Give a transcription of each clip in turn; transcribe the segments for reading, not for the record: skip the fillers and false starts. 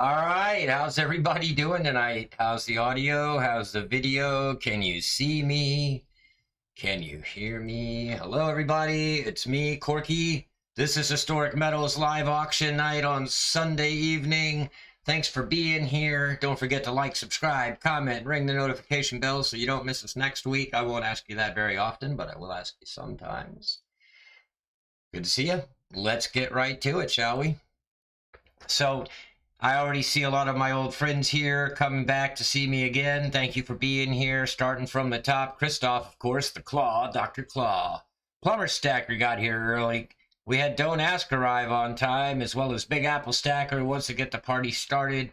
All right, how's everybody doing tonight? How's the audio? How's the video? Can you see me? Can you hear me? Hello, everybody. It's me, Corky. This is Historic Metals live auction night on Sunday evening. Thanks for being here. Don't forget to like, subscribe, comment, ring the notification bell so you don't miss us next week. I won't ask you that very often, but I will ask you sometimes. Good to see you. Let's get right to it, shall we? So, I already see a lot of my old friends here coming back to see me again. Thank you for being here. Starting from the top, Christoph, of course, the Claw, Dr. Claw. Plumber Stacker got here early. We had Don't Ask arrive on time, as well as Big Apple Stacker who wants to get the party started.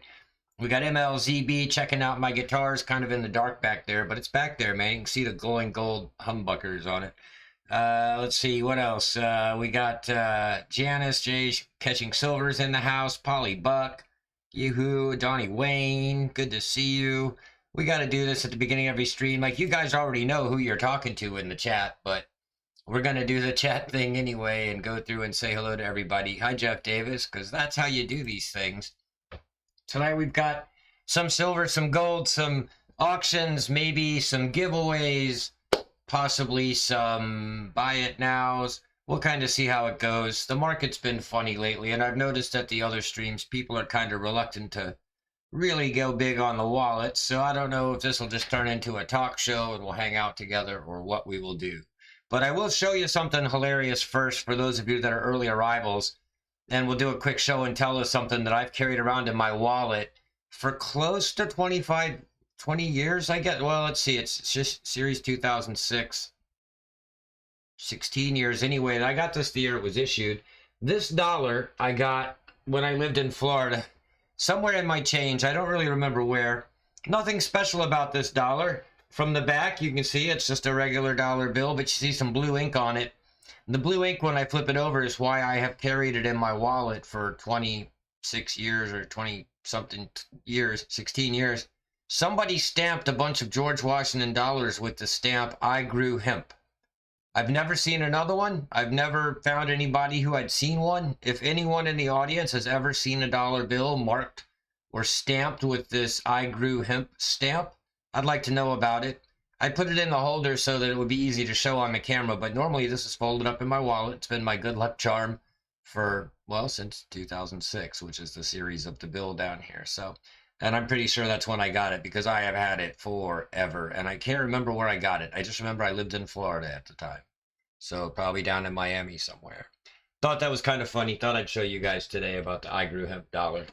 We got MLZB checking out my guitars, kind of in the dark back there, but it's back there, man. You can see the glowing gold humbuckers on it. Let's see, what else? We got Janice J. Catching Silvers in the house, Polly Buck. Yoo-hoo, Donnie Wayne, good to see you. We got to do this at the beginning of every stream. Like, you guys already know who you're talking to in the chat, but we're going to do the chat thing anyway and go through and say hello to everybody. Hi, Jeff Davis, because that's how you do these things. Tonight we've got some silver, some gold, some auctions, maybe some giveaways, possibly some buy it nows. We'll kind of see how it goes. The market's been funny lately, and I've noticed at the other streams, people are kind of reluctant to really go big on the wallet, so I don't know if this will just turn into a talk show and we'll hang out together or what we will do. But I will show you something hilarious first for those of you that are early arrivals, and we'll do a quick show and tell us something that I've carried around in my wallet for close to 20 years, I guess. Well, let's see, it's just Series 2006. 16 years anyway. I got this the year it was issued. This dollar I got when I lived in Florida, somewhere in my change. I don't really remember where. Nothing special about this dollar. From the back, you can see it's just a regular dollar bill, but you see some blue ink on it. The blue ink, when I flip it over, is why I have carried it in my wallet for 26 years or 20-something years, 16 years. Somebody stamped a bunch of George Washington dollars with the stamp, "I grew hemp." I've never seen another one. I've never found anybody who had seen one. If anyone in the audience has ever seen a dollar bill marked or stamped with this "I grew hemp" stamp, I'd like to know about it. I put it in the holder so that it would be easy to show on the camera, but normally this is folded up in my wallet. It's been my good luck charm for, well, since 2006, which is the series of the bill down here. So, and I'm pretty sure that's when I got it, because I have had it forever, and I can't remember where I got it. I just remember I lived in Florida at the time. So probably down in Miami somewhere. Thought that was kind of funny. Thought I'd show you guys today about the "I grew hemp" dollar.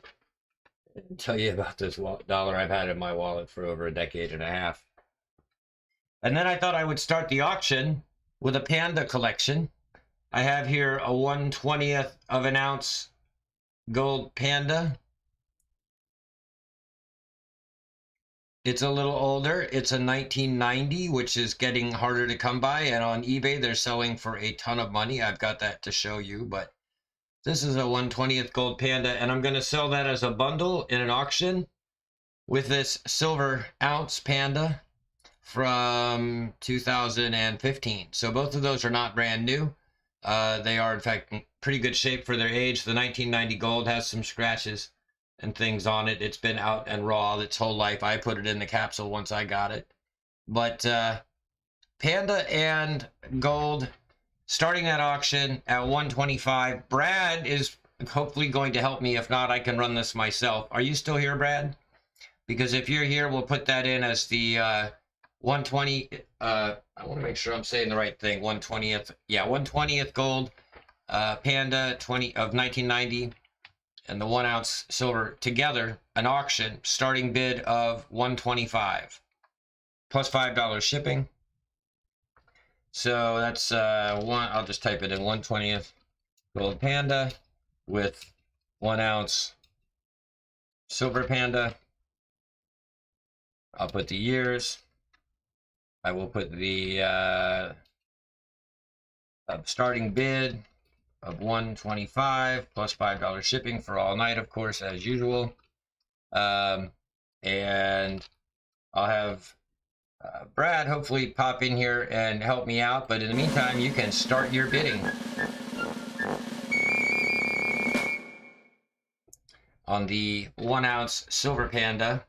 And tell you about this dollar I've had in my wallet for over a decade and a half. And then I thought I would start the auction with a panda collection. I have here a 1/20th of an ounce gold panda. It's a little older. It's a 1990, which is getting harder to come by. And on eBay, they're selling for a ton of money. I've got that to show you. But this is a 1/20th gold panda. And I'm going to sell that as a bundle in an auction with this silver ounce panda from 2015. So both of those are not brand new. They are, in fact, in pretty good shape for their age. The 1990 gold has some scratches and things on it. It's been out and raw its whole life. I put it in the capsule once I got it. But panda and gold starting that auction at 125. Brad is hopefully going to help me. If not, I can run this myself. Are you still here, Brad? Because if you're here, we'll put that in as the 120. I want to make sure I'm saying the right thing. 1/20th. Yeah, 1/20th gold panda 20 of 1990. And the 1 ounce silver together, an auction, starting bid of 125 plus $5 shipping. So that's I'll just type it in, 1/20th gold panda with 1 ounce silver panda. I'll put the years. I will put the starting bid of 125 plus $5 shipping for all night, of course, as usual. And I'll have Brad hopefully pop in here and help me out, but in the meantime, you can start your bidding. on the 1 ounce silver panda.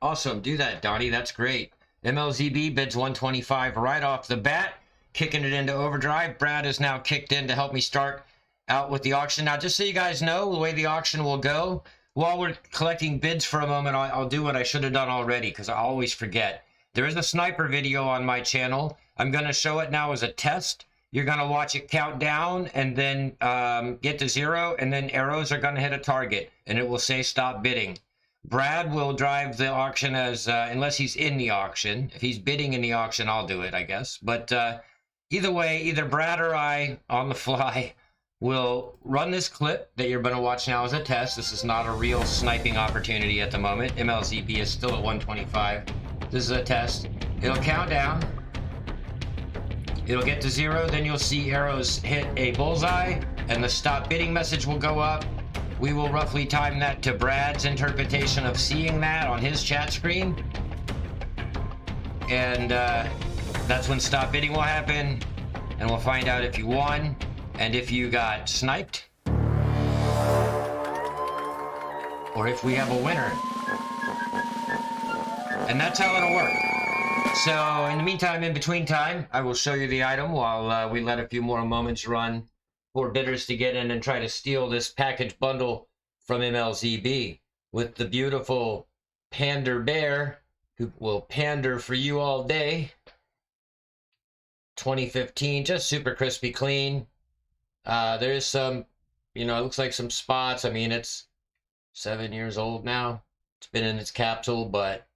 Awesome, do that, Donnie, that's great. MLZB bids 125 right off the bat, kicking it into overdrive. Brad is now kicked in to help me start out with the auction. Now, just so you guys know the way the auction will go, while we're collecting bids for a moment, I'll do what I should have done already, because I always forget. There is a sniper video on my channel. I'm going to show it now as a test. You're going to watch it count down and then get to 0, and then arrows are going to hit a target, and it will say stop bidding. Brad will drive the auction as, unless he's in the auction. If he's bidding in the auction, I'll do it, I guess. But either way, either Brad or I, on the fly, will run this clip that you're going to watch now as a test. This is not a real sniping opportunity at the moment. MLZB is still at 125. This is a test. It'll count down. It'll get to 0, then you'll see arrows hit a bullseye, and the stop bidding message will go up. We will roughly time that to Brad's interpretation of seeing that on his chat screen. And that's when stop bidding will happen, and we'll find out if you won and if you got sniped, or if we have a winner. And that's how it'll work. So in the meantime, in between time, I will show you the item while we let a few more moments run for bidders to get in and try to steal this package bundle from MLZB with the beautiful Pander Bear, who will pander for you all day. 2015, just super crispy clean. There is some, it looks like some spots. I mean, it's 7 years old now. It's been in its capsule, but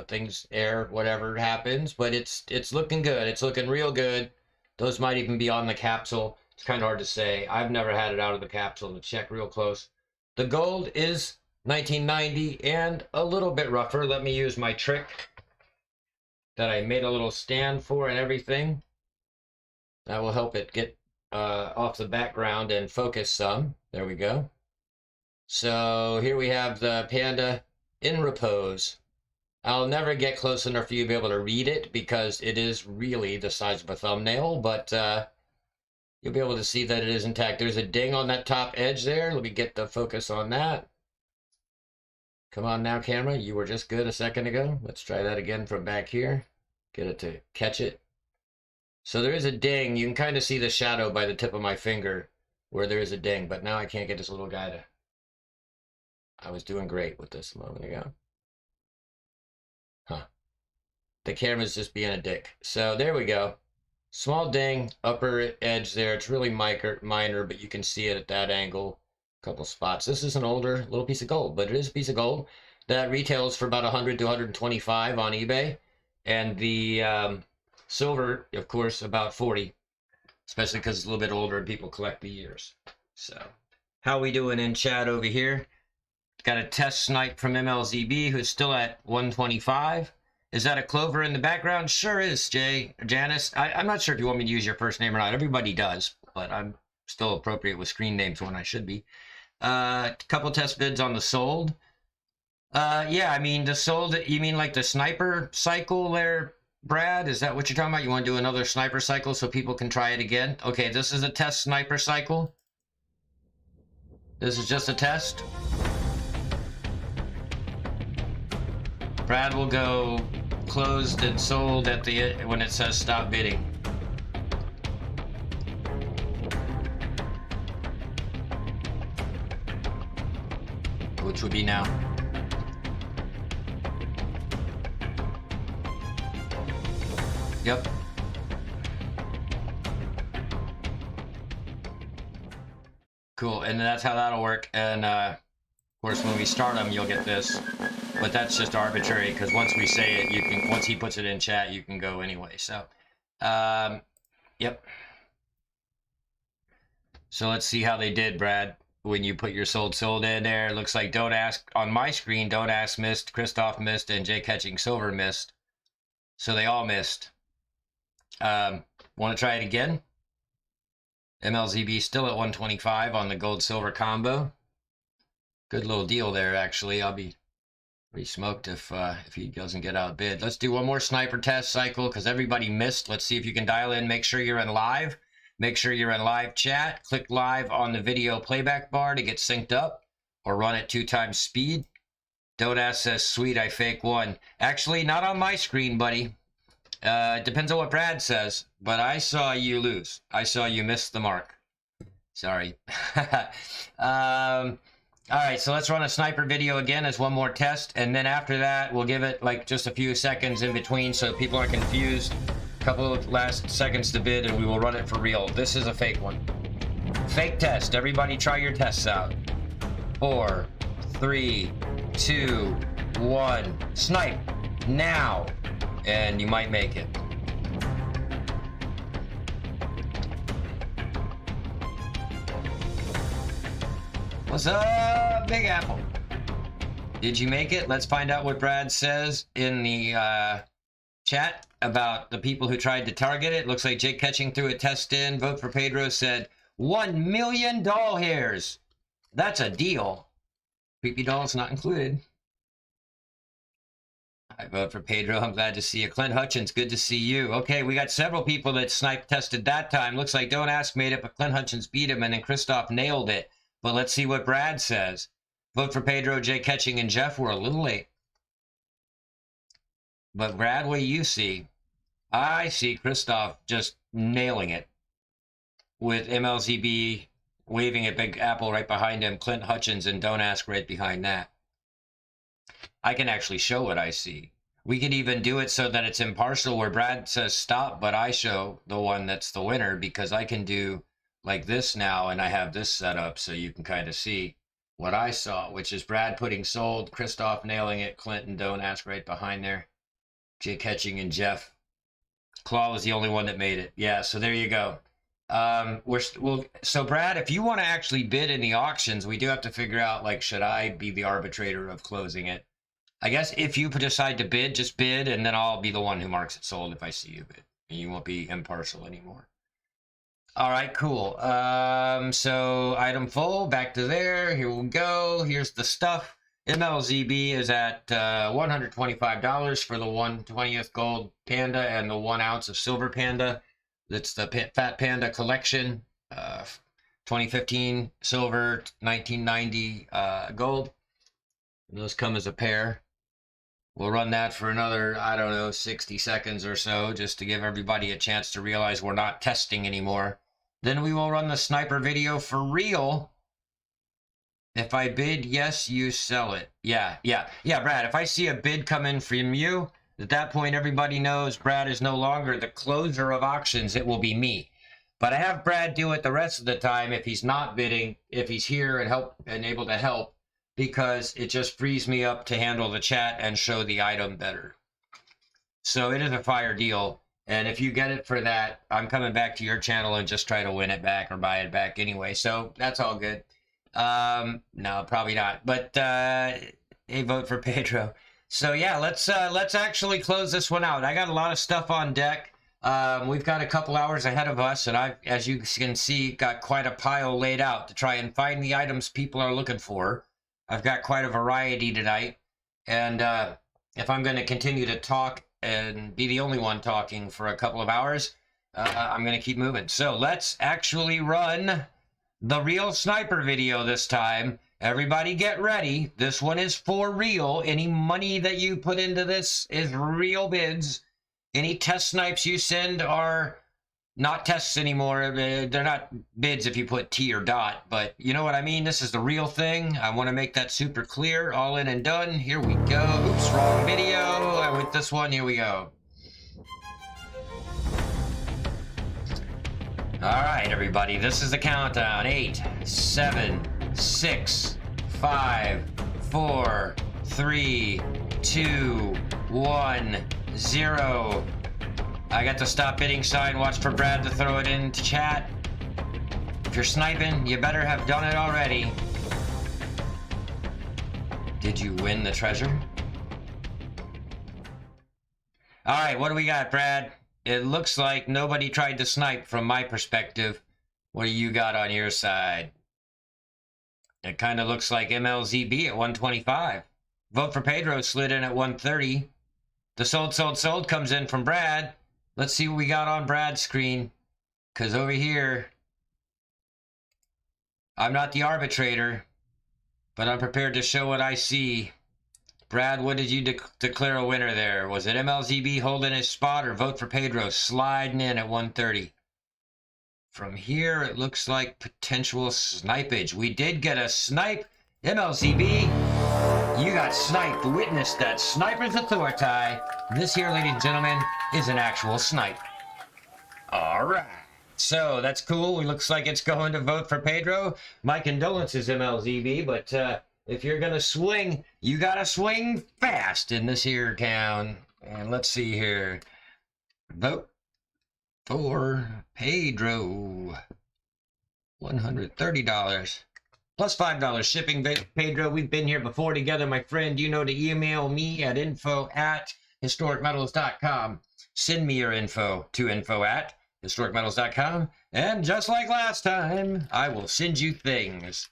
things, air, whatever happens, but it's looking good. It's looking real good. Those might even be on the capsule. It's kind of hard to say. I've never had it out of the capsule to check real close. The gold is 1990 and a little bit rougher. Let me use my trick that I made a little stand for and everything. That will help it get off the background and focus some. There we go. So here we have the panda in repose. I'll never get close enough for you to be able to read it because it is really the size of a thumbnail, but you'll be able to see that it is intact. There's a ding on that top edge there. Let me get the focus on that. Come on now, camera. You were just good a second ago. Let's try that again from back here. Get it to catch it. So there is a ding. You can kind of see the shadow by the tip of my finger where there is a ding, but now I can't get this little guy to... I was doing great with this a moment ago. Huh. The camera's just being a dick. So there we go. Small ding, upper edge there. It's really minor, but you can see it at that angle. A couple spots. This is an older little piece of gold, but it is a piece of gold that retails for about 100 to 125 on eBay. And the silver, of course, about 40, especially because it's a little bit older and people collect the years. So how we doing in chat over here? Got a test snipe from MLZB, who's still at 125. Is that a Clover in the background? Sure is, Janice. I'm not sure if you want me to use your first name or not. Everybody does, but I'm still appropriate with screen names when I should be. Couple test bids on the sold. Yeah, I mean, the sold, you mean like the sniper cycle there, Brad? Is that what you're talking about? You want to do another sniper cycle so people can try it again? Okay, this is a test sniper cycle. This is just a test. Brad will go closed and sold at the when it says stop bidding. Which would be now. Yep. Cool, and that's how that'll work. And of course, when we start them, you'll get this. But that's just arbitrary because once we say it, you can. Once he puts it in chat, you can go anyway. So, yep. So let's see how they did, Brad. When you put your sold in there, it looks like don't ask on my screen. Don't ask missed. Christoph missed, and Jay Catching Silver missed. So they all missed. Want to try it again? MLZB still at 125 on the gold silver combo. Good little deal there, actually. I'll be pretty smoked if he doesn't get outbid. Let's do one more sniper test cycle because everybody missed. Let's see if you can dial in. Make sure you're in live. Make sure you're in live chat. Click live on the video playback bar to get synced up. or run at 2 times speed. Don't ask says, sweet, I fake one. Actually, not on my screen, buddy. It depends on what Brad says, but I saw you lose. I saw you miss the mark. Sorry. All right, so let's run a sniper video again as one more test, and then after that, we'll give it like just a few seconds in between so people aren't confused. A couple of last seconds to bid, and we will run it for real. This is a fake one. Fake test. Everybody try your tests out. 4, 3, 2, 1. Snipe now, and you might make it. What's up, Big Apple? Did you make it? Let's find out what Brad says in the chat about the people who tried to target it. Looks like Jake Catching threw a test in. Vote for Pedro said 1 million doll hairs. That's a deal. Creepy dolls not included. I vote for Pedro. I'm glad to see you. Clint Hutchins, good to see you. Okay, we got several people that snipe tested that time. Looks like Don't Ask made it, but Clint Hutchins beat him, and then Christoph nailed it. But let's see what Brad says. Vote for Pedro, Jay Catching, and Jeff were a little late. But Brad, what do you see? I see Christoph just nailing it with MLZB waving at Big Apple right behind him, Clint Hutchins and Don't Ask right behind that. I can actually show what I see. We could even do it so that it's impartial where Brad says stop, but I show the one that's the winner, because I can do like this now, and I have this set up so you can kind of see what I saw, which is Brad putting sold, Christoph nailing it, Clinton Don't Ask right behind there, Jay Catching and Jeff. Claw was the only one that made it. Yeah, so there you go. So Brad, if you want to actually bid in the auctions, we do have to figure out, like, should I be the arbitrator of closing it? I guess if you decide to bid, just bid, and then I'll be the one who marks it sold if I see you bid. And you won't be impartial anymore. All right, cool. So item full, back to there. Here we go. Here's the stuff. MLZB is at $125 for the 1/20th gold panda and the 1 ounce of silver panda. That's the Fat Panda collection. 2015 silver, 1990 gold. And those come as a pair. We'll run that for another, I don't know, 60 seconds or so, just to give everybody a chance to realize we're not testing anymore. Then we will run the sniper video for real. If I bid, yes, you sell it. Yeah, Brad, if I see a bid come in from you, at that point, everybody knows Brad is no longer the closer of auctions. It will be me. But I have Brad do it the rest of the time if he's not bidding, if he's here and able to help, because it just frees me up to handle the chat and show the item better. So it is a fire deal. And if you get it for that, I'm coming back to your channel and just try to win it back or buy it back anyway. So that's all good. No, probably not. But hey, vote for Pedro. So yeah, let's actually close this one out. I got a lot of stuff on deck. We've got a couple hours ahead of us, and I've, as you can see, got quite a pile laid out to try and find the items people are looking for. I've got quite a variety tonight, and if I'm going to continue to talk and be the only one talking for a couple of hours, I'm going to keep moving. So let's actually run the real sniper video this time. Everybody get ready. This one is for real. Any money that you put into this is real bids. Any test snipes you send are not tests anymore. They're not bids if you put T or dot, but you know what I mean? This is the real thing. I want to make that super clear. All in and done. Here we go. Oops, wrong video. I went this one. Here we go. All right, everybody. This is the countdown. 8, 7, 6, 5, 4, 3, 2, 1, 0. I got the stop bidding sign. Watch for Brad to throw it into chat. If you're sniping, you better have done it already. Did you win the treasure? All right, what do we got, Brad? It looks like nobody tried to snipe from my perspective. What do you got on your side? It kind of looks like MLZB at 125. Vote for Pedro slid in at 130. The sold comes in from Brad. Let's see what we got on Brad's screen. Because over here, I'm not the arbitrator. but I'm prepared to show what I see. Brad, what did you declare a winner there? Was it MLZB holding his spot or vote for Pedro sliding in at 130? From here, it looks like potential snipage. We did get a snipe. MLZB, you got sniped. Witness that sniper's authority. This here, ladies and gentlemen, is an actual snipe. All right. So that's cool. It looks like it's going to vote for Pedro. My condolences, MLZB, but if you're going to swing, you got to swing fast in this here town. And let's see here. Vote for Pedro. $130. Plus $5 shipping. Pedro, we've been here before together, my friend. You know to email me at info@HistoricMetals.com. Send me your info to info@HistoricMetals.com. And just like last time, I will send you things.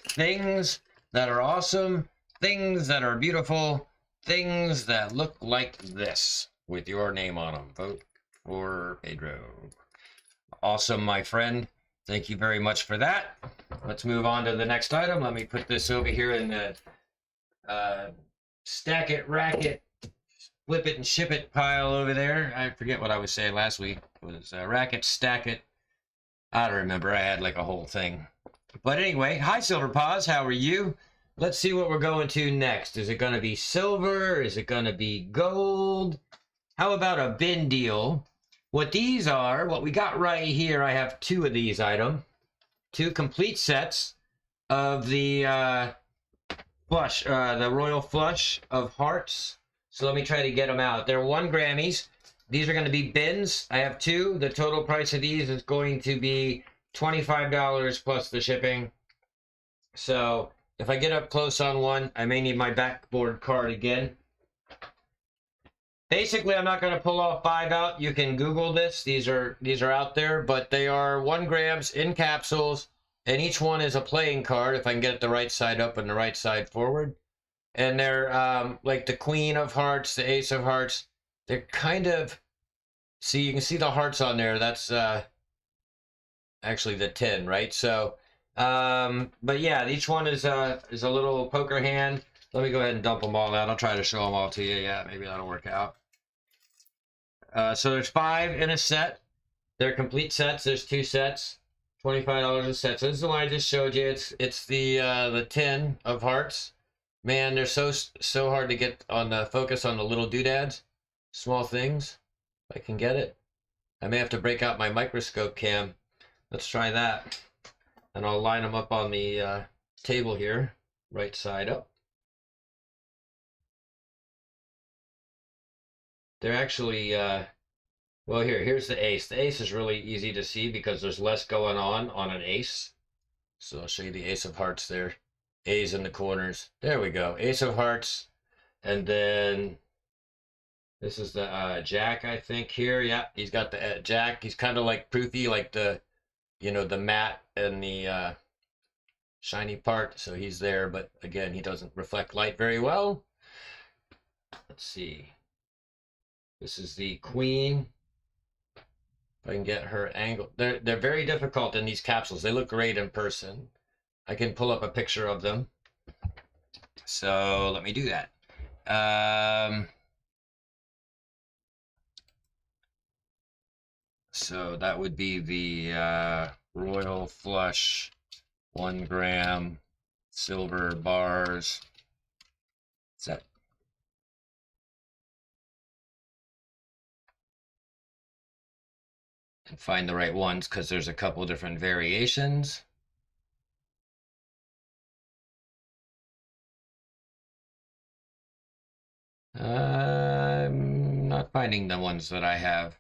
Things that are awesome, things that are beautiful, things that look like this with your name on them. Vote for Pedro. Awesome, my friend. Thank you very much for that. Let's move on to the next item. Let me put this over here in the stack it, rack it, flip it, and ship it pile over there. I forget what I was saying last week. It was rack it, stack it. I don't remember. I had like a whole thing. But anyway, hi, Silver Paws. How are you? Let's see what we're going to next. Is it going to be silver? Is it going to be gold? How about a bin deal? What these are, what we got right here, I have two of these items. Two complete sets of the flush, the royal flush of hearts. So let me try to get them out. They're 1 Grammys. These are going to be bins. I have two. The total price of these is going to be $25 plus the shipping. So if I get up close on one, I may need my backboard card again. Basically, I'm not going to pull all 5 out. You can Google this. These are out there, but they are 1 grams in capsules, and each one is a playing card, if I can get it the right side up and the right side forward. And they're like the Queen of Hearts, the Ace of Hearts. They're kind of, see, you can see the hearts on there. That's actually the 10, right? So, but yeah, each one is a little poker hand. Let me go ahead and dump them all out. I'll try to show them all to you. Yeah, maybe that'll work out. So there's 5 in a set. They're complete sets. There's 2 sets. $25 a set. So this is the one I just showed you. It's the 10 of hearts. Man, they're so hard to get on the focus on the little doodads, small things. If I can get it, I may have to break out my microscope cam. Let's try that, and I'll line them up on the table here, right side up. They're actually, well, here's the ace. The ace is really easy to see because there's less going on an ace. So I'll show you the ace of hearts there. A's in the corners. There we go. Ace of hearts. And then this is the jack, I think, here. Yeah, he's got the jack. He's kind of like proofy, like the, you know, the matte and the shiny part. So he's there, but again, he doesn't reflect light very well. Let's see. This is the queen. If I can get her angle. They're very difficult in these capsules. They look great in person. I can pull up a picture of them. So let me do that. So that would be the Royal Flush 1 gram silver bars set. And find the right ones because there's a couple different variations. I'm not finding the ones that I have.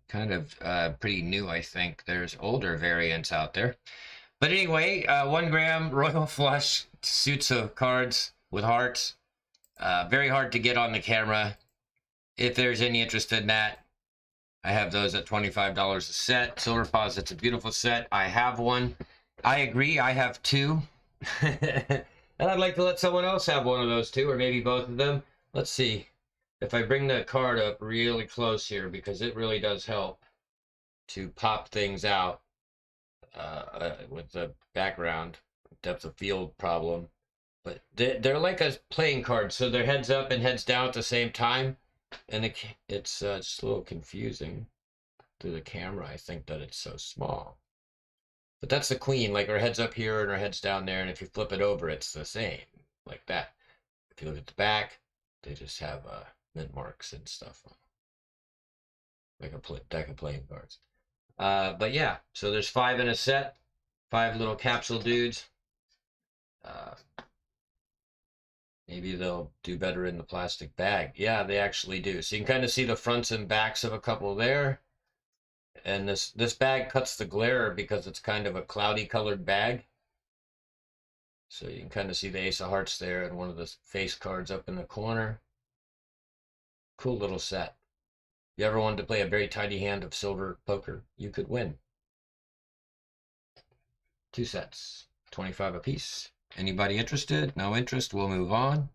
Kind of pretty new, I think. There's older variants out there. But anyway, 1 gram Royal Flush suits of cards with hearts. Very hard to get on the camera. If there's any interest in that, I have those at $25 a set. Silver Paws, it's a beautiful set. I have one. I agree, I have 2. And I'd like to let someone else have one of those 2, or maybe both of them. Let's see if I bring the card up really close here, because it really does help to pop things out with the background depth of field problem. But they're like a playing card, so they're heads up and heads down at the same time, and it's just a little confusing through the camera. I think that it's so small. But that's the queen, like her head's up here and her head's down there, and if you flip it over, it's the same, like that. If you look at the back, they just have mint marks and stuff on, like a deck of playing cards. But yeah, so there's 5 in a set, 5 little capsule dudes. Maybe they'll do better in the plastic bag. Yeah, they actually do. So you can kind of see the fronts and backs of a couple there. And this bag cuts the glare because it's kind of a cloudy colored bag. So you can kind of see the Ace of Hearts there and one of the face cards up in the corner. Cool little set. If you ever wanted to play a very tiny hand of silver poker, you could win. 2 sets, 25 apiece. Anybody interested? No interest? We'll move on.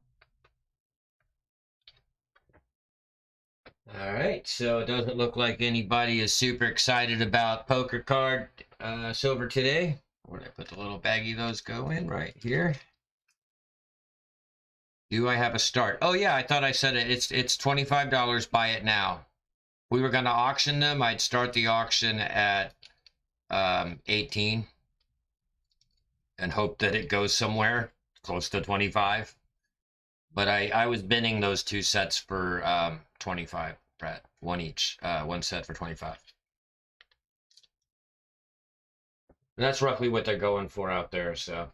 All right, so it doesn't look like anybody is super excited about poker card silver today. Where did I put the little baggie those go in? Right here. Do I have a start? Oh yeah, I thought I said it. It's $25. Buy it now. We were going to auction them. I'd start the auction at 18 and hope that it goes somewhere close to 25. But I was bidding those 2 sets for 25, Brad. One each. 1 set for 25. And that's roughly what they're going for out there, so.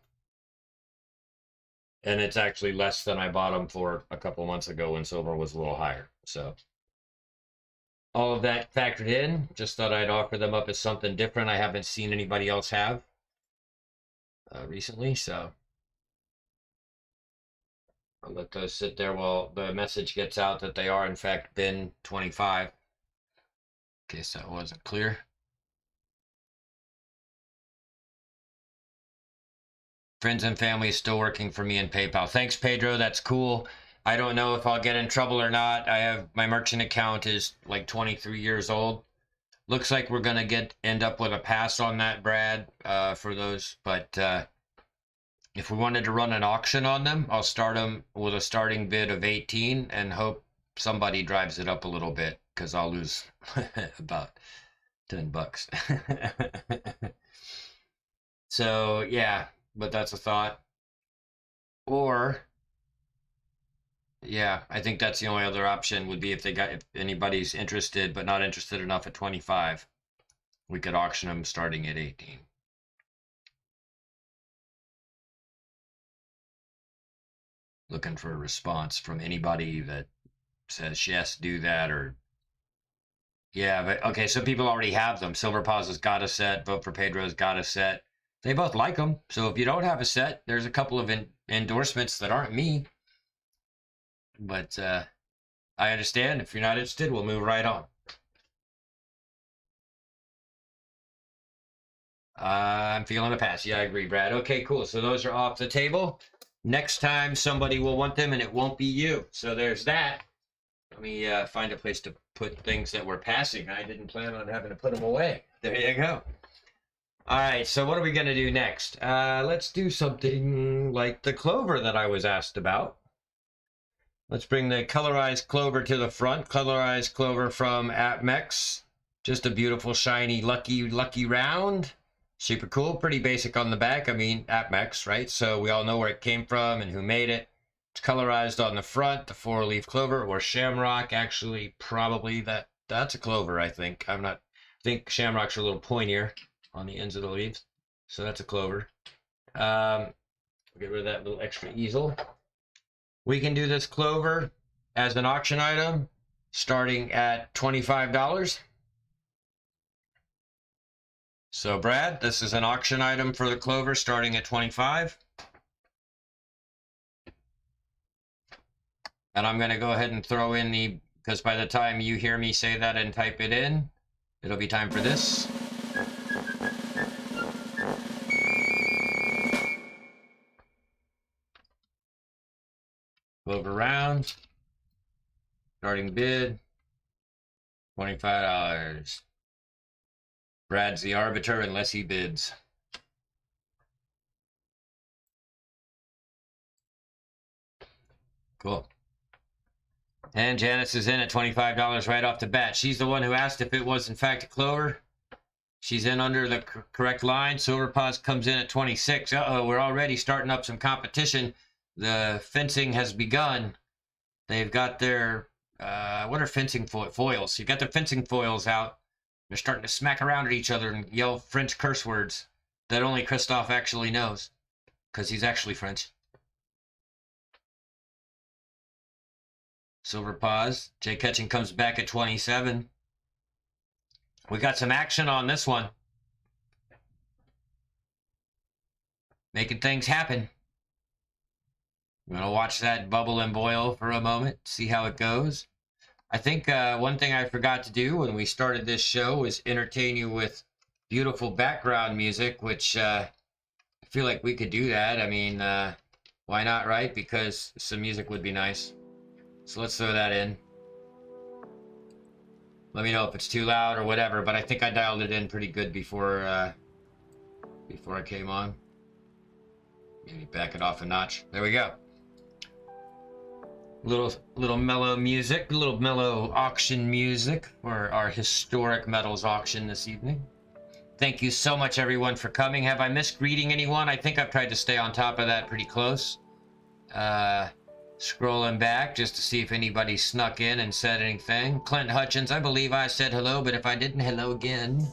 And it's actually less than I bought them for a couple months ago when silver was a little higher, so. All of that factored in. Just thought I'd offer them up as something different I haven't seen anybody else have recently, so. I'll let those sit there while the message gets out that they are in fact bin 25. In case that wasn't clear. Friends and family is still working for me in PayPal. Thanks, Pedro. That's cool. I don't know if I'll get in trouble or not. I have my merchant account is like 23 years old. Looks like we're gonna end up with a pass on that, Brad, for those. But if we wanted to run an auction on them, I'll start them with a starting bid of 18 and hope somebody drives it up a little bit because I'll lose about $10. So yeah, but that's a thought. Or yeah, I think that's the only other option would be if anybody's interested but not interested enough at 25, we could auction them starting at 18. Looking for a response from anybody that says yes, do that, or yeah, but okay, so people already have them. Silver Paws has got a set, Vote for Pedro's got a set. They both like them. So if you don't have a set, there's a couple of endorsements that aren't me. But I understand. If you're not interested, we'll move right on. I'm feeling a pass. Yeah, I agree, Brad. Okay, cool. So those are off the table. Next time somebody will want them and it won't be you. So there's that. Let me find a place to put things that we're passing. I didn't plan on having to put them away. There you go. All right, so what are we going to do next? Let's do something like the clover that I was asked about. Let's bring the colorized clover to the front. Colorized clover from AppMex. Just a beautiful, shiny, lucky round. Super cool. Pretty basic on the back. I mean, AppMex, right? So we all know where it came from and who made it. It's colorized on the front, the 4-leaf clover, or shamrock. Actually, probably that's a clover, I think. I think shamrocks are a little pointier on the ends of the leaves. So that's a clover. Get rid of that little extra easel. We can do this clover as an auction item starting at $25. So Brad, this is an auction item for the clover starting at 25. And I'm going to go ahead and throw in because by the time you hear me say that and type it in, it'll be time for this. Clover round. Starting bid, $25. Brad's the arbiter unless he bids. Cool. And Janice is in at $25 right off the bat. She's the one who asked if it was in fact a clover. She's in under the correct line. Silver Paws comes in at 26. Uh-oh, we're already starting up some competition. The fencing has begun. They've got their, what are fencing foils? You've got their fencing foils out. They're starting to smack around at each other and yell French curse words that only Christophe actually knows, because he's actually French. Silver Paws. Jay Ketching comes back at 27. We got some action on this one. Making things happen. I'm going to watch that bubble and boil for a moment, see how it goes. I think one thing I forgot to do when we started this show was entertain you with beautiful background music, which I feel like we could do that. I mean, why not, right? Because some music would be nice. So let's throw that in. Let me know if it's too loud or whatever, but I think I dialed it in pretty good before I came on. Maybe back it off a notch. There we go. Little mellow music, little mellow auction music for our Historic Metals auction this evening. Thank you so much, everyone, for coming. Have I missed greeting anyone? I think I've tried to stay on top of that pretty close. Scrolling back just to see if anybody snuck in and said anything. Clint Hutchins, I believe I said hello, but if I didn't, hello again.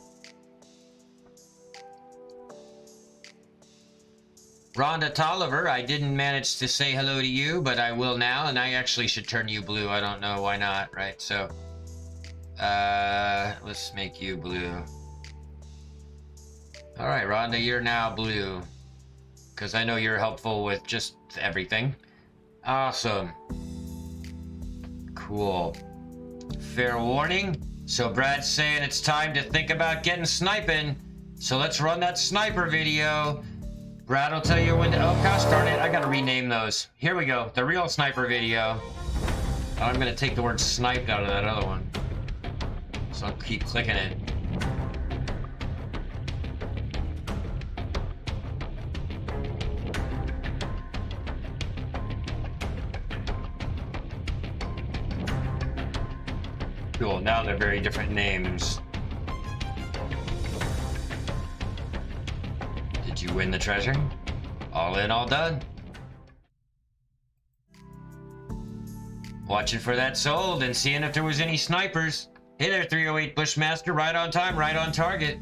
Rhonda Tolliver, I didn't manage to say hello to you, but I will now, and I actually should turn you blue. I don't know why not, right? So, let's make you blue. All right, Rhonda, you're now blue, because I know you're helpful with just everything. Awesome. Cool. Fair warning. So Brad's saying it's time to think about getting sniping. So let's run that sniper video. Brad will tell you when to... Oh, gosh darn it. I gotta rename those. Here we go. The real sniper video. Oh, I'm gonna take the word sniped out of that other one. So I'll keep clicking it. Cool. Now they're very different names. Did you win the treasure? All in, all done. Watching for that sold and seeing if there was any snipers. Hey there, 308 Bushmaster. Right on time, right on target.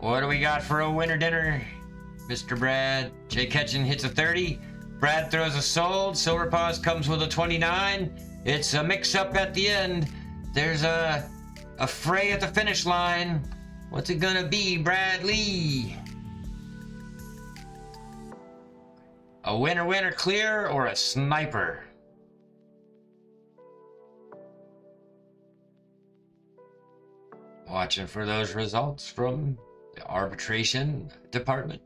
What do we got for a winner dinner? Mr. Brad. Jay Ketchin hits a 30. Brad throws a sold. Silver Paws comes with a 29. It's a mix-up at the end. There's a fray at the finish line. What's it gonna be, Bradley? A winner clear or a sniper? Watching for those results from the arbitration department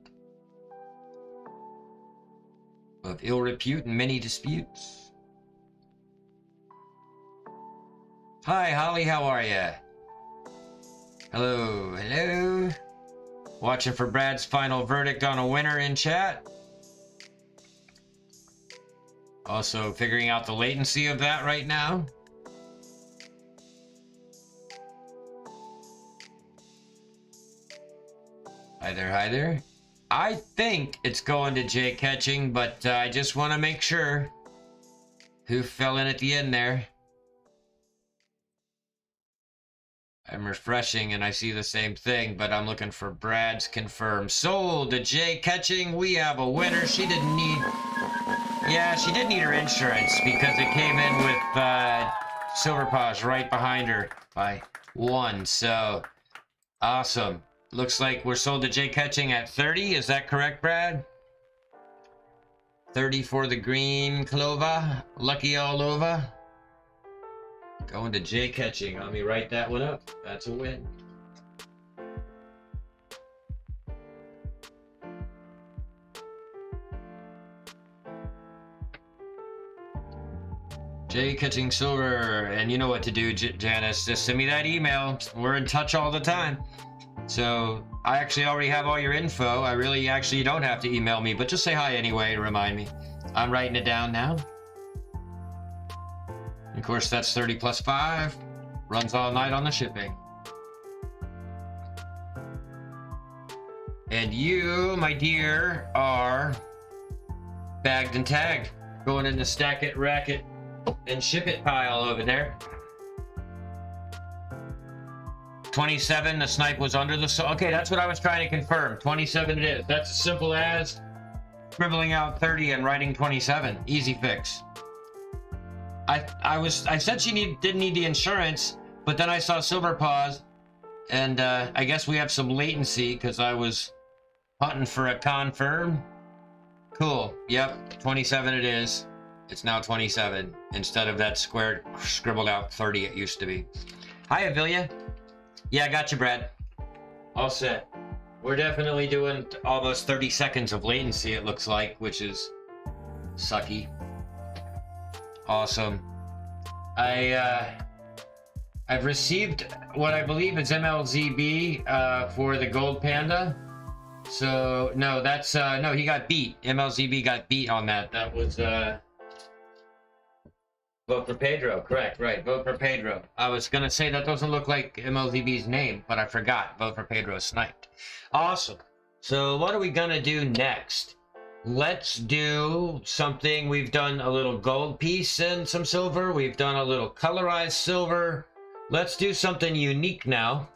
of ill repute and many disputes. Hi, Holly, how are ya? Hello, hello. Watching for Brad's final verdict on a winner in chat. Also figuring out the latency of that right now. Hi there, hi there. I think it's going to Jay Ketching, but I just want to make sure who fell in at the end there. I'm refreshing and I see the same thing, but I'm looking for Brad's confirmed. Sold to Jay Ketching. We have a winner. She didn't need... Yeah, she did need her insurance because it came in with Silver Paws right behind her by 1. So, awesome. Looks like we're sold to Jay Ketching at 30. Is that correct, Brad? 30 for the green clover. Lucky all over. Going to Jay Ketching. Let me write that one up. That's a win. Jay Ketching Silver. And you know what to do, Janice. Just send me that email. We're in touch all the time. So I actually already have all your info. I really actually don't have to email me, but just say hi anyway to remind me. I'm writing it down now. Of course, that's 30 plus 5. Runs all night on the shipping. And you, my dear, are bagged and tagged. Going in the stack it, rack it, and ship it pile over there. 27, the snipe was under the... Okay, that's what I was trying to confirm. 27 it is. That's as simple as scribbling out 30 and writing 27. Easy fix. I said she didn't need the insurance, but then I saw Silver Paws, and I guess we have some latency because I was hunting for a confirm. Cool. Yep, 27 it is. It's now 27 instead of that squared scribbled out 30 it used to be. Hi, Avilia. Yeah, I got you, Brad. All set. We're definitely doing almost 30 seconds of latency, it looks like, which is sucky. Awesome. I've received what I believe is MLZB for the Gold Panda. So no, that's no, he got beat. MLZB got beat on that. That was vote for Pedro. Correct, right? Vote for Pedro. I was gonna say that doesn't look like MLZB's name, but I forgot. Vote for Pedro sniped. Awesome. So what are we gonna do next? Let's do something. We've done a little gold piece and some silver. We've done a little colorized silver. Let's do something unique now.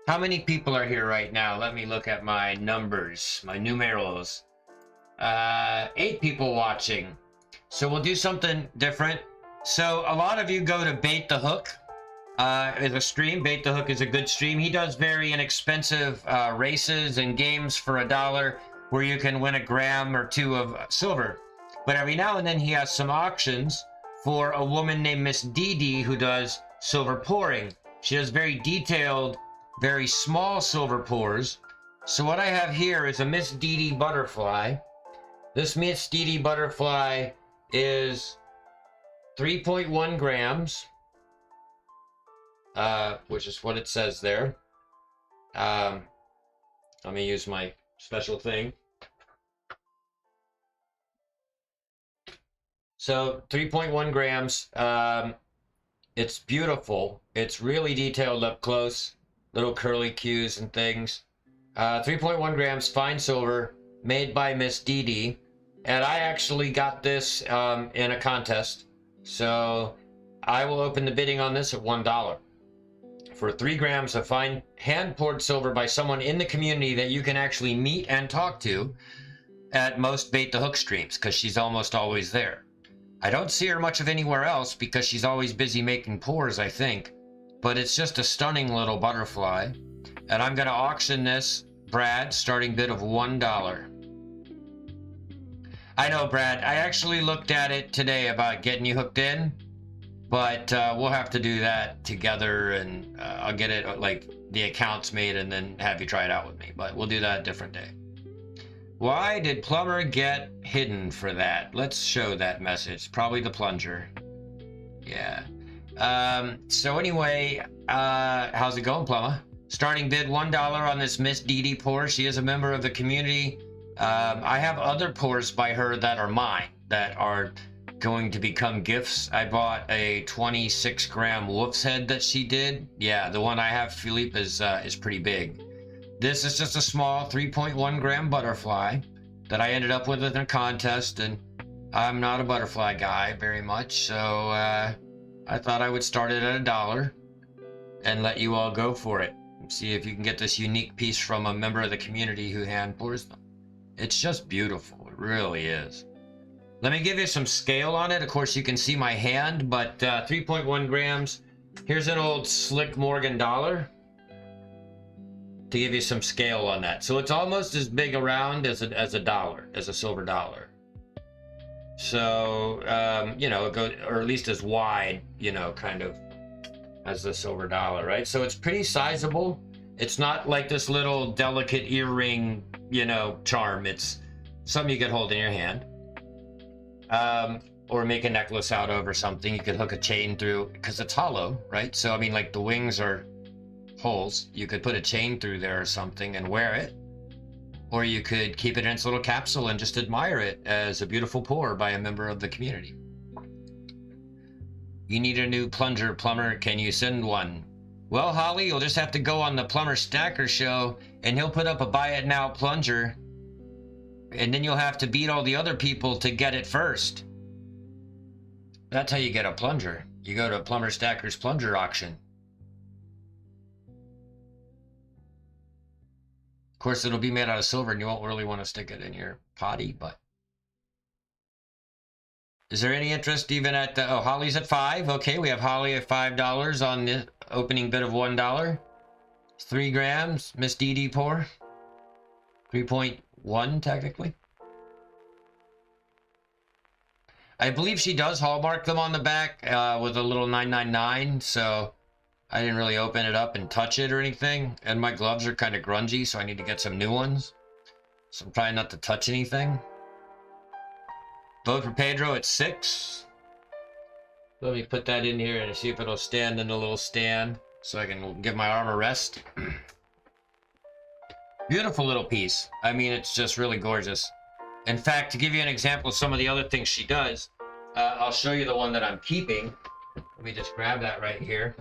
How many people are here right now? Let me look at my numbers, my numerals. 8 people watching. So we'll do something different. So a lot of you go to Bait the Hook as a stream. Bait the Hook is a good stream. He does very inexpensive races and games for $1 where you can win a gram or 2 of silver. But every now and then he has some auctions for a woman named Miss Dee Dee who does silver pouring. She does very detailed, very small silver pours. So what I have here is a Miss Dee Dee butterfly. This Miss Dee Dee butterfly is 3.1 grams, which is what it says there. Let me use my special thing. So 3.1 grams. It's beautiful. It's really detailed up close. Little curly cues and things. 3.1 grams fine silver made by Miss Dee Dee. And I actually got this in a contest. So I will open the bidding on this at $1. For 3 grams of fine hand-poured silver by someone in the community that you can actually meet and talk to at most Bait the Hook streams, because she's almost always there. I don't see her much of anywhere else because she's always busy making pours, I think. But it's just a stunning little butterfly. And I'm going to auction this, Brad, starting bid of $1. I know, Brad. I actually looked at it today about getting you hooked in. But we'll have to do that together, and I'll get it, like, the accounts made and then have you try it out with me. But we'll do that a different day. Why did Plumber get hidden for that? Let's show that message. Probably the plunger. Yeah. So anyway, how's it going, Plumber? Starting bid $1 on this Miss Dee Dee pour. She is a member of the community. I have other pours by her that are mine, that are going to become gifts. I bought a 26 gram wolf's head that she did. Yeah, the one I have, Philippe, is pretty big. This is just a small 3.1 gram butterfly that I ended up with in a contest, and I'm not a butterfly guy very much, so I thought I would start it at $1 and let you all go for it. See if you can get this unique piece from a member of the community who hand pours them. It's just beautiful. It really is. Let me give you some scale on it. Of course, you can see my hand, but 3.1 grams. Here's an old Slick Morgan dollar to give you some scale on that. So it's almost as big around as a dollar, as a silver dollar. So, you know, it goes, or at least as wide, you know, kind of as the silver dollar, right? So it's pretty sizable. It's not like this little delicate earring, you know, charm. It's something you could hold in your hand. Or make a necklace out of or something. You could hook a chain through, because it's hollow, right? So, I mean, like the wings are holes. You could put a chain through there or something and wear it. Or you could keep it in its little capsule and just admire it as a beautiful pour by a member of the community. You need a new plunger, plumber. Can you send one? Well, Holly, you'll just have to go on the Plumber Stacker show and he'll put up a buy it now plunger. And then you'll have to beat all the other people to get it first. That's how you get a plunger. You go to Plumber Stacker's plunger auction. Of course, it'll be made out of silver and you won't really want to stick it in your potty, but... Is there any interest even at the... Oh, Holly's at $5. Okay, we have Holly at $5 on the opening bid of $1. 3 grams, Miss Dee Dee pour. 3.1 technically. I believe she does hallmark them on the back with a little 999, so I didn't really open it up and touch it or anything. And my gloves are kind of grungy, so I need to get some new ones. So I'm trying not to touch anything. Vote for Pedro at 6. Let me put that in here and see if it'll stand in a little stand so I can give my arm a rest. Beautiful little piece. I mean, it's just really gorgeous. In fact, to give you an example of some of the other things she does, I'll show you the one that I'm keeping. Let me just grab that right here.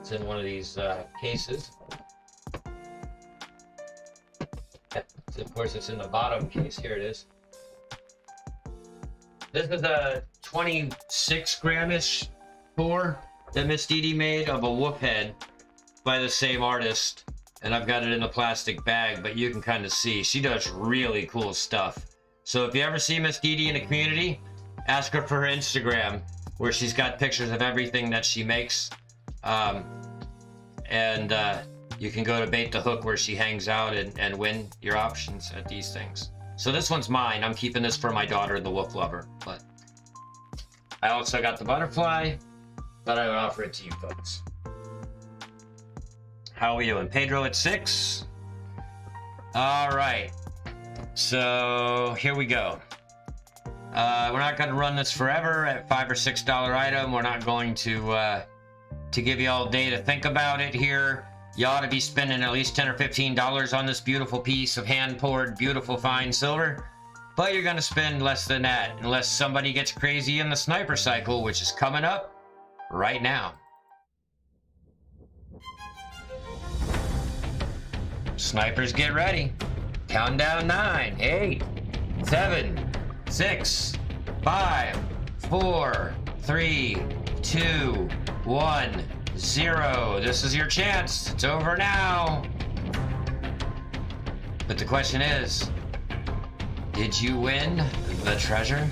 It's in one of these cases. Of course, it's in the bottom case. Here it is. This is a 26 gramish pour that Miss Dee Dee made of a whoop head by the same artist. And I've got it in a plastic bag, but you can kind of see she does really cool stuff. So if you ever see Miss Dee Dee in the community, ask her for her Instagram, where she's got pictures of everything that she makes. You can go to Bait the Hook, where she hangs out, and win your options at these things. So this one's mine. I'm keeping this for my daughter, the wolf lover. But I also got the butterfly, but I would offer it to you folks. How are we doing? Pedro at 6. All right. So here we go. We're not going to run this forever at $5 or $6 item. We're not going to give you all day to think about it here. You ought to be spending at least $10 or $15 on this beautiful piece of hand-poured, beautiful fine silver. But you're going to spend less than that unless somebody gets crazy in the sniper cycle, which is coming up right now. Snipers, get ready. Countdown 9, 8, 7, 6, 5, 4, 3, 2, 1, 0. This is your chance. It's over now. But the question is, did you win the treasure?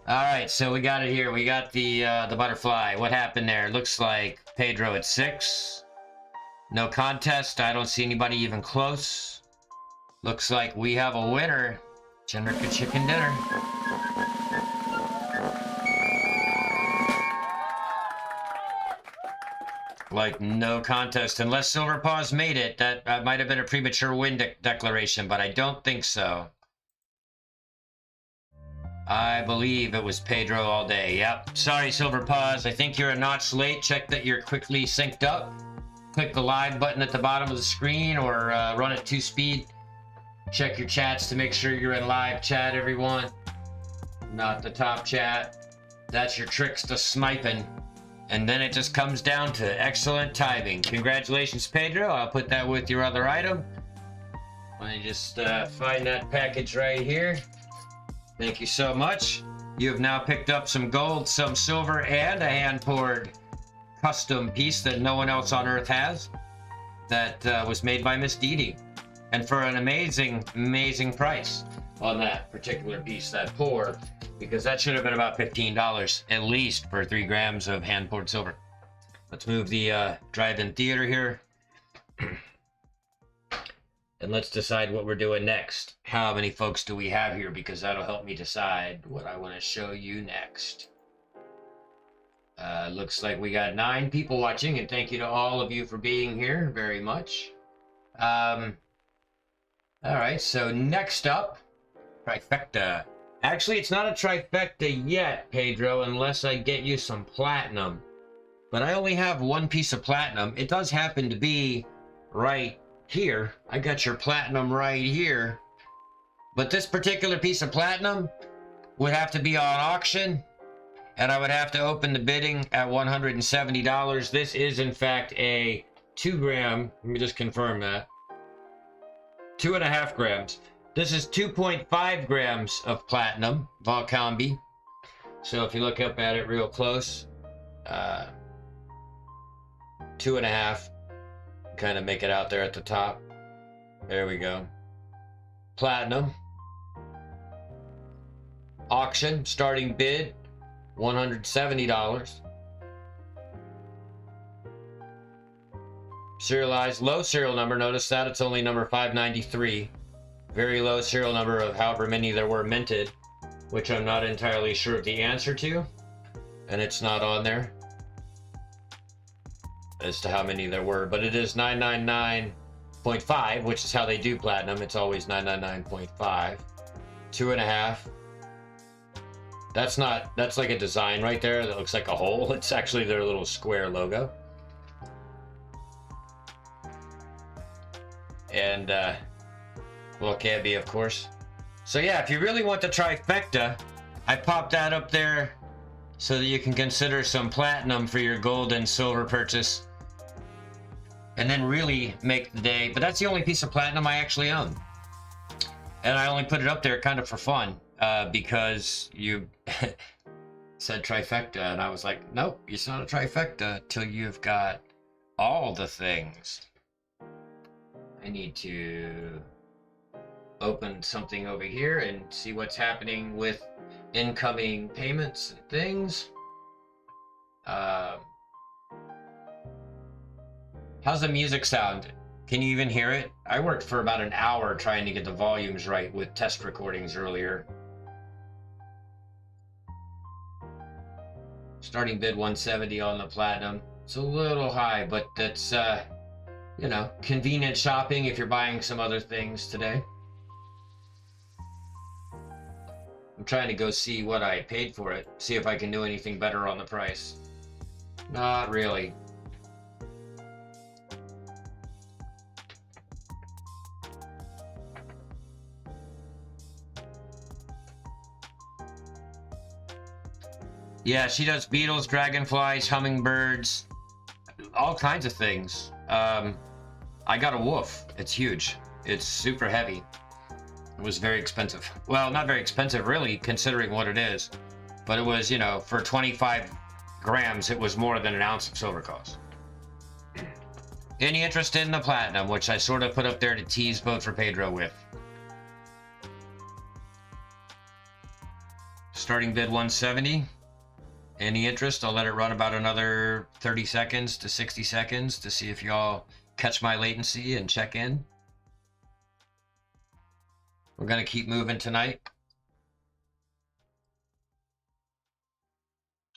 All right, so we got it here. We got the butterfly. What happened there? Looks like Pedro at 6. No contest. I don't see anybody even close. Looks like we have a winner. Chinrika Chicken Dinner. Like, no contest. Unless Silver Paws made it. That might have been a premature win declaration, but I don't think so. I believe it was Pedro all day. Yep. Sorry, Silver Paws. I think you're a notch late. Check that you're quickly synced up. Click the live button at the bottom of the screen, or run at 2 speed. Check your chats to make sure you're in live chat, everyone. Not the top chat. That's your tricks to sniping. And then it just comes down to excellent timing. Congratulations, Pedro. I'll put that with your other item. Let me just find that package right here. Thank you so much. You have now picked up some gold, some silver, and a hand-poured custom piece that no one else on Earth has. That was made by Miss Dee Dee. And for an amazing, amazing price on that particular piece, that pour, because that should have been about $15 at least for 3 grams of hand-poured silver. Let's move the drive-in theater here. And let's decide what we're doing next. How many folks do we have here? Because that'll help me decide what I want to show you next. Looks like we got 9 people watching, and thank you to all of you for being here very much. All right, so next up, trifecta. Actually, it's not a trifecta yet, Pedro, unless I get you some platinum. but I only have one piece of platinum. It does happen to be right here. I got your platinum right here. But this particular piece of platinum would have to be on auction, and I would have to open the bidding at $170. This is, in fact, a 2 gram. Let me just confirm that. 2.5 grams. This is 2.5 grams of platinum, Valcambi. So if you look up at it real close, 2.5, kind of make it out there at the top. There we go. Platinum. Auction, starting bid, $170. Serialized, low serial number, notice that it's only number 593. Very low serial number of however many there were minted, which I'm not entirely sure of the answer to, and it's not on there as to how many there were, but it is 999.5, which is how they do platinum. It's always 999.5. 2.5. That's like a design right there that looks like a hole. It's actually their little square logo. And well, Cabby, of course. So yeah, if you really want the trifecta, I popped that up there so that you can consider some platinum for your gold and silver purchase, and then really make the day. But that's the only piece of platinum I actually own, and I only put it up there kind of for fun, because you said trifecta, and I was like, nope, it's not a trifecta till you've got all the things. I need to open something over here and see what's happening with incoming payments and things. How's the music sound? Can you even hear it? I worked for about an hour trying to get the volumes right with test recordings earlier. Starting bid 170 on the platinum. It's a little high, but that's you know, convenient shopping if you're buying some other things today. I'm trying to go see what I paid for it, see if I can do anything better on the price. Not really. Yeah, she does beetles, dragonflies, hummingbirds, all kinds of things. I got a wolf. It's huge. It's super heavy. It was very expensive. Well, not very expensive, really, considering what it is. But it was, you know, for 25 grams, it was more than an ounce of silver cost. Any interest in the platinum, which I sort of put up there to tease Vote for Pedro with. Starting bid 170. Any interest? I'll let it run about another 30 seconds to 60 seconds to see if y'all catch my latency and check in. We're going to keep moving tonight.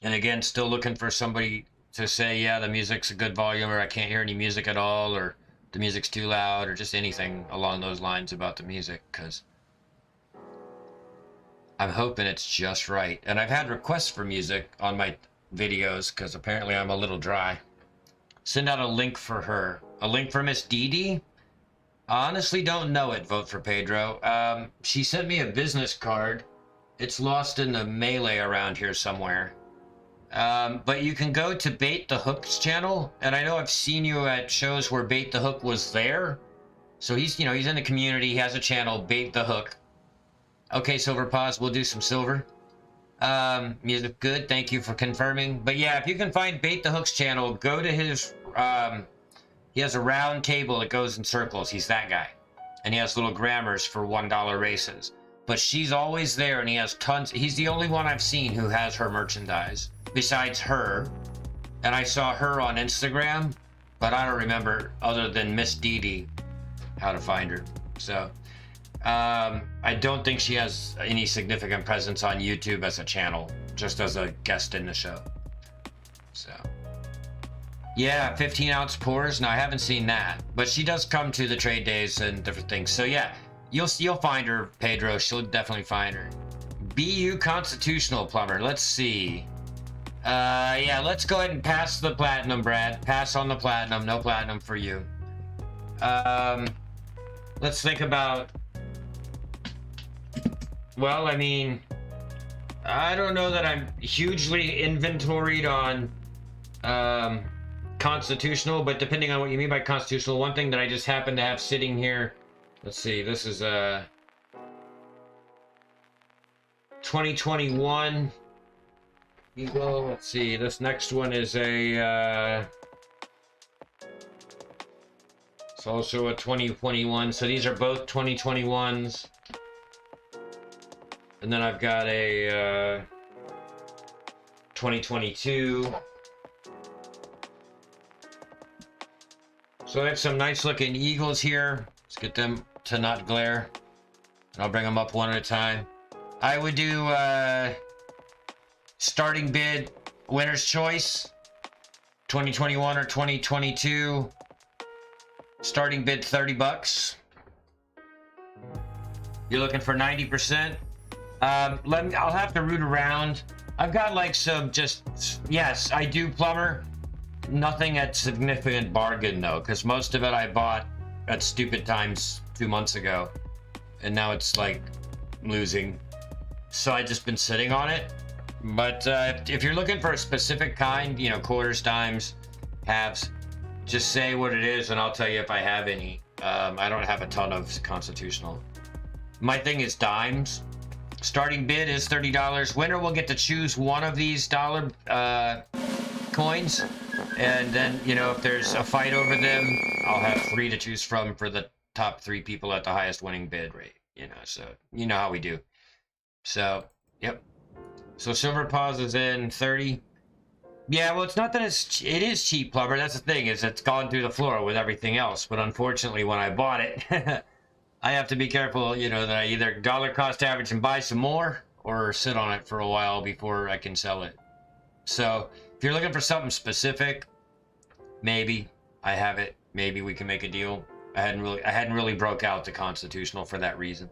And again, still looking for somebody to say, yeah, the music's a good volume, or I can't hear any music at all, or the music's too loud, or just anything along those lines about the music, because I'm hoping it's just right. And I've had requests for music on my videos because apparently I'm a little dry. Send out a link for her. A link for Miss Dee Dee? I honestly don't know it, Vote for Pedro. She sent me a business card. It's lost in the melee around here somewhere. But you can go to Bait the Hook's channel, and I know I've seen you at shows where Bait the Hook was there. So he's, you know, he's in the community. He has a channel, Bait the Hook. Okay, Silver Paws, we'll do some silver. Music good, thank you for confirming. But yeah, if you can find Bait the Hook's channel, go to his, he has a round table that goes in circles. He's that guy. And he has little grammars for $1 races. But she's always there, and he has tons. He's the only one I've seen who has her merchandise, besides her. And I saw her on Instagram, but I don't remember, other than Miss Dee Dee, how to find her. So I don't think she has any significant presence on YouTube as a channel, just as a guest in the show. So yeah, 15-ounce pours. No, I haven't seen that, but she does come to the trade days and different things. So yeah, you'll find her, Pedro. She'll definitely find her. BU Constitutional Plumber. Let's see. Yeah, let's go ahead and pass the platinum, Brad. Pass on the platinum. No platinum for you. Let's think about... Well, I mean, I don't know that I'm hugely inventoried on constitutional, but depending on what you mean by constitutional, one thing that I just happen to have sitting here, let's see, this is 2021 Eagle. Let's see, this next one is a it's also a 2021, so these are both 2021s. And then I've got a 2022. So I have some nice looking eagles here. Let's get them to not glare. I'll bring them up one at a time. I would do starting bid, winner's choice, 2021 or 2022. Starting bid $30. You're looking for 90%. I'll have to root around. I've got like some yes, I do plumber. Nothing at significant bargain though, because most of it I bought at stupid times 2 months ago, and now it's like losing. So I just been sitting on it. But if you're looking for a specific kind, you know, quarters, dimes, halves, just say what it is and I'll tell you if I have any. I don't have a ton of constitutional. My thing is dimes. Starting bid is $30. Winner will get to choose one of these dollar coins, and then, you know, if there's a fight over them, I'll have 3 to choose from for the top 3 people at the highest winning bid rate, you know, so you know how we do. So, yep. So silver pause is in 30. Yeah, well, it's not that it is cheap, plumber. That's the thing, is it's gone through the floor with everything else. But unfortunately, when I bought it, I have to be careful, you know, that I either dollar cost average and buy some more, or sit on it for a while before I can sell it. So if you're looking for something specific, maybe I have it. Maybe we can make a deal. I hadn't really broke out the constitutional for that reason.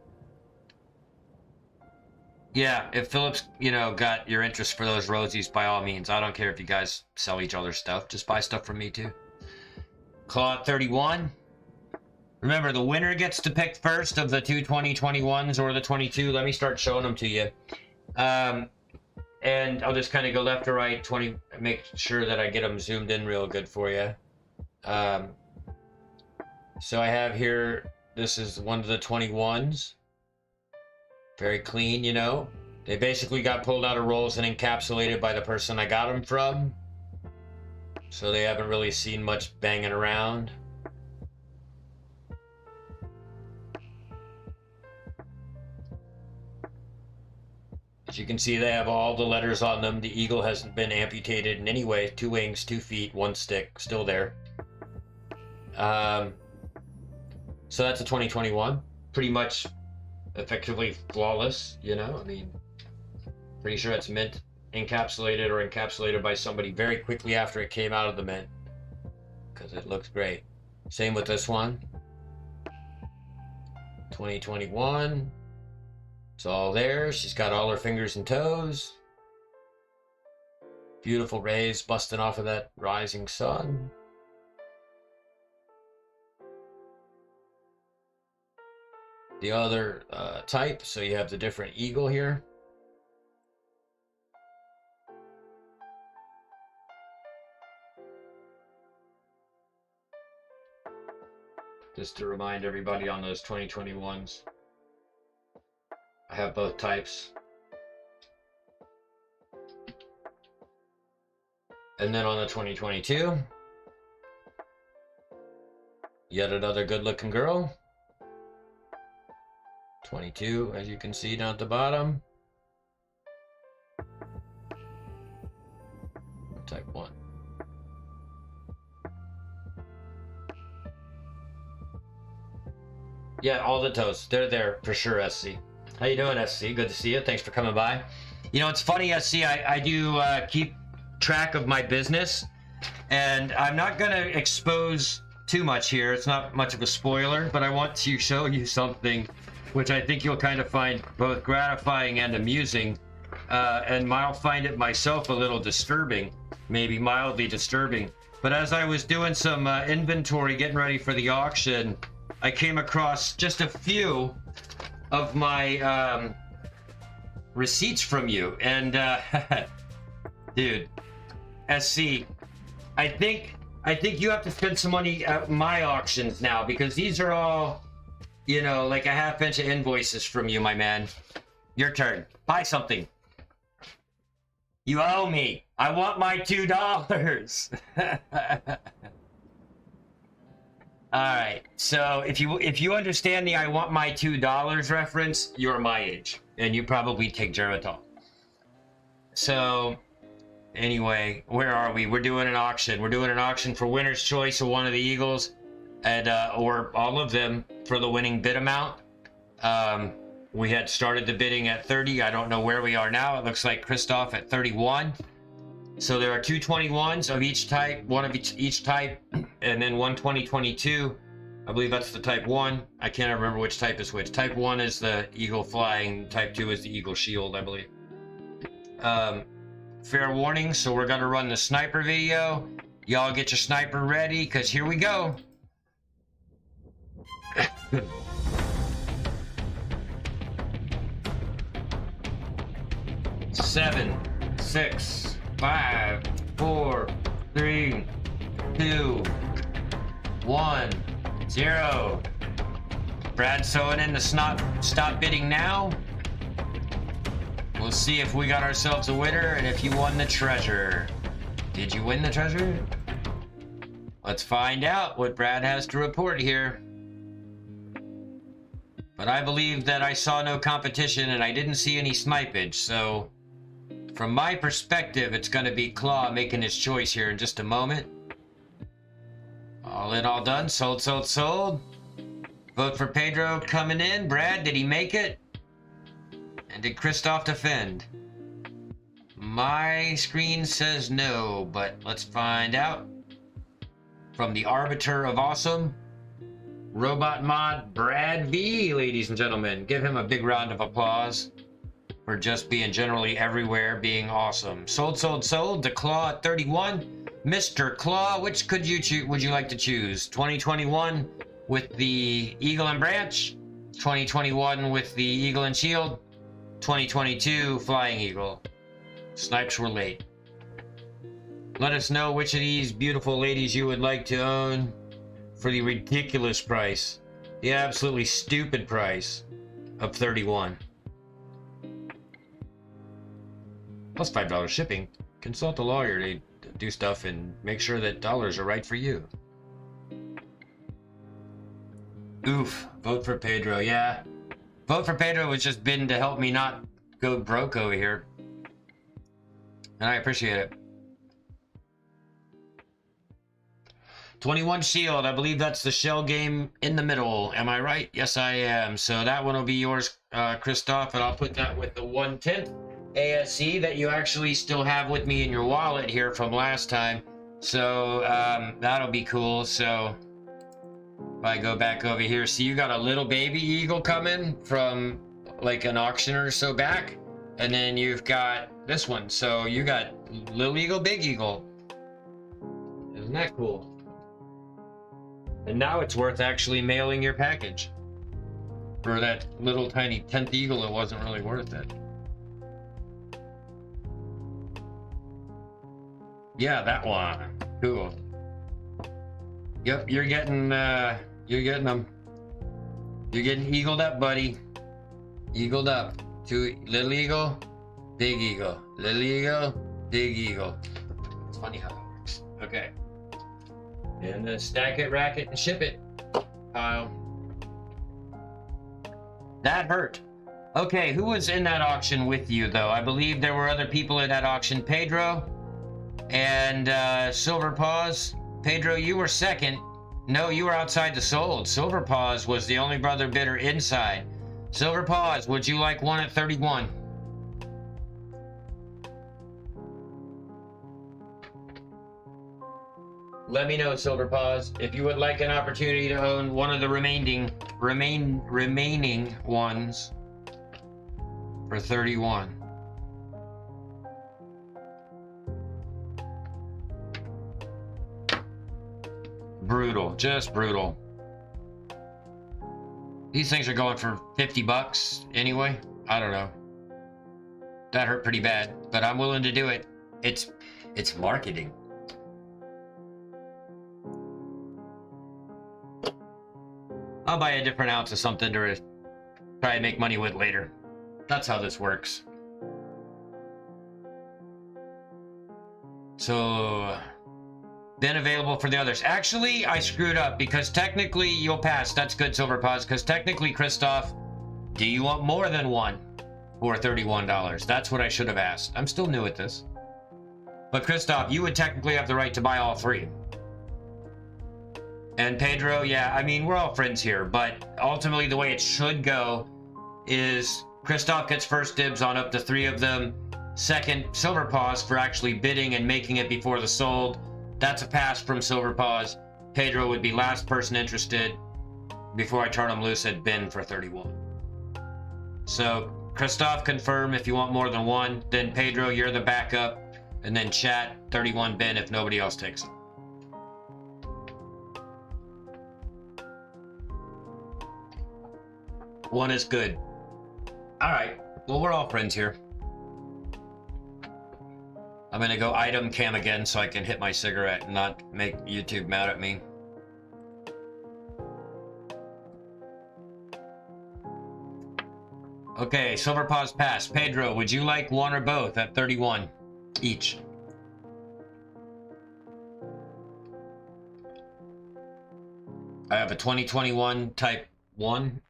Yeah, if Phillips, you know, got your interest for those rosies, by all means. I don't care if you guys sell each other stuff. Just buy stuff from me too. Claw 31. Remember, the winner gets to pick first of the 2 2021s or the 22. Let me start showing them to you. And I'll just kind of go left to right, 20, make sure that I get them zoomed in real good for you. So I have here, this is one of the 21s. Very clean, you know. They basically got pulled out of rolls and encapsulated by the person I got them from. So they haven't really seen much banging around. As you can see, they have all the letters on them. The eagle hasn't been amputated in any way. 2 wings, 2 feet, 1 stick, still there. So that's a 2021. Pretty much effectively flawless, you know. I mean, pretty sure it's mint encapsulated or encapsulated by somebody very quickly after it came out of the mint, because it looks great. Same with this one. 2021. It's all there. She's got all her fingers and toes. Beautiful rays busting off of that rising sun. The other type, so you have the different eagle here. Just to remind everybody on those 2021s, I have both types. And then on the 2022, yet another good looking girl. 22, as you can see down at the bottom. Type 1. Yeah, all the toes. They're there for sure, SC. How you doing, SC? Good to see you. Thanks for coming by. You know, it's funny, SC, I do keep track of my business, and I'm not going to expose too much here. It's not much of a spoiler, but I want to show you something which I think you'll kind of find both gratifying and amusing. and I'll find it myself a little disturbing, maybe mildly disturbing. But as I was doing some inventory, getting ready for the auction, I came across just a few of my receipts from you, and dude, SC, I think you have to spend some money at my auctions now, because these are all, you know, like a half inch of invoices from you, my man. Your turn. Buy something. You owe me. I want my $2. All right. So if you understand the "I want my $2" reference, you're my age, and you probably take Geritol. So anyway, where are we? We're doing an auction. We're doing an auction for winner's choice of one of the Eagles, and or all of them for the winning bid amount. We had started the bidding at 30. I don't know where we are now. It looks like Christoph at 31. So there are two 21s of each type, one of each type, and then one 2022. I believe that's the type 1. I can't remember which type is which. Type 1 is the Eagle Flying. Type 2 is the Eagle Shield, I believe. Fair warning, so we're going to run the sniper video. Y'all get your sniper ready, because here we go. 7, 6, 5, 4, 3, 2, 1, 0. Brad sewing in the stop bidding now. We'll see if we got ourselves a winner and if you won the treasure. Did you win the treasure? Let's find out what Brad has to report here. But I believe that I saw no competition and I didn't see any snipage, so from my perspective, it's going to be Claw making his choice here in just a moment. All in, all done. Sold, sold, sold. Vote for Pedro coming in. Brad, did he make it? And did Christoph defend? My screen says no, but let's find out. From the Arbiter of Awesome, Robot Mod Brad V, ladies and gentlemen. Give him a big round of applause for just being generally everywhere, being awesome. Sold, sold, sold. The Claw at 31. Mr. Claw, which would you like to choose? 2021 with the Eagle and Branch, 2021 with the Eagle and Shield, 2022 Flying Eagle. Snipes were late. Let us know which of these beautiful ladies you would like to own for the ridiculous price, the absolutely stupid price of 31. Plus $5 shipping. Consult a lawyer to do stuff and make sure that dollars are right for you. Oof. Vote for Pedro. Yeah. Vote for Pedro was just bidding to help me not go broke over here. And I appreciate it. 21 Shield. I believe that's the shell game in the middle. Am I right? Yes, I am. So that one will be yours, Christoph, and I'll put that with the 1/10 ASC that you actually still have with me in your wallet here from last time. So that'll be cool. So if I go back over here, see, you got a little baby eagle coming from like an auction or so back, and then you've got this one. So you got little eagle, big eagle. Isn't that cool? And now it's worth actually mailing your package. For that little tiny 10th eagle, it wasn't really worth it. Yeah, that one. Cool. Yep, you're getting them. You're getting eagled up, buddy. Eagled up. Two little eagle, big eagle. Little eagle, big eagle. It's funny how that works. Okay. And then stack it, rack it, and ship it. Pile. That hurt. Okay, who was in that auction with you, though? I believe there were other people in that auction. Pedro and Silver Paws. Pedro, you were second. No, you were outside the sold. Silver Paws was the only brother bidder inside. Silver Paws, would you like one at 31? Let me know, Silver Paws, if you would like an opportunity to own one of the remaining ones for 31. brutal, just brutal. These things are going for 50 bucks anyway. I don't know. That hurt pretty bad, but I'm willing to do it. It's marketing. I'll buy a different ounce of something to try and make money with later. That's how this works. So, then available for the others. Actually, I screwed up because technically you'll pass. That's good, Silver Paws, because technically, Christoph, do you want more than one for $31? That's what I should have asked. I'm still new at this. But Christoph, you would technically have the right to buy all three. And Pedro, yeah, I mean, we're all friends here, but ultimately the way it should go is Christoph gets first dibs on up to 3 of them. Second, Silver Paws for actually bidding and making it before the sold. That's a pass from Silver Paws. Pedro would be last person interested before I turn him loose at bin for 31. So, Christoph, confirm if you want more than one. Then Pedro, you're the backup. And then chat, 31 bin if nobody else takes it. One is good. All right. Well, we're all friends here. I'm gonna go item cam again so I can hit my cigarette and not make YouTube mad at me. Okay, Silver Paws pass. Pedro, would you like one or both at 31 each? I have a 2021 type 1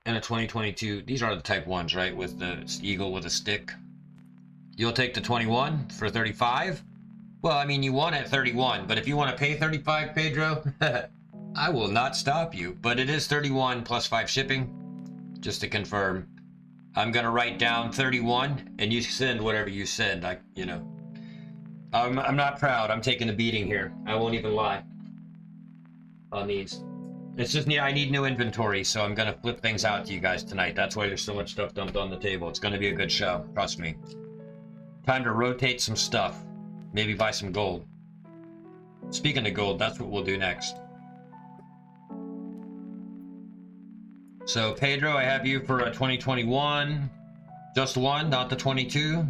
and a 2022. These are the type 1s, right? With the eagle with a stick. You'll take the 21 for 35? Well, I mean, you won at 31, but if you want to pay 35, Pedro, I will not stop you. But it is 31 plus 5 shipping. Just to confirm, I'm gonna write down 31, and you send whatever you send. I'm not proud. I'm taking a beating here. I won't even lie on these. It's just I need new inventory, so I'm gonna flip things out to you guys tonight. That's why there's so much stuff dumped on the table. It's gonna be a good show. Trust me. Time to rotate some stuff. Maybe buy some gold. Speaking of gold, that's what we'll do next. So, Pedro, I have you for a 2021. Just one, not the 22.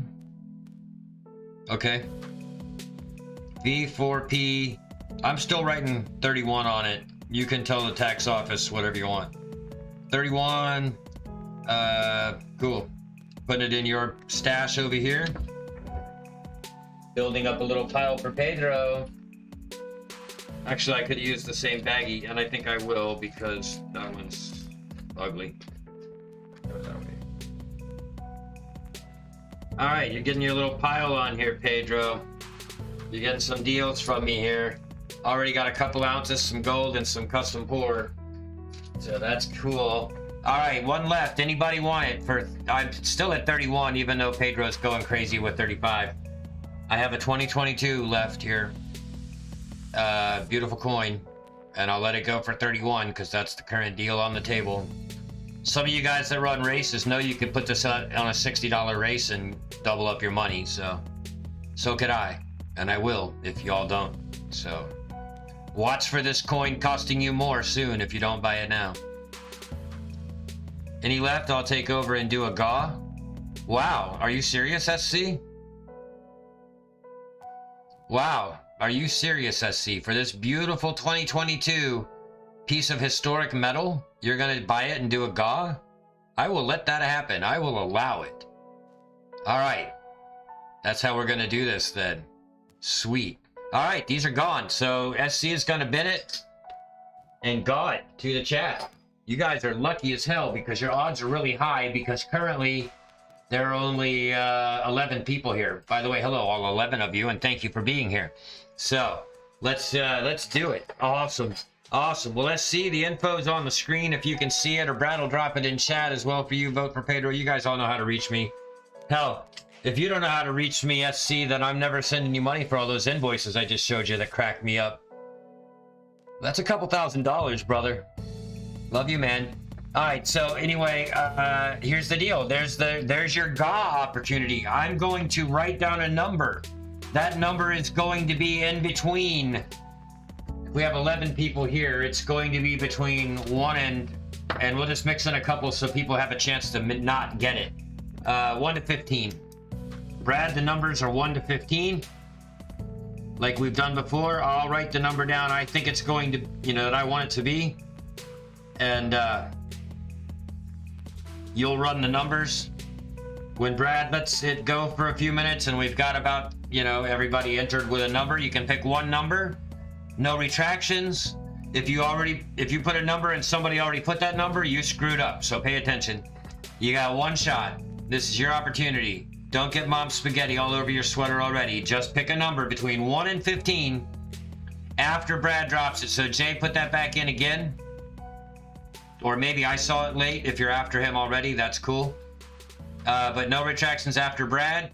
Okay. V4P. I'm still writing 31 on it. You can tell the tax office whatever you want. 31. Cool. Putting it in your stash over here. Building up a little pile for Pedro. Actually, I could use the same baggie, and I think I will because that one's ugly. All right, you're getting your little pile on here, Pedro. You're getting some deals from me here. Already got a couple ounces, some gold, and some custom pour. So that's cool. All right, one left. Anybody want it? I'm still at 31, even though Pedro's going crazy with 35. I have a 2022 left here. Beautiful coin. And I'll let it go for 31 because that's the current deal on the table. Some of you guys that run races know you can put this on a $60 race and double up your money. So could I. And I will if y'all don't. So watch for this coin costing you more soon if you don't buy it now. Any left? I'll take over and do a GAW. Wow. Are you serious, SC? Wow. Are you serious, SC? For this beautiful 2022 piece of historic metal, you're going to buy it and do a GAW? I will let that happen. I will allow it. All right. That's how we're going to do this then. Sweet. All right. These are gone. So SC is going to bid it and GAW it to the chat. You guys are lucky as hell because your odds are really high because currently there are only 11 people here. By the way, hello, all 11 of you, and thank you for being here. So let's do it. Awesome. Awesome. Well, let's see. The info's on the screen if you can see it, or Brad will drop it in chat as well for you. Vote for Pedro. You guys all know how to reach me. Hell, if you don't know how to reach me, SC, then I'm never sending you money for all those invoices I just showed you that cracked me up. That's a couple $1,000s, brother. Love you, man. All right, so anyway, here's the deal. There's your GAW opportunity. I'm going to write down a number. That number is going to be in between we have 11 people here, it's going to be between 1 and we'll just mix in a couple so people have a chance to not get it. 1 to 15. Brad, the numbers are 1 to 15. Like we've done before, I'll write the number down I think it's going to, that I want it to be. And you'll run the numbers. When Brad lets it go for a few minutes and we've got about, everybody entered with a number, you can pick one number. No retractions. If you put a number and somebody already put that number, you screwed up. So pay attention. You got one shot. This is your opportunity. Don't get mom spaghetti all over your sweater already. Just pick a number between 1 and 15 after Brad drops it. So Jay, put that back in again. Or maybe I saw it late. If you're after him already, that's cool. But no retractions after Brad.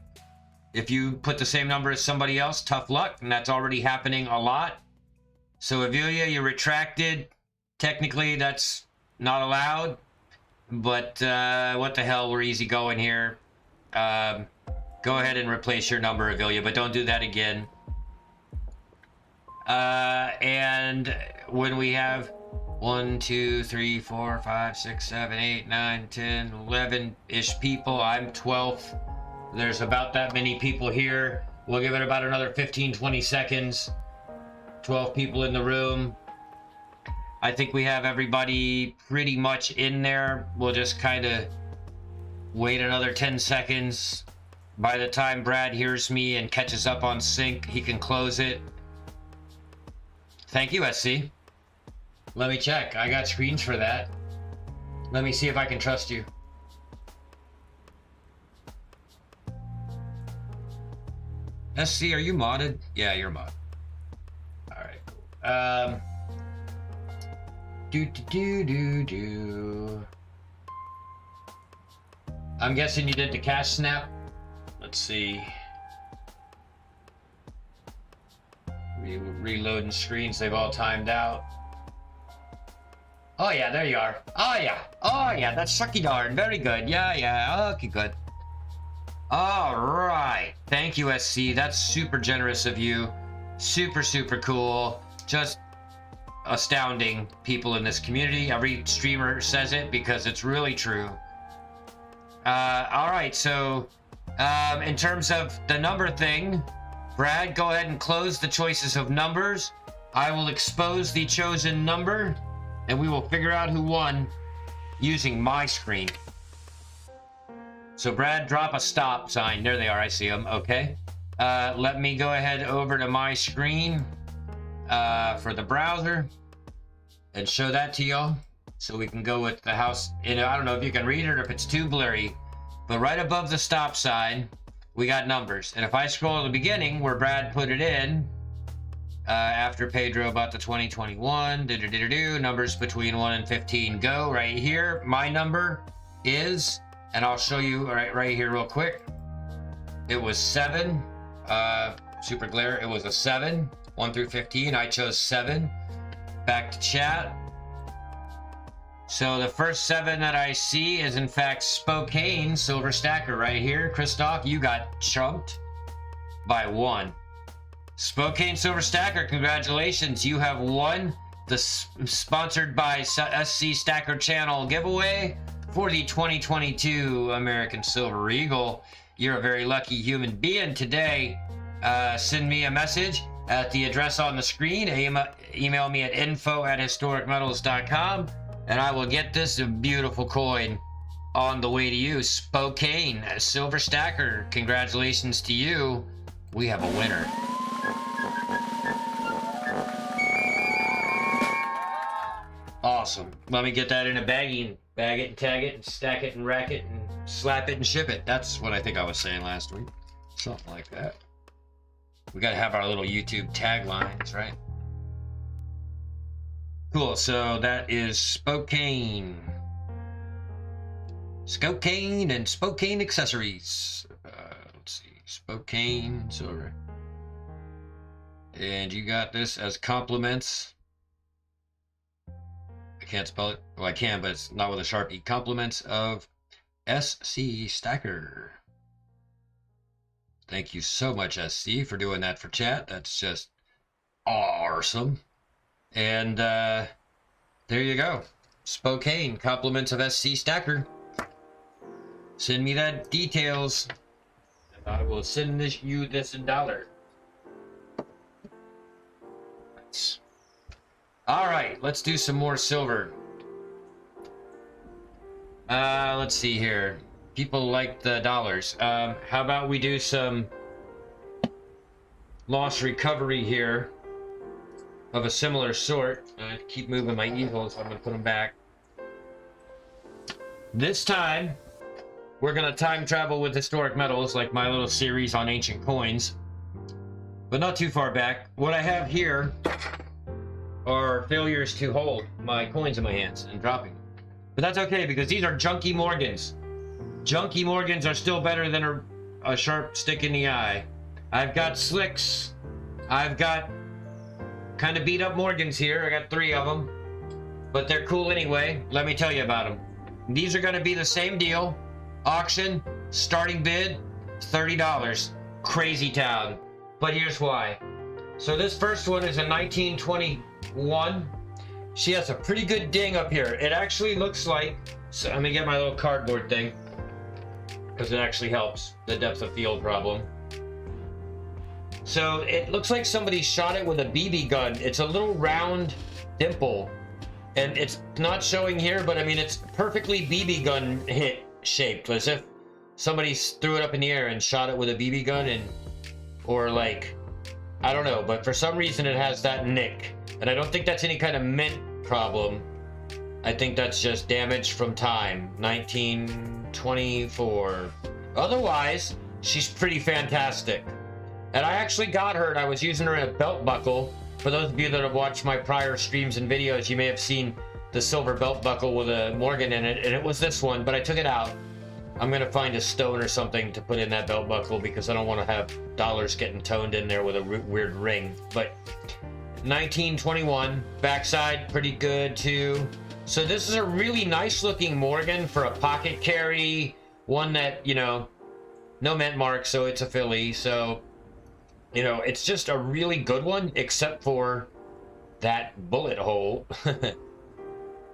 If you put the same number as somebody else, tough luck. And that's already happening a lot. So Avilia, you retracted. Technically, that's not allowed. But what the hell, we're easy going here. Go ahead and replace your number, Avilia, but don't do that again. And when we have 1, 2, 3, 4, 5, 6, 7, 8, 9, 10, 11-ish people, I'm 12th. There's about that many people here. We'll give it about another 15, 20 seconds. 12 people in the room. I think we have everybody pretty much in there. We'll just kind of wait another 10 seconds. By the time Brad hears me and catches up on sync, he can close it. Thank you, SC. Let me check. I got screens for that. Let me see if I can trust you. SC, are you modded? Yeah, you're modded. Alright, cool. I'm guessing you did the cash snap. Let's see. Reloading screens, they've all timed out. Oh yeah, there you are. Oh yeah, that's sucky darn. Very good. Yeah, okay, good. All right, thank you, SC. That's super generous of you. Super cool. Just astounding people in this community. Every streamer says it because it's really true. All right, so in terms of the number thing, Brad, go ahead and close the choices of numbers. I will expose the chosen number, and we will figure out who won using my screen. So Brad, drop a stop sign. There they are. I see them. Okay. Let me go ahead over to my screen for the browser and show that to y'all. So we can go with the house. I don't know if you can read it or if it's too blurry, but right above the stop sign, we got numbers. And if I scroll to the beginning where Brad put it in, after Pedro about the 2021, numbers between 1 and 15 go right here. My number is, and I'll show you right here real quick. It was 7, super glare. It was a 7, 1 through 15. I chose 7. Back to chat. So the first 7 that I see is in fact Spokane Silver Stacker right here. Christoph, you got chumped by 1. Spokane Silver Stacker, congratulations. You have won the sponsored by SC Stacker channel giveaway for the 2022 American Silver Eagle. You're a very lucky human being today. Send me a message at the address on the screen. Email me at info@historicmetals.com. And I will get this beautiful coin on the way to you. Spokane Silver Stacker, congratulations to you. We have a winner. Awesome. Let me get that in a baggie and bag it and tag it and stack it and rack it and slap it and ship it. That's what I think I was saying last week. Something like that. We got to have our little YouTube taglines, right? Cool, so that is Spokane. Spokane and Spokane accessories. Let's see, Spokane silver. And you got this as compliments. I can't spell it. Well, I can, but it's not with a Sharpie. Compliments of SC Stacker. Thank you so much, SC, for doing that for chat. That's just awesome. And there you go. Spokane, compliments of SC Stacker. Send me that details. And I will send you this in dollar. All right, let's do some more silver. Let's see here. People like the dollars. How about we do some loss recovery here of a similar sort. I keep moving my easels, so I'm gonna put them back. This time, we're gonna time travel with historic metals, like my little series on ancient coins, but not too far back. What I have here are failures to hold my coins in my hands and dropping them. But that's okay, because these are junky Morgans. Junky Morgans are still better than a sharp stick in the eye. I've got slicks. I've got kind of beat up Morgans here. I got 3 of them, but they're cool anyway. Let me tell you about them. These are going to be the same deal. Auction, starting bid, $30. Crazy town. But here's why. So this first one is a 1921. She has a pretty good ding up here. It actually looks like, so let me get my little cardboard thing, because it actually helps the depth of field problem. So it looks like somebody shot it with a BB gun. It's a little round dimple, and it's not showing here, but I mean, it's perfectly BB gun hit shaped, as if somebody threw it up in the air and shot it with a BB gun, and or like, I don't know, but for some reason it has that nick, and I don't think that's any kind of mint problem. I think that's just damage from time. 1924. Otherwise, she's pretty fantastic. And I actually got her, and I was using her in a belt buckle. For those of you that have watched my prior streams and videos, you may have seen the silver belt buckle with a Morgan in it, and it was this one, but I took it out. I'm gonna find a stone or something to put in that belt buckle, because I don't want to have dollars getting toned in there with a weird ring. But 1921, backside pretty good too. So this is a really nice looking Morgan for a pocket carry, one that, you know, no mint mark, so it's a filly. So, you know, it's just a really good one, except for that bullet hole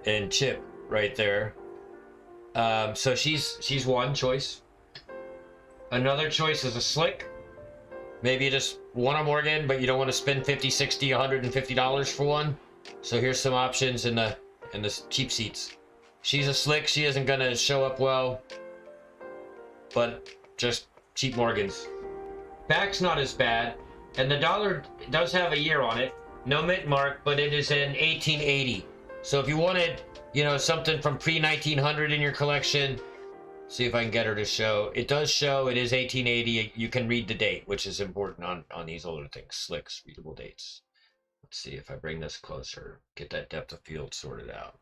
and chip right there. So she's one choice. Another choice is a slick. Maybe you just want a Morgan, but you don't want to spend $50, $60, $150 for one. So here's some options in the cheap seats. She's a slick. She isn't gonna show up well, but just cheap Morgans. Back's not as bad, and the dollar does have a year on it. No mint mark, but it is in 1880. So if you wanted, you know, something from pre-1900 in your collection, see if I can get her to show. It does show it is 1880. You can read the date, which is important on these older things. Slicks, readable dates. Let's see if I bring this closer. Get that depth of field sorted out.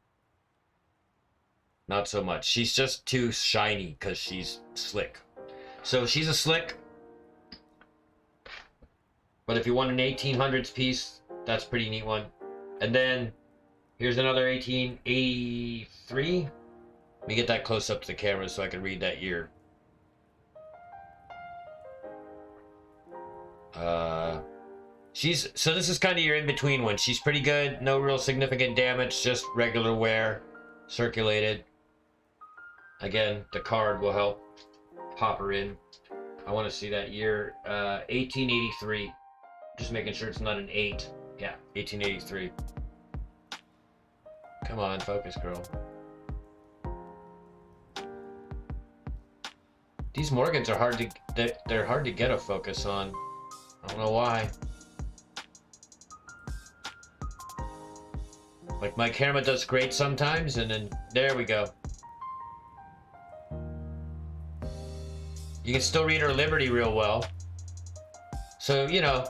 Not so much. She's just too shiny because she's slick. So she's a slick. But if you want an 1800s piece, that's a pretty neat one. And then here's another 1883. Let me get that close up to the camera so I can read that year. So this is kind of your in-between one. She's pretty good. No real significant damage, just regular wear, circulated. Again, the card will help pop her in. I want to see that year. 1883. Just making sure it's not an 8. Yeah, 1883. Come on, focus, girl. These Morgans are hard to they're hard to get a focus on. I don't know why. Like, my camera does great sometimes, and then there we go. You can still read her Liberty real well. So, you know,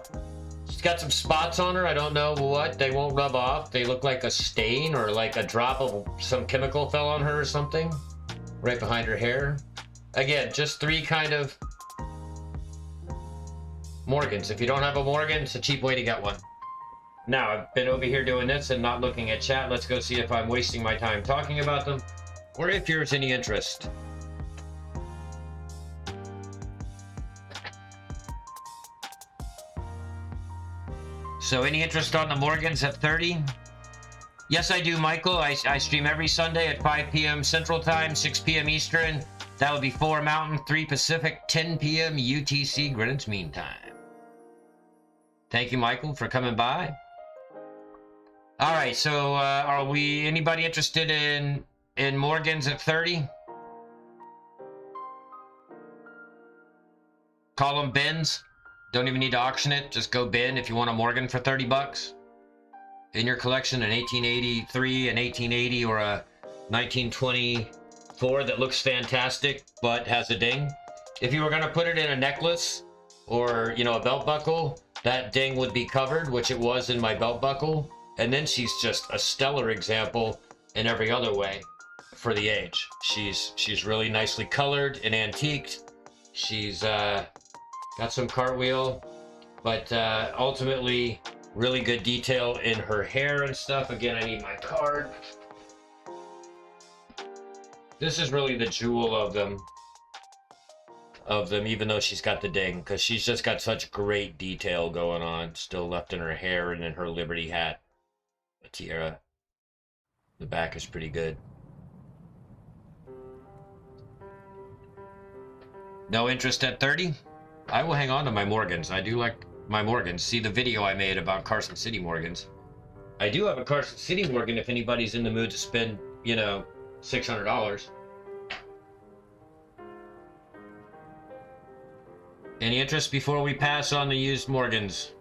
she's got some spots on her. I don't know what. They won't rub off. They look like a stain, or like a drop of some chemical fell on her or something. Right behind her hair. Again, just 3 kind of Morgans. If you don't have a Morgan, it's a cheap way to get one. Now, I've been over here doing this and not looking at chat. Let's go see if I'm wasting my time talking about them, or if there's any interest. So any interest on the Morgans at 30? Yes, I do, Michael. I stream every Sunday at 5 p.m. Central Time, 6 p.m. Eastern. That would be 4 Mountain, 3 Pacific, 10 p.m. UTC, Greenwich Mean Time. Thank you, Michael, for coming by. All right, so are we, anybody interested in Morgans at 30? Call them bins. Don't even need to auction it. Just go bin if you want a Morgan for 30 bucks. In your collection, an 1883, an 1880, or a 1924 that looks fantastic but has a ding. If you were going to put it in a necklace or, you know, a belt buckle, that ding would be covered, which it was in my belt buckle. And then she's just a stellar example in every other way for the age. She's really nicely colored and antiqued. She's got some cartwheel, but ultimately really good detail in her hair and stuff. Again, I need my card. This is really the jewel of them, even though she's got the ding, because she's just got such great detail going on still left in her hair and in her Liberty hat. A tiara. The back is pretty good. No interest at 30? I will hang on to my Morgans. I do like my Morgans. See the video I made about Carson City Morgans. I do have a Carson City Morgan if anybody's in the mood to spend, you know, $600. Any interest before we pass on the used Morgans?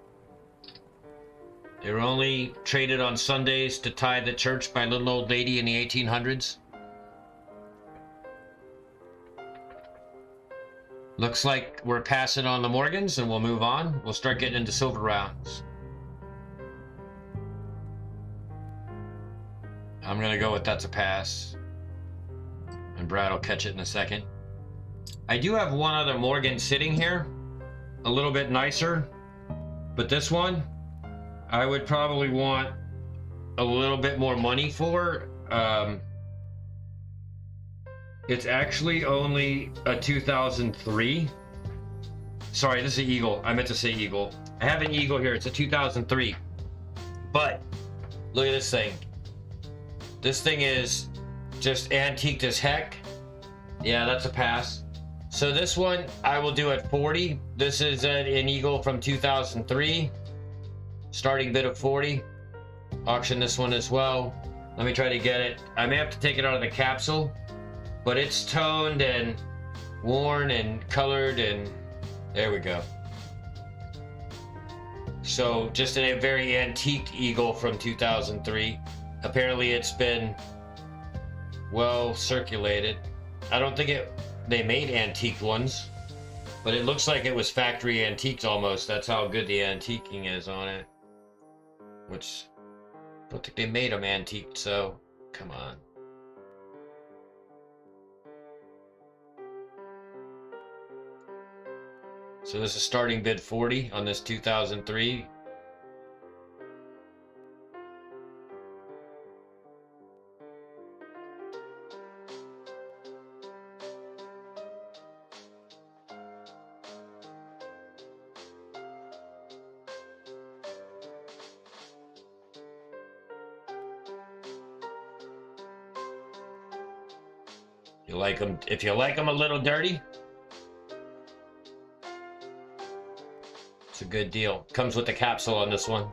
They were only traded on Sundays to tithe the church by a little old lady in the 1800s. Looks like we're passing on the Morgans, and we'll move on. We'll start getting into silver rounds. I'm gonna go with that's a pass. And Brad will catch it in a second. I do have one other Morgan sitting here. A little bit nicer. But this one, I would probably want a little bit more money for. It's actually only a 2003. Sorry, this is an Eagle. I meant to say Eagle. I have an Eagle here. It's a 2003. But look at this thing. This thing is just antiqued as heck. Yeah, that's a pass. So this one I will do at 40. This is an Eagle from 2003. Starting bid of 40. Auction this one as well. Let me try to get it. I may have to take it out of the capsule. But it's toned and worn and colored, and there we go. So just a very antiqued Eagle from 2003. Apparently it's been well circulated. I don't think they made antique ones, but it looks like it was factory antiqued almost. That's how good the antiquing is on it. Which, I don't think they made them antiqued, so come on. So this is starting bid 40 on this 2003. You like them, if you like them a little dirty, it's a good deal. Comes with the capsule on this one.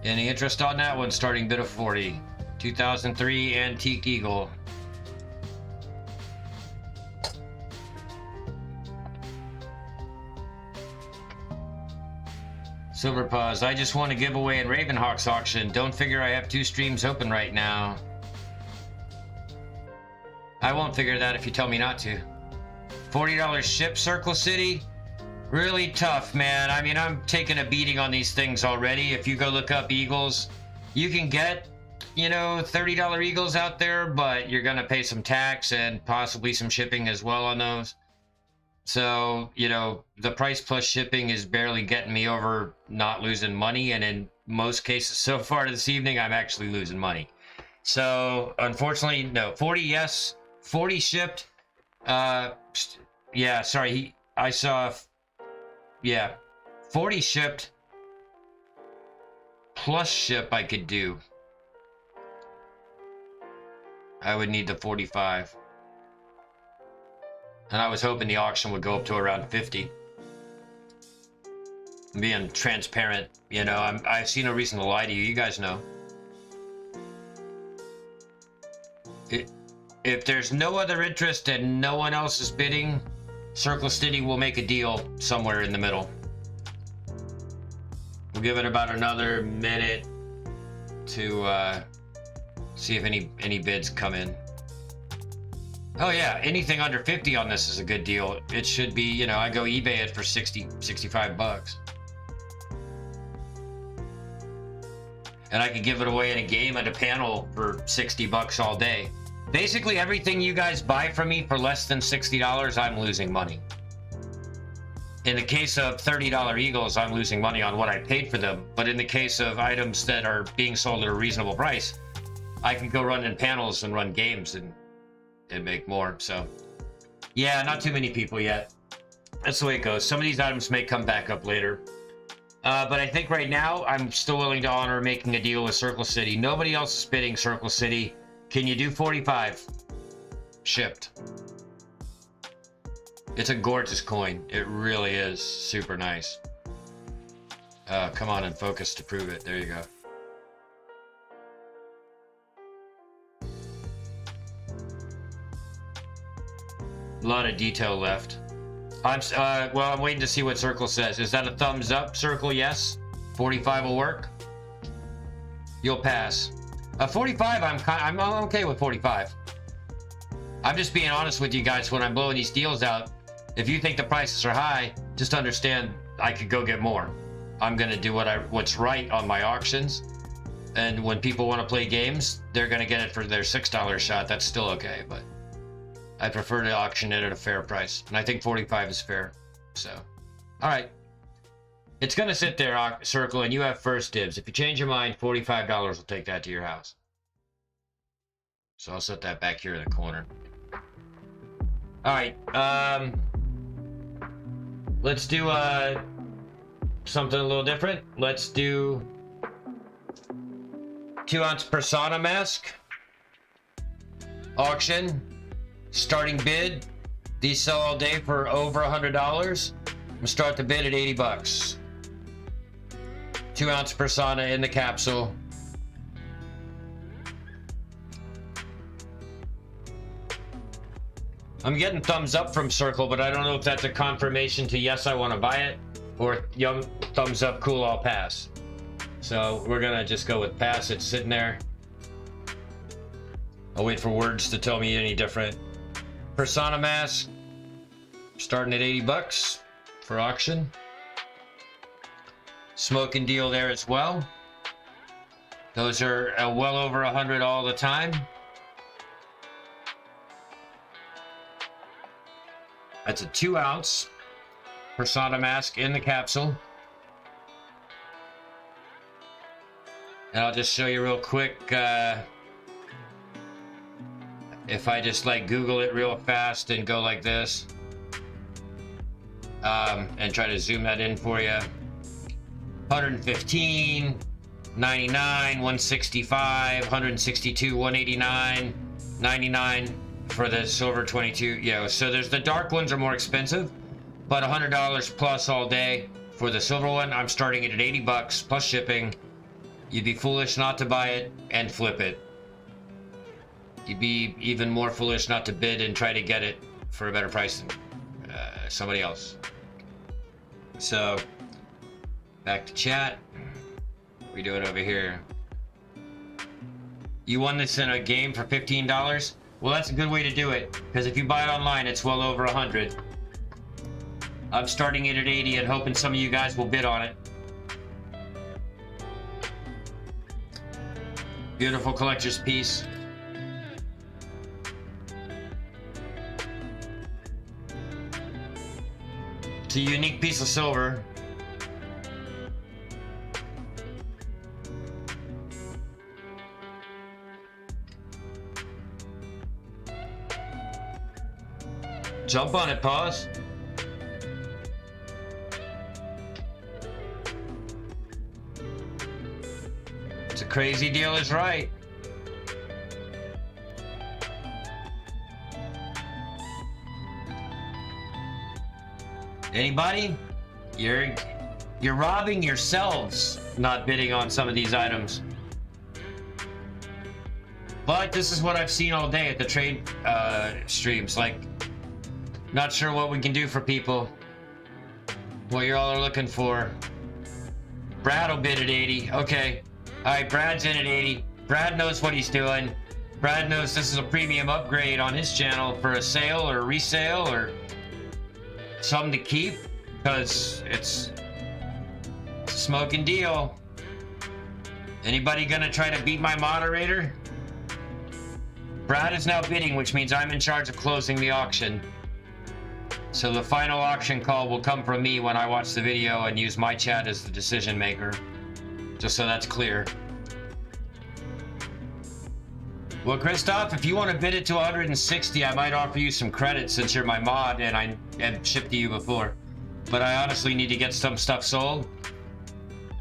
Any interest on that one? Starting bid of 40. 2003 Antique Eagle. Silver Paws, I just won a giveaway at Ravenhawk's auction. Don't figure I have 2 streams open right now. I won't figure that if you tell me not to. $40 ship, Circle City? Really tough, man. I mean, I'm taking a beating on these things already. If you go look up Eagles, you can get, you know, $30 Eagles out there, but you're gonna pay some tax and possibly some shipping as well on those. So, you know, the price plus shipping is barely getting me over not losing money. And in most cases so far this evening, I'm actually losing money. So unfortunately, no, 40, yes, 40 shipped. Yeah, sorry. I saw, yeah, 40 shipped plus ship I could do. I would need the 45. And I was hoping the auction would go up to around 50. I'm being transparent, you know, I see no reason to lie to you. You guys know. If there's no other interest and no one else is bidding, Circle City will make a deal somewhere in the middle. We'll give it about another minute to see if any bids come in. Oh yeah, anything under 50 on this is a good deal. It should be, you know, I go eBay it for 60, 65 bucks. And I could give it away in a game at a panel for 60 bucks all day. Basically, everything you guys buy from me for less than $60, I'm losing money. In the case of $30 Eagles, I'm losing money on what I paid for them. But in the case of items that are being sold at a reasonable price, I can go run in panels and run games and make more. So yeah, not too many people yet. That's the way it goes. Some of these items may come back up later. But I think right now, I'm still willing to honor making a deal with Circle City. Nobody else is bidding Circle City. Can you do 45? Shipped. It's a gorgeous coin. It really is super nice. Come on and focus to prove it. There you go. A lot of detail left. Well, I'm waiting to see what Circle says. Is that a thumbs up, Circle? Yes. 45 will work. You'll pass. 45, I'm okay with 45. I'm just being honest with you guys when I'm blowing these deals out. If you think the prices are high, just understand I could go get more. I'm gonna do what's right on my auctions, and when people want to play games, they're gonna get it for their $6 shot. That's still okay, but I prefer to auction it at a fair price, and I think 45 is fair. So, all right. It's going to sit there, Circle, and you have first dibs. If you change your mind, $45 will take that to your house. So I'll set that back here in the corner. All right. Let's do something a little different. Let's do 2-ounce Persona mask. Auction. Starting bid. These sell all day for over $100. I'm gonna start the bid at 80 bucks. 2-ounce Persona in the capsule. I'm getting thumbs up from Circle, but I don't know if that's a confirmation to yes, I want to buy it, or young thumbs up, cool, I'll pass. So we're gonna just go with pass. It's sitting there. I'll wait for words to tell me any different. Persona mask, starting at 80 bucks for auction. Smoking deal there as well. Those are well over 100 all the time. That's a 2-ounce Persona mask in the capsule. And I'll just show you real quick. If I just like Google it real fast and go like this, and try to zoom that in for you. 115, 99, 165, 162, 189, 99 for the silver 22. Yeah, so there's the dark ones are more expensive, but $100 plus all day for the silver one. I'm starting it at 80 bucks plus shipping. You'd be foolish not to buy it and flip it. You'd be even more foolish not to bid and try to get it for a better price than somebody else. So, back to chat. We do it over here. You won this in a game for $15? Well, that's a good way to do it, because if you buy it online, it's well over 100. I'm starting it at 80 and hoping some of you guys will bid on it. Beautiful collector's piece. It's a unique piece of silver. Jump on it, pause. It's a crazy deal is right. Anybody? You're robbing yourselves not bidding on some of these items. But this is what I've seen all day at the trade streams. Like, not sure what we can do for people. What you all are looking for. Brad will bid at 80. Okay. Alright, Brad's in at 80. Brad knows what he's doing. Brad knows this is a premium upgrade on his channel for a sale or a resale or something to keep, because it's a smoking deal. Anybody gonna try to beat my moderator? Brad is now bidding, which means I'm in charge of closing the auction. So the final auction call will come from me when I watch the video and use my chat as the decision maker. Just so that's clear. Well, Christoph, if you want to bid it to 160, I might offer you some credit since you're my mod and I have shipped to you before. But I honestly need to get some stuff sold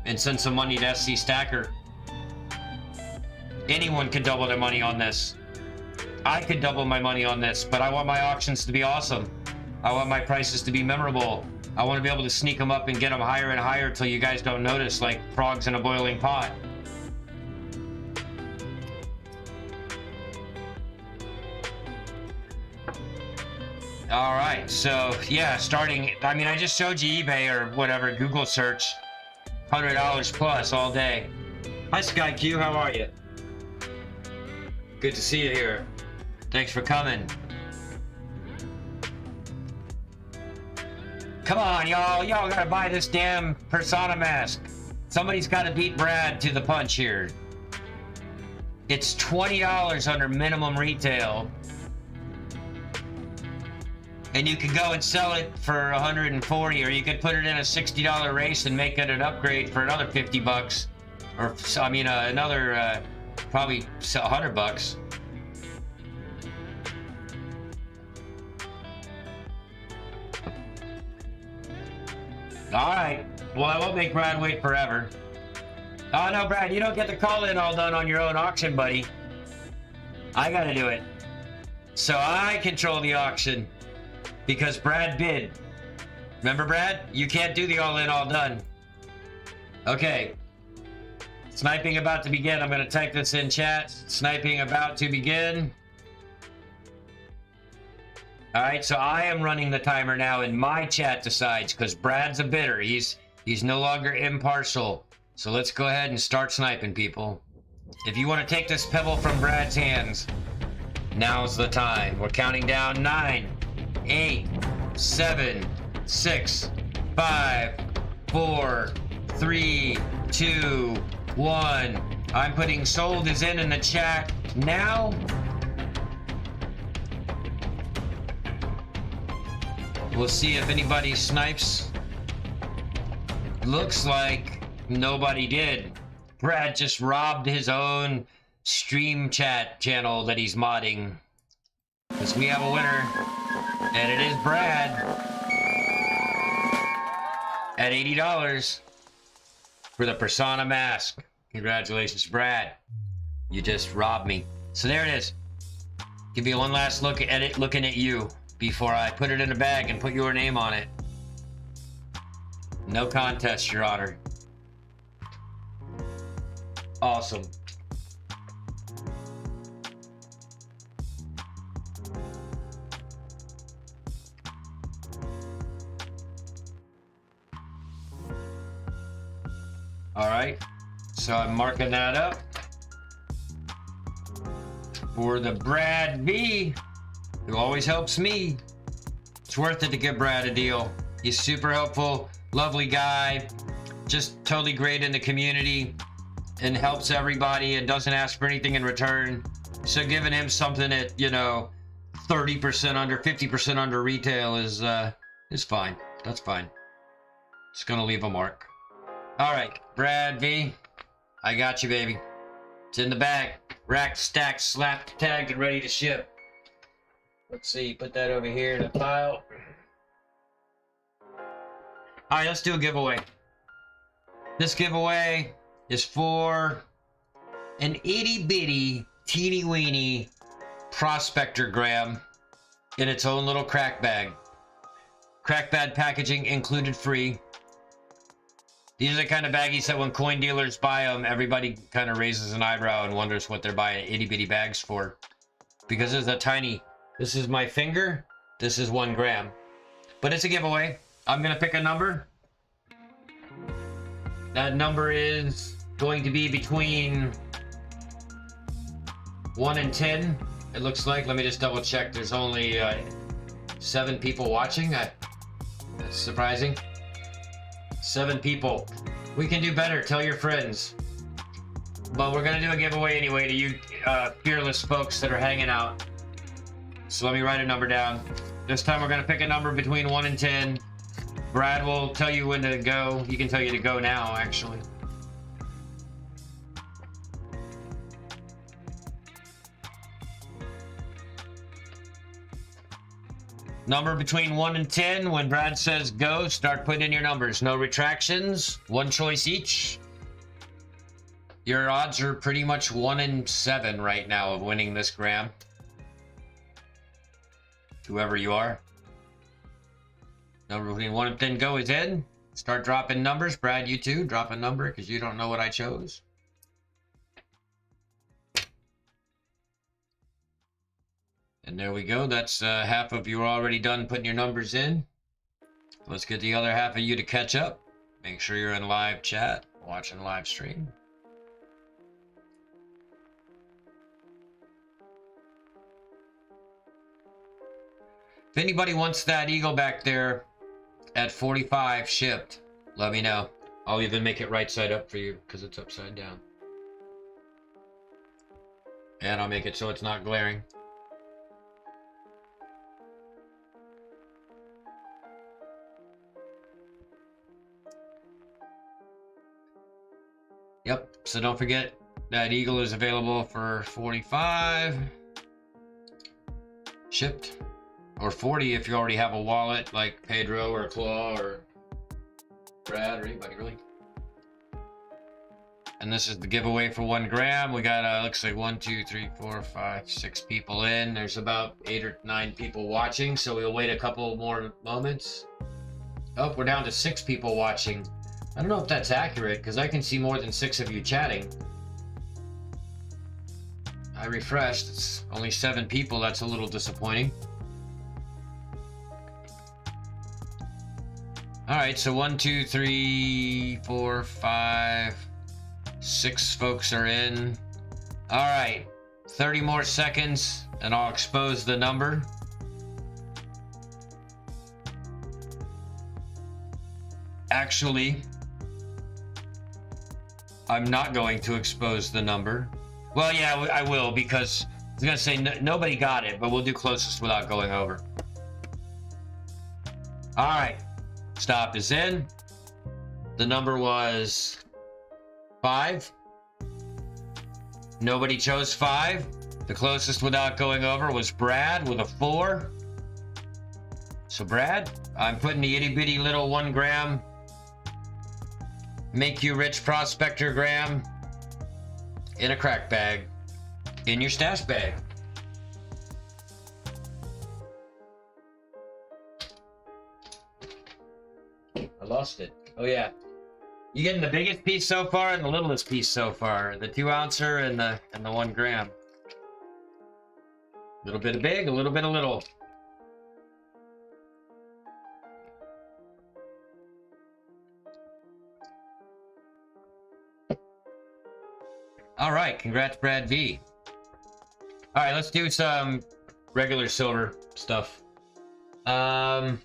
and send some money to SC Stacker. Anyone can double their money on this. I could double my money on this, but I want my auctions to be awesome. I want my prices to be memorable. I want to be able to sneak them up and get them higher and higher till you guys don't notice, like frogs in a boiling pot. All right, so yeah, starting, I mean, I just showed you eBay or whatever, Google search, $100 plus all day. Hi, Sky Q, how are you? Good to see you here. Thanks for coming. Come on, y'all gotta buy this damn persona mask. Somebody's gotta beat Brad to the punch here. It's $20 under minimum retail. And you could go and sell it for 140, or you could put it in a $60 race and make it an upgrade for another 50 bucks. Or, I mean, another, probably $100. All right. Well, I won't make Brad wait forever. Oh, no, Brad, you don't get the call-in all done on your own auction, buddy. I gotta do it. So I control the auction. Because Brad bid. Remember, Brad? You can't do the all-in, all-done. Okay. Sniping about to begin. I'm going to type this in chat. Sniping about to begin. Alright, so I am running the timer now, and my chat decides, because Brad's a bidder. He's no longer impartial. So let's go ahead and start sniping, people. If you want to take this pebble from Brad's hands, now's the time. We're counting down 9, 8, 7, 6, 5, 4, 3, 2, 1. I'm putting sold is in the chat now. We'll see if anybody snipes. Looks like nobody did. Brad just robbed his own stream chat channel that he's modding. Because we have a winner. And it is Brad at $80 for the persona mask. Congratulations, Brad. You just robbed me. So there it is. Give me one last look at it, looking at you before I put it in a bag and put your name on it. No contest, Your Honor. Awesome. All right, so I'm marking that up for the Brad V, who always helps me. It's worth it to give Brad a deal. He's super helpful, lovely guy, just totally great in the community and helps everybody and doesn't ask for anything in return. So giving him something at, you know, 30% under, 50% under retail is fine. That's fine. Just gonna leave a mark. All right, Brad V, I got you, baby. It's in the bag. Racked, stacked, slapped, tagged, and ready to ship. Let's see, put that over here in the pile. All right, let's do a giveaway. This giveaway is for an itty bitty, teeny weeny prospector gram in its own little crack bag. Crack bag packaging included free. These are the kind of baggies that when coin dealers buy them, everybody kind of raises an eyebrow and wonders what they're buying itty bitty bags for. Because it's a tiny, this is my finger, this is 1 gram. But it's a giveaway. I'm gonna pick a number. That number is going to be between 1 and 10. It looks like, let me just double check. There's only 7 people watching. That's surprising. 7 people. We can do better. Tell your friends. But we're gonna do a giveaway anyway to you fearless folks that are hanging out. So let me write a number down. This time we're gonna pick a number between 1 and 10. Brad will tell you when to go. He can tell you to go now, actually. Number between 1 and 10. When Brad says go, start putting in your numbers. No retractions. 1 choice each. Your odds are pretty much 1 in 7 right now of winning this gram. Whoever you are. Number between 1 and 10 go is in. Start dropping numbers. Brad, you too. Drop a number because you don't know what I chose. And there we go. That's half of you already done putting your numbers in. Let's get the other half of you to catch up. Make sure you're in live chat, watching live stream. If anybody wants that eagle back there at 45 shipped, let me know. I'll even make it right side up for you because it's upside down. And I'll make it so it's not glaring. Yep, so don't forget that eagle is available for 45 shipped, or 40 if you already have a wallet like Pedro or Claw or Brad or anybody really. And this is the giveaway for 1 gram. We got looks like 1, 2, 3, 4, 5, 6 people in. There's about 8 or 9 people watching, so we'll wait a couple more moments. Oh, we're down to 6 people watching. I don't know if that's accurate because I can see more than 6 of you chatting. I refreshed. It's only 7 people. That's a little disappointing. All right, so 1, 2, 3, 4, 5, 6 folks are in. All right, 30 more seconds and I'll expose the number. Actually, I'm not going to expose the number. Well, yeah, I will because I was gonna say nobody got it, but we'll do closest without going over. All right, stop is in. The number was 5. Nobody chose 5. The closest without going over was Brad with a 4. So Brad, I'm putting the itty bitty little 1 gram Make You Rich Prospector gram in a crack bag in your stash bag. I lost it. Oh yeah. You getting the biggest piece so far and the littlest piece so far. The 2 ouncer and the 1 gram. A little bit of big, a little bit of little. All right, congrats, Brad V. All right, let's do some regular silver stuff. Trying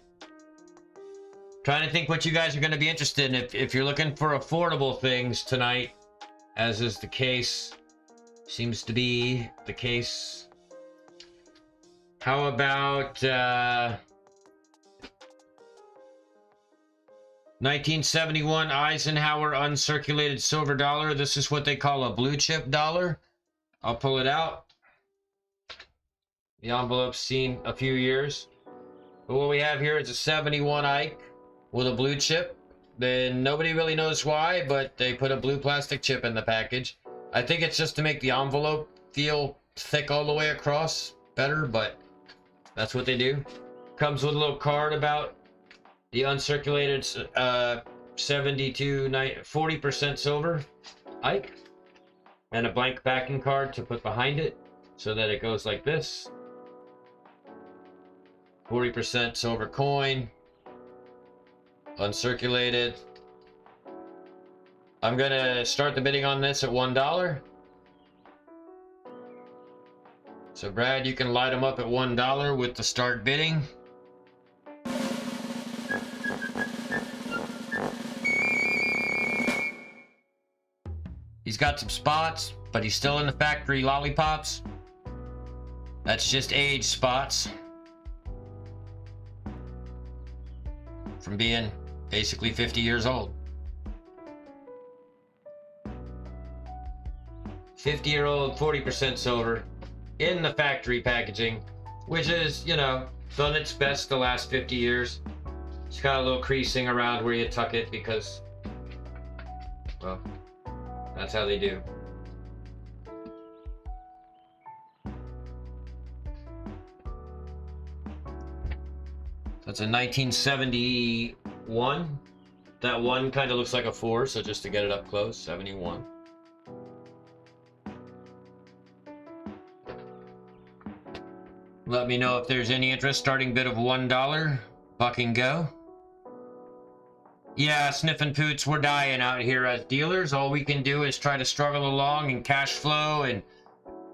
to think what you guys are going to be interested in. If you're looking for affordable things tonight, as is the case, seems to be the case. How about 1971 Eisenhower uncirculated silver dollar. This is what they call a blue chip dollar. I'll pull it out. The envelope's seen a few years. But what we have here is a 71 Ike with a blue chip. Then nobody really knows why, but they put a blue plastic chip in the package. I think it's just to make the envelope feel thick all the way across better, but that's what they do. Comes with a little card about the uncirculated 40% silver Ike, and a blank backing card to put behind it so that it goes like this. 40% silver coin, uncirculated. I'm gonna start the bidding on this at $1. So Brad, you can light them up at $1 with the start bidding. He's got some spots, but he's still in the factory lollipops. That's just age spots from being basically 50 years old. 50-year-old, 40% silver in the factory packaging, which is, you know, done its best the last 50 years. It's got a little creasing around where you tuck it because, well, that's how they do. That's a 1971. That one kind of looks like a 4, so just to get it up close, 71. Let me know if there's any interest. Starting bid of $1. Buck and go. Yeah, sniffing poots, we're dying out here as dealers. All we can do is try to struggle along and cash flow, and,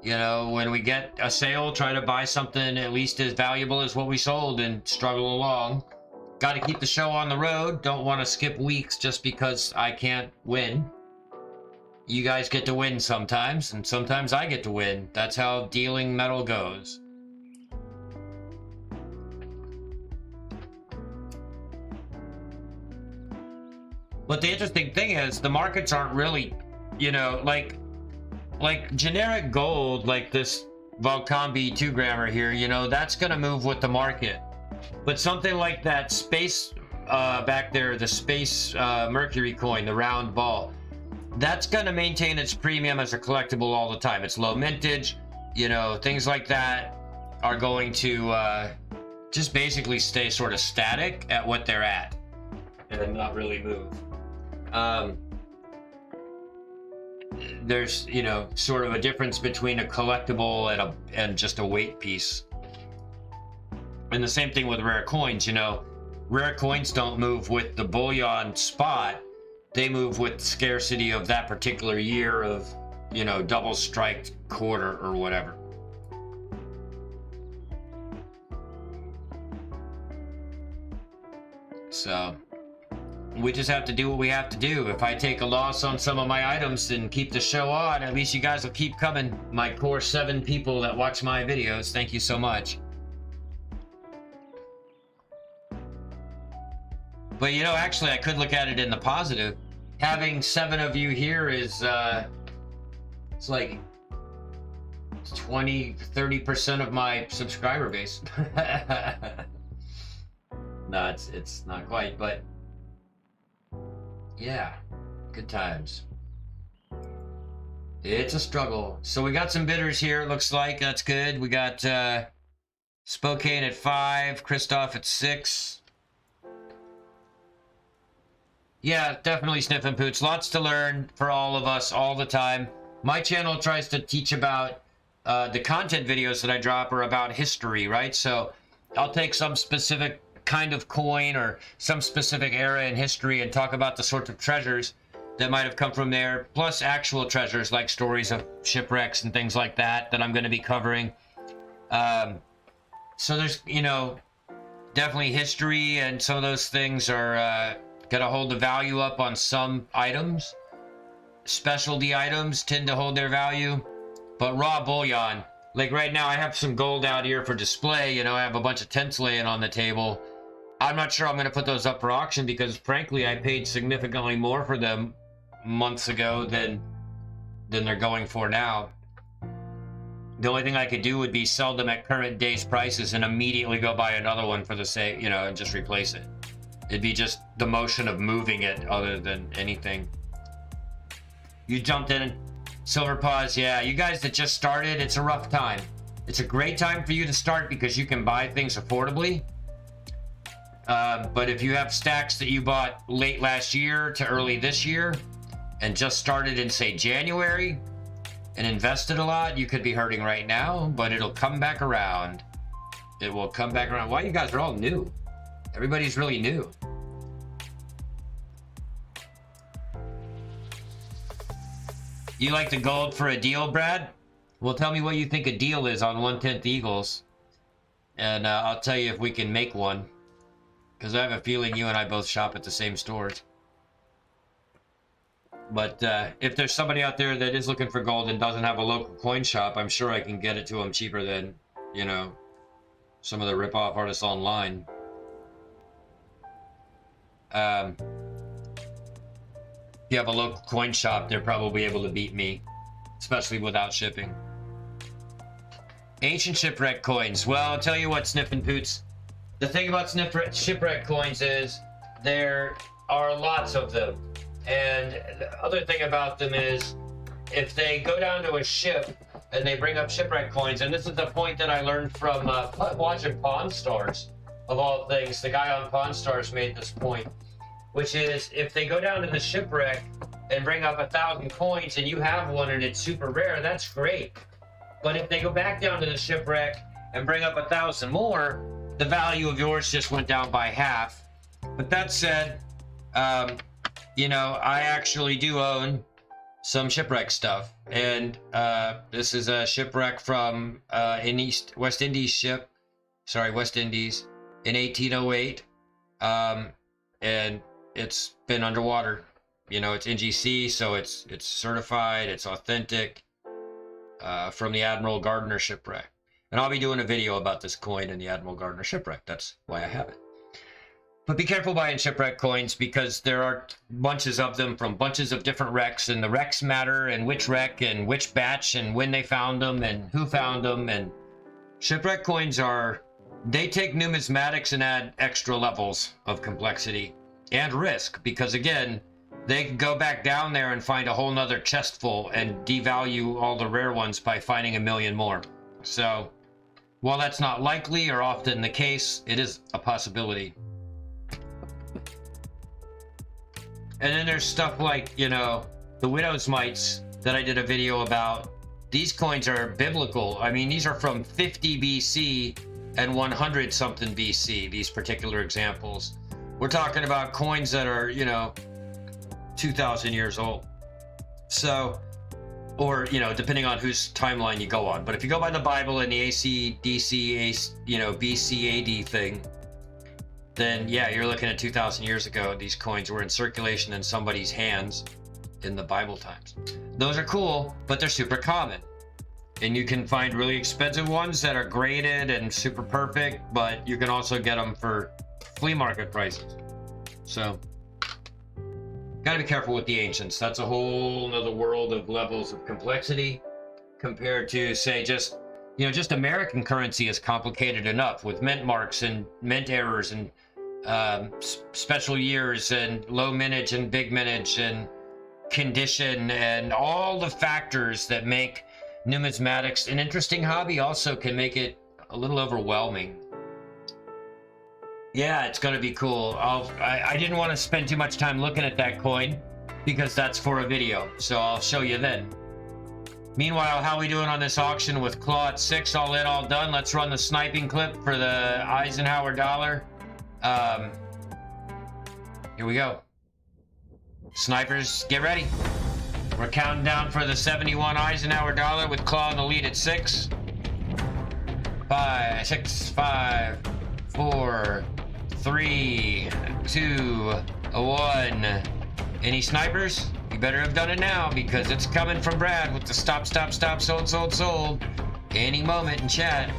you know, when we get a sale, try to buy something at least as valuable as what we sold and struggle along. Got to keep the show on the road. Don't want to skip weeks just because I can't win. You guys get to win sometimes, and sometimes I get to win. That's how dealing metal goes. But the interesting thing is, the markets aren't really, you know, like generic gold, like this Volcambi 2-grammer here, you know, that's going to move with the market. But something like that space back there, the space mercury coin, the round ball, that's going to maintain its premium as a collectible all the time. It's low mintage, you know, things like that are going to just basically stay sort of static at what they're at and not really move. There's, you know, sort of a difference between a collectible and just a weight piece. And the same thing with rare coins, you know. Rare coins don't move with the bullion spot. They move with the scarcity of that particular year of, you know, double striked quarter or whatever. So we just have to do what we have to do. If I take a loss on some of my items and keep the show on, at least you guys will keep coming. My core 7 people that watch my videos, thank you so much. But, you know, actually, I could look at it in the positive. Having 7 of you here is, it's like 20-30% of my subscriber base. No, it's not quite, but yeah, good times. It's a struggle. So we got some bidders here, it looks like. That's good. We got Spokane at 5, Christoph at 6. Yeah, definitely sniffing poots. Lots to learn for all of us all the time. My channel tries to teach about the content videos that I drop are about history, right? So I'll take some specific kind of coin or some specific era in history and talk about the sorts of treasures that might have come from there, plus actual treasures like stories of shipwrecks and things like that that I'm going to be covering. So there's, you know, definitely history, and some of those things are going to hold the value up on some items. Specialty items tend to hold their value, but raw bullion, like right now I have some gold out here for display, you know, I have a bunch of tents laying on the table. I'm not sure I'm going to put those up for auction because, frankly, I paid significantly more for them months ago than they're going for now. The only thing I could do would be sell them at current day's prices and immediately go buy another one for the same, you know, and just replace it. It'd be just the motion of moving it other than anything. You jumped in. Silver Paws, yeah. You guys that just started, it's a rough time. It's a great time for you to start because you can buy things affordably. But if you have stacks that you bought late last year to early this year and just started in, say, January and invested a lot, you could be hurting right now, but it'll come back around. It will come back around. Why you guys are all new? Everybody's really new. You like the gold for a deal, Brad? Well, tell me what you think a deal is on 1/10 Eagles, and I'll tell you if we can make one. Because I have a feeling you and I both shop at the same stores. But if there's somebody out there that is looking for gold and doesn't have a local coin shop, I'm sure I can get it to them cheaper than, you know, some of the rip-off artists online. If you have a local coin shop, they're probably able to beat me, especially without shipping. Ancient shipwreck coins. Well, I'll tell you what, Sniffin' Poots. The thing about shipwreck coins is there are lots of them. And the other thing about them is if they go down to a ship and they bring up shipwreck coins, and this is the point that I learned from watching Pawn Stars, of all things. The guy on Pawn Stars made this point, which is if they go down to the shipwreck and bring up 1,000 coins and you have one and it's super rare, that's great. But if they go back down to the shipwreck and bring up 1,000 more, the value of yours just went down by half. But that said, you know, I actually do own some shipwreck stuff. And this is a shipwreck from West Indies in 1808. And it's been underwater. You know, it's NGC, so it's certified, it's authentic, from the Admiral Gardner shipwreck. And I'll be doing a video about this coin and the Admiral Gardner shipwreck. That's why I have it. But be careful buying shipwreck coins because there are bunches of them from bunches of different wrecks, and the wrecks matter, and which wreck and which batch and when they found them and who found them. And shipwreck coins they take numismatics and add extra levels of complexity and risk because, again, they can go back down there and find a whole nother chest full and devalue all the rare ones by finding 1 million more. So while that's not likely or often the case, it is a possibility. And then there's stuff like, you know, the Widow's Mites that I did a video about. These coins are biblical. I mean, these are from 50 BC and 100 something BC, these particular examples. We're talking about coins that are, you know, 2,000 years old. So, or, you know, depending on whose timeline you go on. But if you go by the Bible and the AC/DC, you know, BC/AD thing, then yeah, you're looking at 2,000 years ago. These coins were in circulation in somebody's hands in the Bible times. Those are cool, but they're super common. And you can find really expensive ones that are graded and super perfect, but you can also get them for flea market prices. So, gotta be careful with the ancients. That's a whole nother world of levels of complexity compared to, say, just, you know, just American currency is complicated enough with mint marks and mint errors and special years and low mintage and big mintage and condition and all the factors that make numismatics an interesting hobby also can make it a little overwhelming. Yeah, it's gonna be cool. I didn't want to spend too much time looking at that coin because that's for a video, so I'll show you then. Meanwhile, how we doing on this auction with claw at 6 all in, all done? Let's run the sniping clip for the Eisenhower dollar. Here we go. Snipers, get ready. We're counting down for the 71 Eisenhower dollar with claw in the lead at 6. 5, 6, 5, 4, 3, 2, 1. Any snipers? You better have done it now because it's coming from Brad with the stop, sold any moment in chat.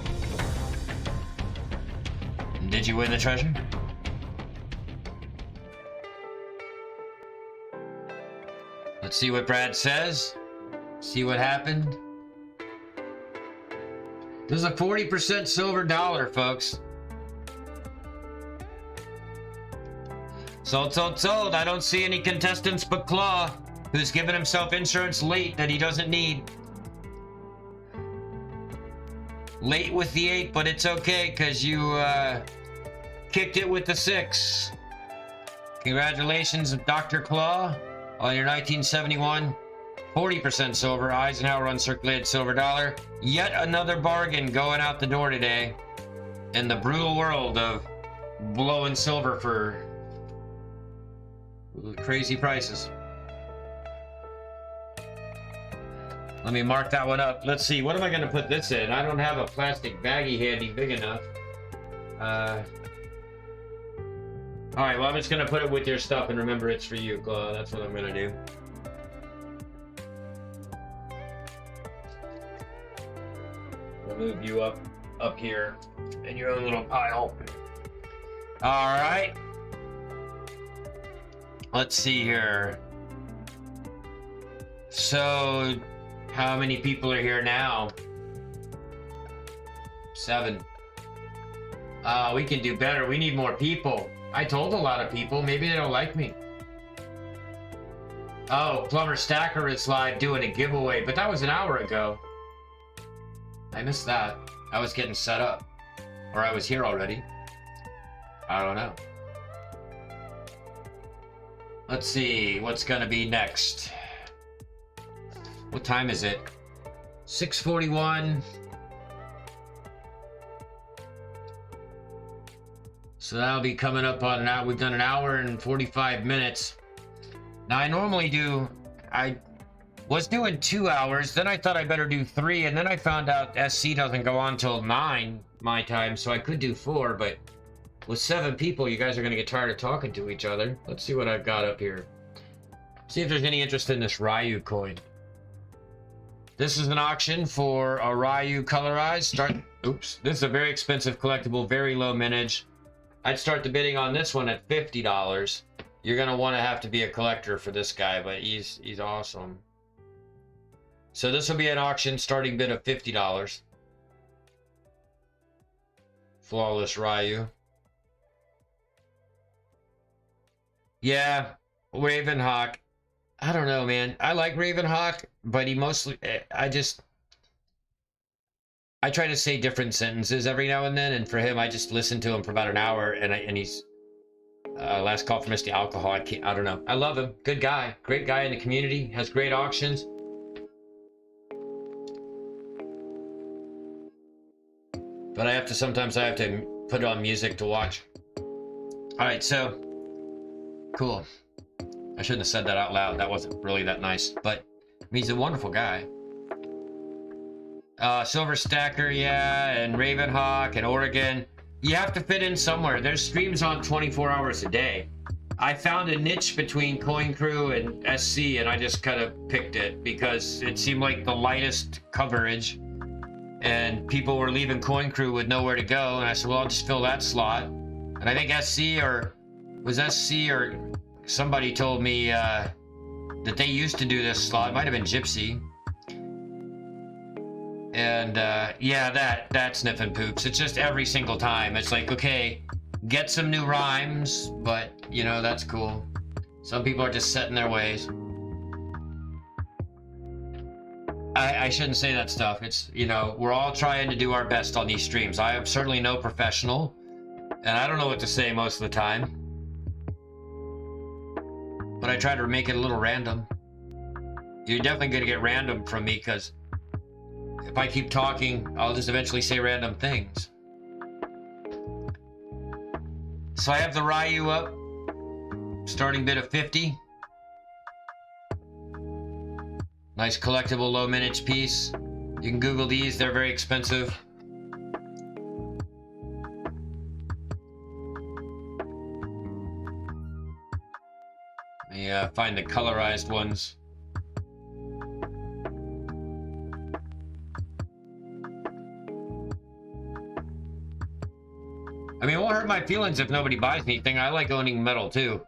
Did you win the treasure? Let's see what Brad says. See what happened. This is a 40% silver dollar, folks. Sold, sold, sold. I don't see any contestants but Claw, who's given himself insurance late that he doesn't need. Late with the 8, but it's okay, because you kicked it with the 6. Congratulations, Dr. Claw, on your 1971 40% silver Eisenhower uncirculated silver dollar. Yet another bargain going out the door today in the brutal world of blowing silver for crazy prices. Let me mark that one up. Let's see, what am I going to put this in? I don't have a plastic baggie handy big enough. Alright, well, I'm just going to put it with your stuff, and remember, it's for you, Claw. That's what I'm going to do. We'll move you up here in your own little pile. Alright. Let's see here. So, how many people are here now? 7. We can do better. We need more people. I told a lot of people. Maybe they don't like me. Oh, Plumber Stacker is live doing a giveaway, but that was an hour ago. I missed that. I was getting set up. Or I was here already. I don't know. Let's see what's gonna be next. What time is it? 6:41. So that'll be coming up on an hour. We've done an hour and 45 minutes. Now I normally do, I was doing 2 hours, then I thought I better do 3, and then I found out SC doesn't go on till 9 my time, so I could do 4, but with 7 people, you guys are gonna get tired of talking to each other. Let's see what I've got up here. See if there's any interest in this Ryu coin. This is an auction for a Ryu colorized. Oops. This is a very expensive collectible, very low mintage. I'd start the bidding on this one at $50. You're gonna want to have to be a collector for this guy, but he's awesome. So this will be an auction, starting bid of $50. Flawless Ryu. Yeah, Ravenhawk. I don't know, man. I like Ravenhawk, but he mostly, I try to say different sentences every now and then, and for him, I just listen to him for about an hour, and he's, last call for Misty Alcohol, I don't know. I love him. Good guy. Great guy in the community. Has great auctions. But sometimes I have to put on music to watch. Alright, so, cool. I shouldn't have said that out loud. That wasn't really that nice, but he's a wonderful guy. Silver Stacker, yeah, and Ravenhawk and Oregon. You have to fit in somewhere. There's streams on 24 hours a day. I found a niche between Coin Crew and SC, and I just kind of picked it because it seemed like the lightest coverage, and people were leaving Coin Crew with nowhere to go, and I said, well, I'll just fill that slot. And I think SC or somebody told me that they used to do this slot. It might have been Gypsy. And yeah, that sniffing poops. It's just every single time. It's like, okay, get some new rhymes, but you know, that's cool. Some people are just set in their ways. I shouldn't say that stuff. It's, you know, we're all trying to do our best on these streams. I am certainly no professional, and I don't know what to say most of the time. But I try to make it a little random. You're definitely going to get random from me, because if I keep talking, I'll just eventually say random things. So I have the Ryu up. Starting bid of 50. Nice collectible low mintage piece. You can Google these, they're very expensive. Let me find the colorized ones. I mean, it won't hurt my feelings if nobody buys anything. I like owning metal too.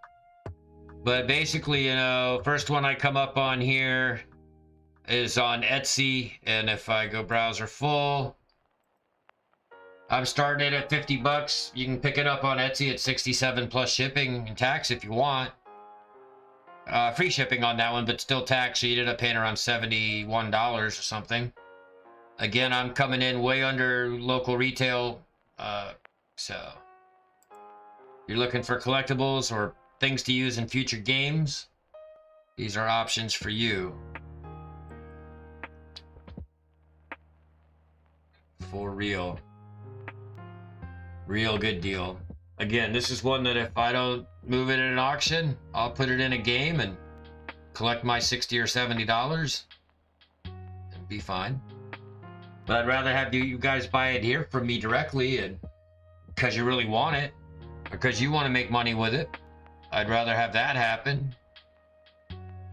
But basically, you know, first one I come up on here is on Etsy, and if I go browser full, I'm starting it at 50 bucks. You can pick it up on Etsy at 67 plus shipping and tax if you want. Free shipping on that one, but still tax, so you ended up paying around $71 or something. Again, I'm coming in way under local retail, so you're looking for collectibles or things to use in future games, these are options for you. For real. Real good deal. Again, this is one that if I don't move it in an auction, I'll put it in a game and collect my $60 or $70 and be fine. But I'd rather have you guys buy it here from me directly, and because you really want it, or because you want to make money with it. I'd rather have that happen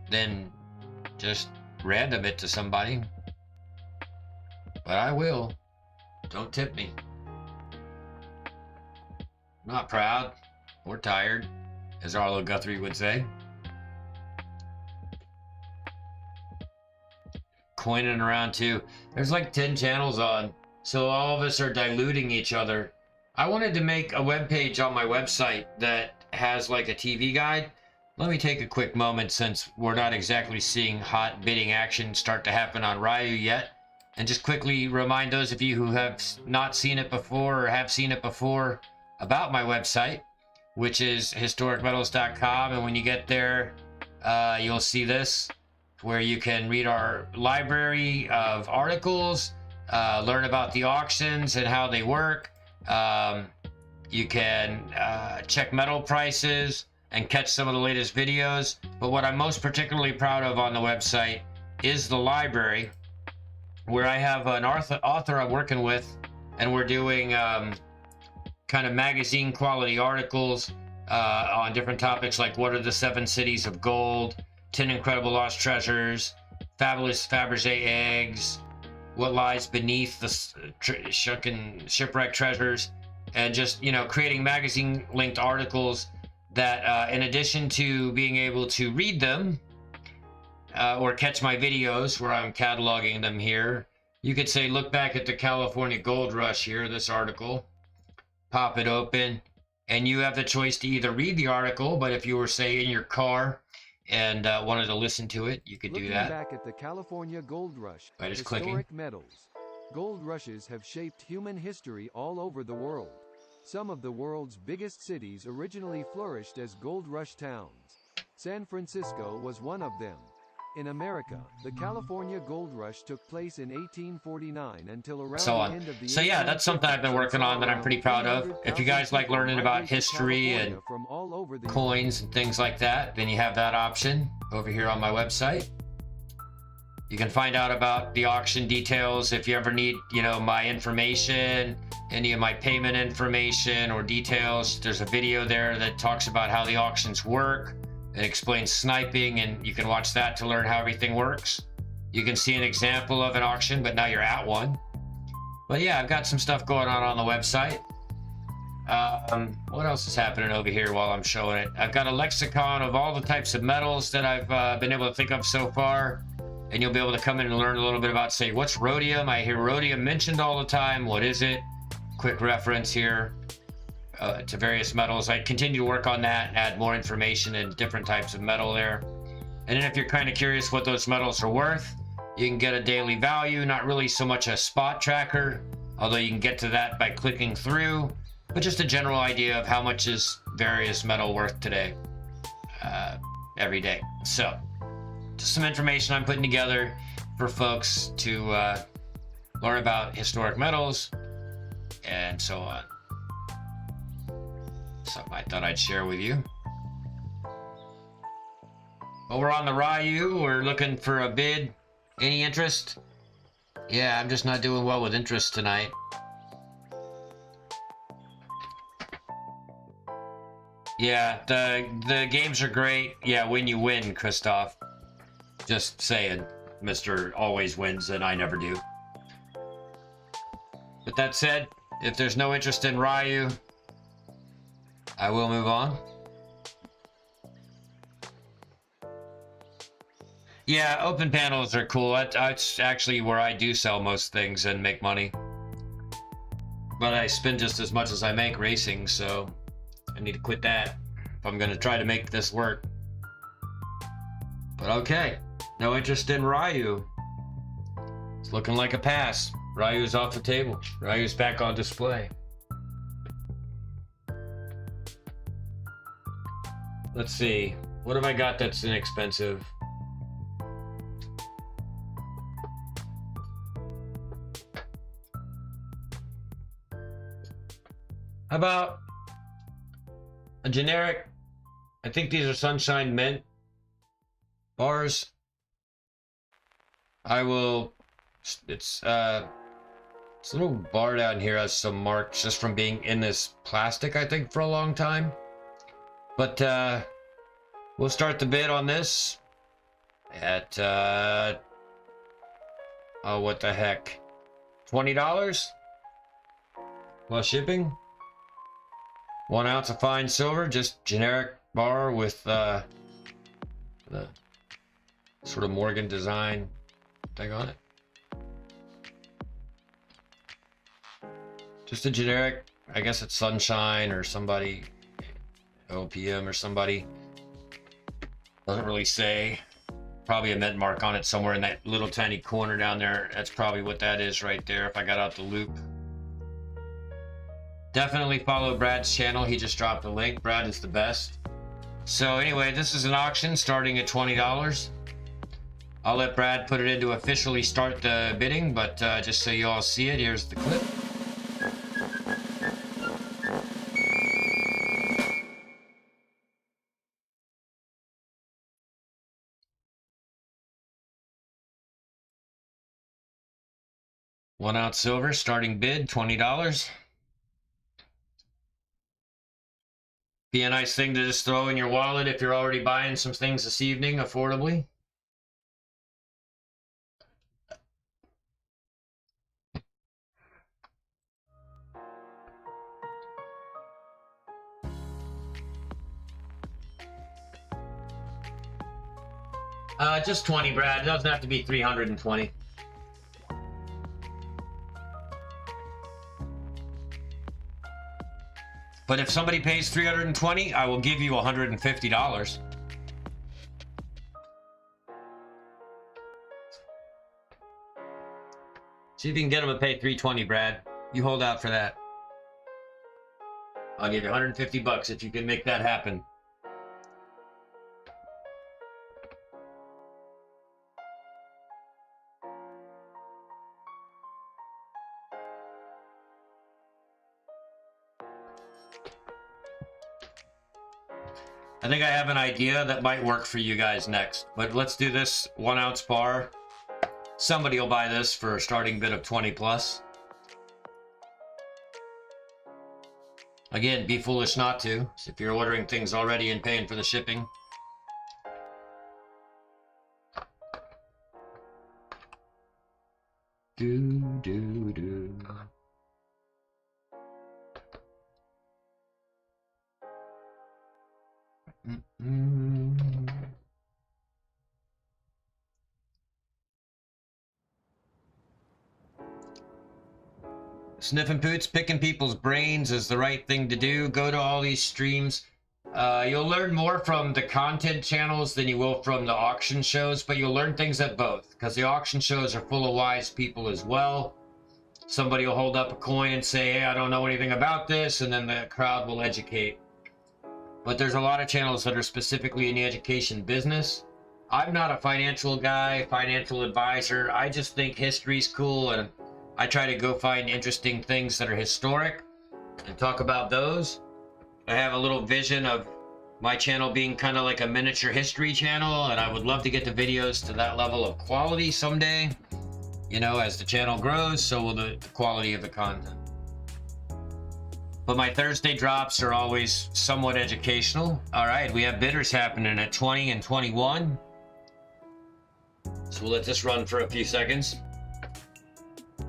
than just random it to somebody. But I will. Don't tip me. Not proud or tired, as Arlo Guthrie would say. Coining around too. There's like 10 channels on, so all of us are diluting each other. I wanted to make a web page on my website that has like a TV guide. Let me take a quick moment, since we're not exactly seeing hot bidding action start to happen on Ryu yet, and just quickly remind those of you who have not seen it before or have seen it before about my website, which is HistoricMetals.com. And when you get there, you'll see this, where you can read our library of articles, learn about the auctions and how they work. You can check metal prices and catch some of the latest videos. But what I'm most particularly proud of on the website is the library, where I have an author I'm working with, and we're doing kind of magazine quality articles on different topics, like what are the 7 cities of gold, 10 incredible lost treasures, fabulous Fabergé eggs, what lies beneath the shrunken shipwreck treasures, and just, you know, creating magazine linked articles that in addition to being able to read them or catch my videos where I'm cataloging them here, you could say look back at the California gold rush here, this article, pop it open, and you have the choice to either read the article, but if you were, say, in your car and wanted to listen to it, you could do that. Back at the California gold rush, by just clicking. Metals. Gold rushes have shaped human history all over the world. Some of the world's biggest cities originally flourished as gold rush towns. San Francisco was one of them. In America, the California gold rush took place in 1849 until around the end of the So yeah, that's something I've been working on that I'm pretty proud of. If you guys like learning about history and coins and things like that, then you have that option over here on my website. You can find out about the auction details if you ever need, you know, my information, any of my payment information or details. There's a video there that talks about how the auctions work. It explains sniping, and you can watch that to learn how everything works. You can see an example of an auction, but now you're at one. But yeah, I've got some stuff going on the website. What else is happening over here while I'm showing it? I've got a lexicon of all the types of metals that I've been able to think of so far. And you'll be able to come in and learn a little bit about, say, what's rhodium? I hear rhodium mentioned all the time. What is it? Quick reference here to various metals. I continue to work on that and add more information and different types of metal there. And then if you're kind of curious what those metals are worth, you can get a daily value, not really so much a spot tracker, although you can get to that by clicking through, but just a general idea of how much is various metal worth today, every day. So just some information I'm putting together for folks to learn about historic metals and so on. Something I thought I'd share with you. Well, we're on the Ryu. We're looking for a bid. Any interest? Yeah, I'm just not doing well with interest tonight. Yeah, the games are great. Yeah, when you win, Christoph. Just saying, Mr. Always Wins, and I never do. But that said, if there's no interest in Ryu, I will move on. Yeah, open panels are cool. That's actually where I do sell most things and make money. But I spend just as much as I make racing, so I need to quit that if I'm gonna try to make this work. But okay, no interest in Ryu. It's looking like a pass. Ryu's off the table. Ryu's back on display. Let's see. What have I got that's inexpensive? How about a generic? I think these are Sunshine Mint bars. I will. It's a little bar down here has some marks just from being in this plastic, I think, for a long time. But we'll start the bid on this at oh, what the heck, $20 plus shipping. 1 ounce of fine silver, just generic bar with the sort of Morgan design thing on it. Just a generic, I guess it's Sunshine or somebody, OPM or somebody. Doesn't really say. Probably a mint mark on it somewhere in that little tiny corner down there. That's probably what that is right there if I got out the loop. Definitely follow Brad's channel. He just dropped a link. Brad is the best. So anyway, this is an auction starting at $20. I'll let Brad put it in to officially start the bidding, but just so you all see it, here's the clip. One ounce silver, starting bid, $20. Be a nice thing to just throw in your wallet if you're already buying some things this evening affordably. Just 20, Brad. It doesn't have to be 320. But if somebody pays 320, I will give you $150. See if you can get them to pay 320, Brad. You hold out for that. I'll give you 150 bucks if you can make that happen. I think I have an idea that might work for you guys next, but let's do this 1 ounce bar. Somebody will buy this for a starting bid of 20 plus. Again, be foolish not to, if you're ordering things already and paying for the shipping. Do. Sniffing poots, picking people's brains is the right thing to do. Go to all these streams. You'll learn more from the content channels than you will from the auction shows, but you'll learn things at both, because the auction shows are full of wise people as well. Somebody will hold up a coin and say, hey, I don't know anything about this, and then the crowd will educate. But there's a lot of channels that are specifically in the education business. I'm not a financial guy, financial advisor. I just think history's cool, and I try to go find interesting things that are historic and talk about those. I have a little vision of my channel being kind of like a miniature history channel, and I would love to get the videos to that level of quality someday. You know, as the channel grows, so will the quality of the content. But my Thursday drops are always somewhat educational. All right, we have bidders happening at 20 and 21. So we'll let this run for a few seconds.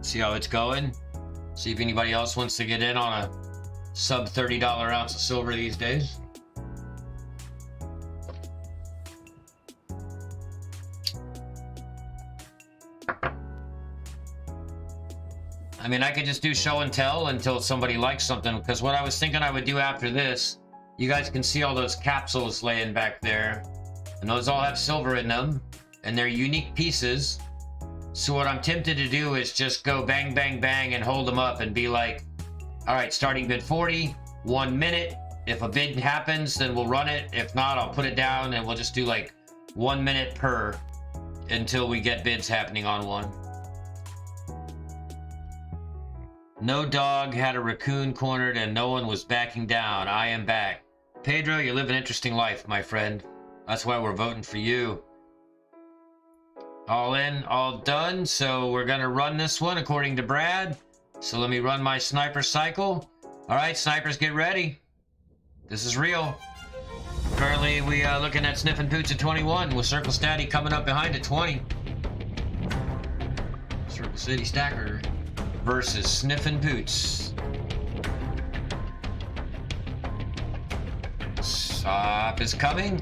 See how it's going. See if anybody else wants to get in on a sub $30 ounce of silver these days. I mean, I could just do show and tell until somebody likes something, because what I was thinking I would do after this, you guys can see all those capsules laying back there, and those all have silver in them, and they're unique pieces. So what I'm tempted to do is just go bang, bang, bang, and hold them up and be like, all right, starting bid 40, 1 minute. If a bid happens, then we'll run it. If not, I'll put it down, and we'll just do like 1 minute per until we get bids happening on one. No dog had a raccoon cornered and no one was backing down. I am back. Pedro, you live an interesting life, my friend. That's why we're voting for you. All in, all done. So we're going to run this one according to Brad. So let me run my sniper cycle. All right, snipers, get ready. This is real. Currently, we are looking at Sniffin' Poots at 21 with Circle Statty coming up behind at 20. Circle City Stacker versus Sniffin' Poots. Stop is coming.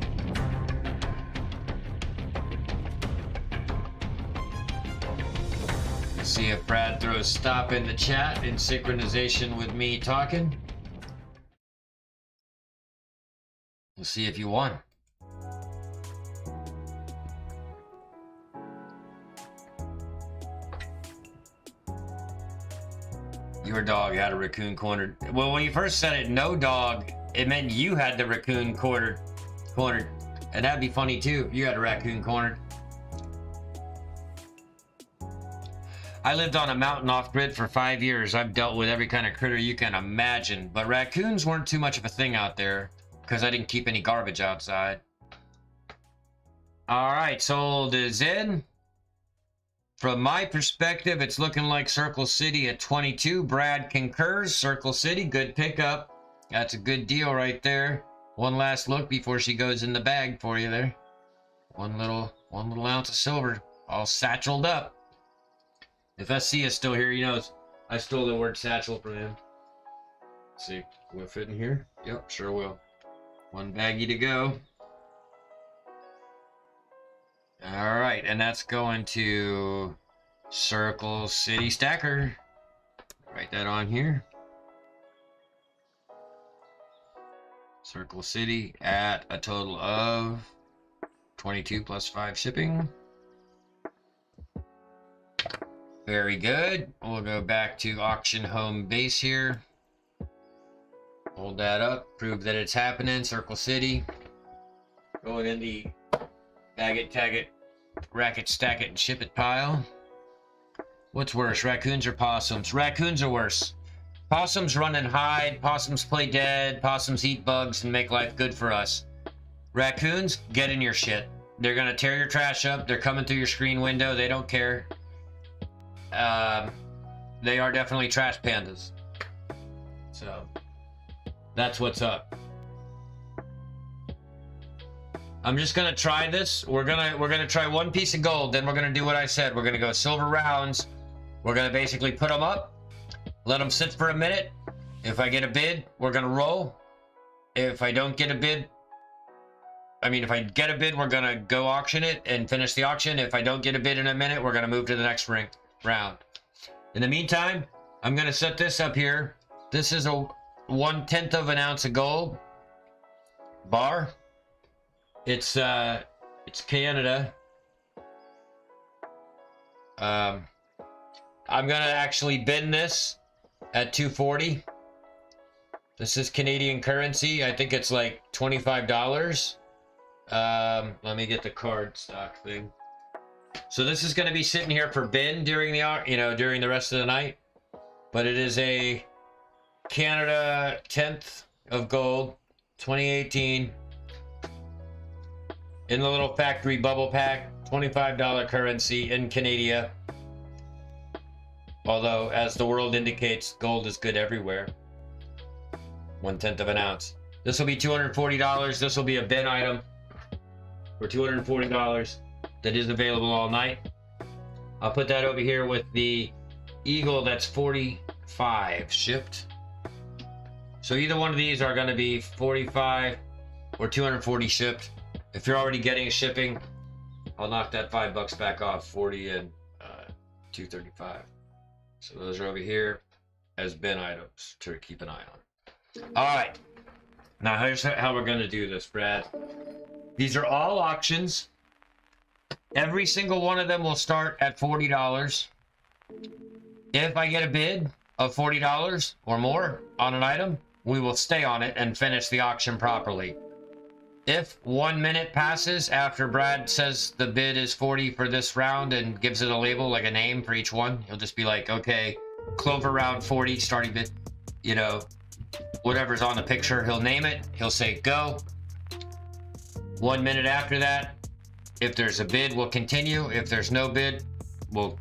Let's see if Brad throws stop in the chat in synchronization with me talking. We'll see if you won. Your dog had a raccoon cornered. Well, when you first said it, no dog, it meant you had the raccoon cornered. And that'd be funny too if you had a raccoon cornered. I lived on a mountain off-grid for 5 years. I've dealt with every kind of critter you can imagine, but raccoons weren't too much of a thing out there because I didn't keep any garbage outside. All right, sold is in. From my perspective, it's looking like Circle City at 22. Brad concurs. Circle City, good pickup. That's a good deal right there. One last look before she goes in the bag for you there. One little ounce of silver, all satcheled up. If SC is still here, he knows I stole the word satchel from him. Let's see, will it fit in here? Yep, sure will. One baggie to go. All right, and that's going to Circle City Stacker. Write that on here. Circle City at a total of 22 plus 5 shipping. Very good. We'll go back to auction home base here. Hold that up. Prove that it's happening. Circle City. Going in the bag it, tag it, rack it, stack it, and ship it pile. What's worse, raccoons or possums? Raccoons are worse. Possums run and hide. Possums play dead. Possums eat bugs and make life good for us. Raccoons, get in your shit. They're going to tear your trash up. They're coming through your screen window. They don't care. They are definitely trash pandas. So that's what's up. I'm just gonna try this. We're gonna try one piece of gold, then we're gonna do what I said. We're gonna go silver rounds. We're gonna basically put them up, let them sit for a minute. If I get a bid, we're gonna roll. If I don't get a bid, if I get a bid, we're gonna go auction it and finish the auction. If I don't get a bid in a minute, we're gonna move to the next round. In the meantime, I'm gonna set this up here. This is a 1/10 of an ounce of gold bar. It's Canada. I'm gonna actually bid this at 240. This is Canadian currency. I think it's like $25. Let me get the card stock thing. So this is going to be sitting here for bin during the during the rest of the night. But it is a Canada 10th of gold, 2018. In the little factory bubble pack, $25 currency in Canada. Although, as the world indicates, gold is good everywhere. 1/10 of an ounce. This will be $240. This will be a bin item for $240 that is available all night. I'll put that over here with the Eagle that's 45 shipped. So either one of these are going to be 45 or 240 shipped. If you're already getting shipping, I'll knock that $5 back off, 40 and 235. So those are over here as bin items to keep an eye on. All right. Now here's how we're going to do this, Brad. These are all auctions. Every single one of them will start at $40. If I get a bid of $40 or more on an item, we will stay on it and finish the auction properly. If 1 minute passes after Brad says the bid is 40 for this round and gives it a label, like a name for each one, he'll just be like, okay, Clover round 40, starting bid, you know, whatever's on the picture, he'll name it, he'll say go. 1 minute after that, if there's a bid, we'll continue. If there's no bid, we'll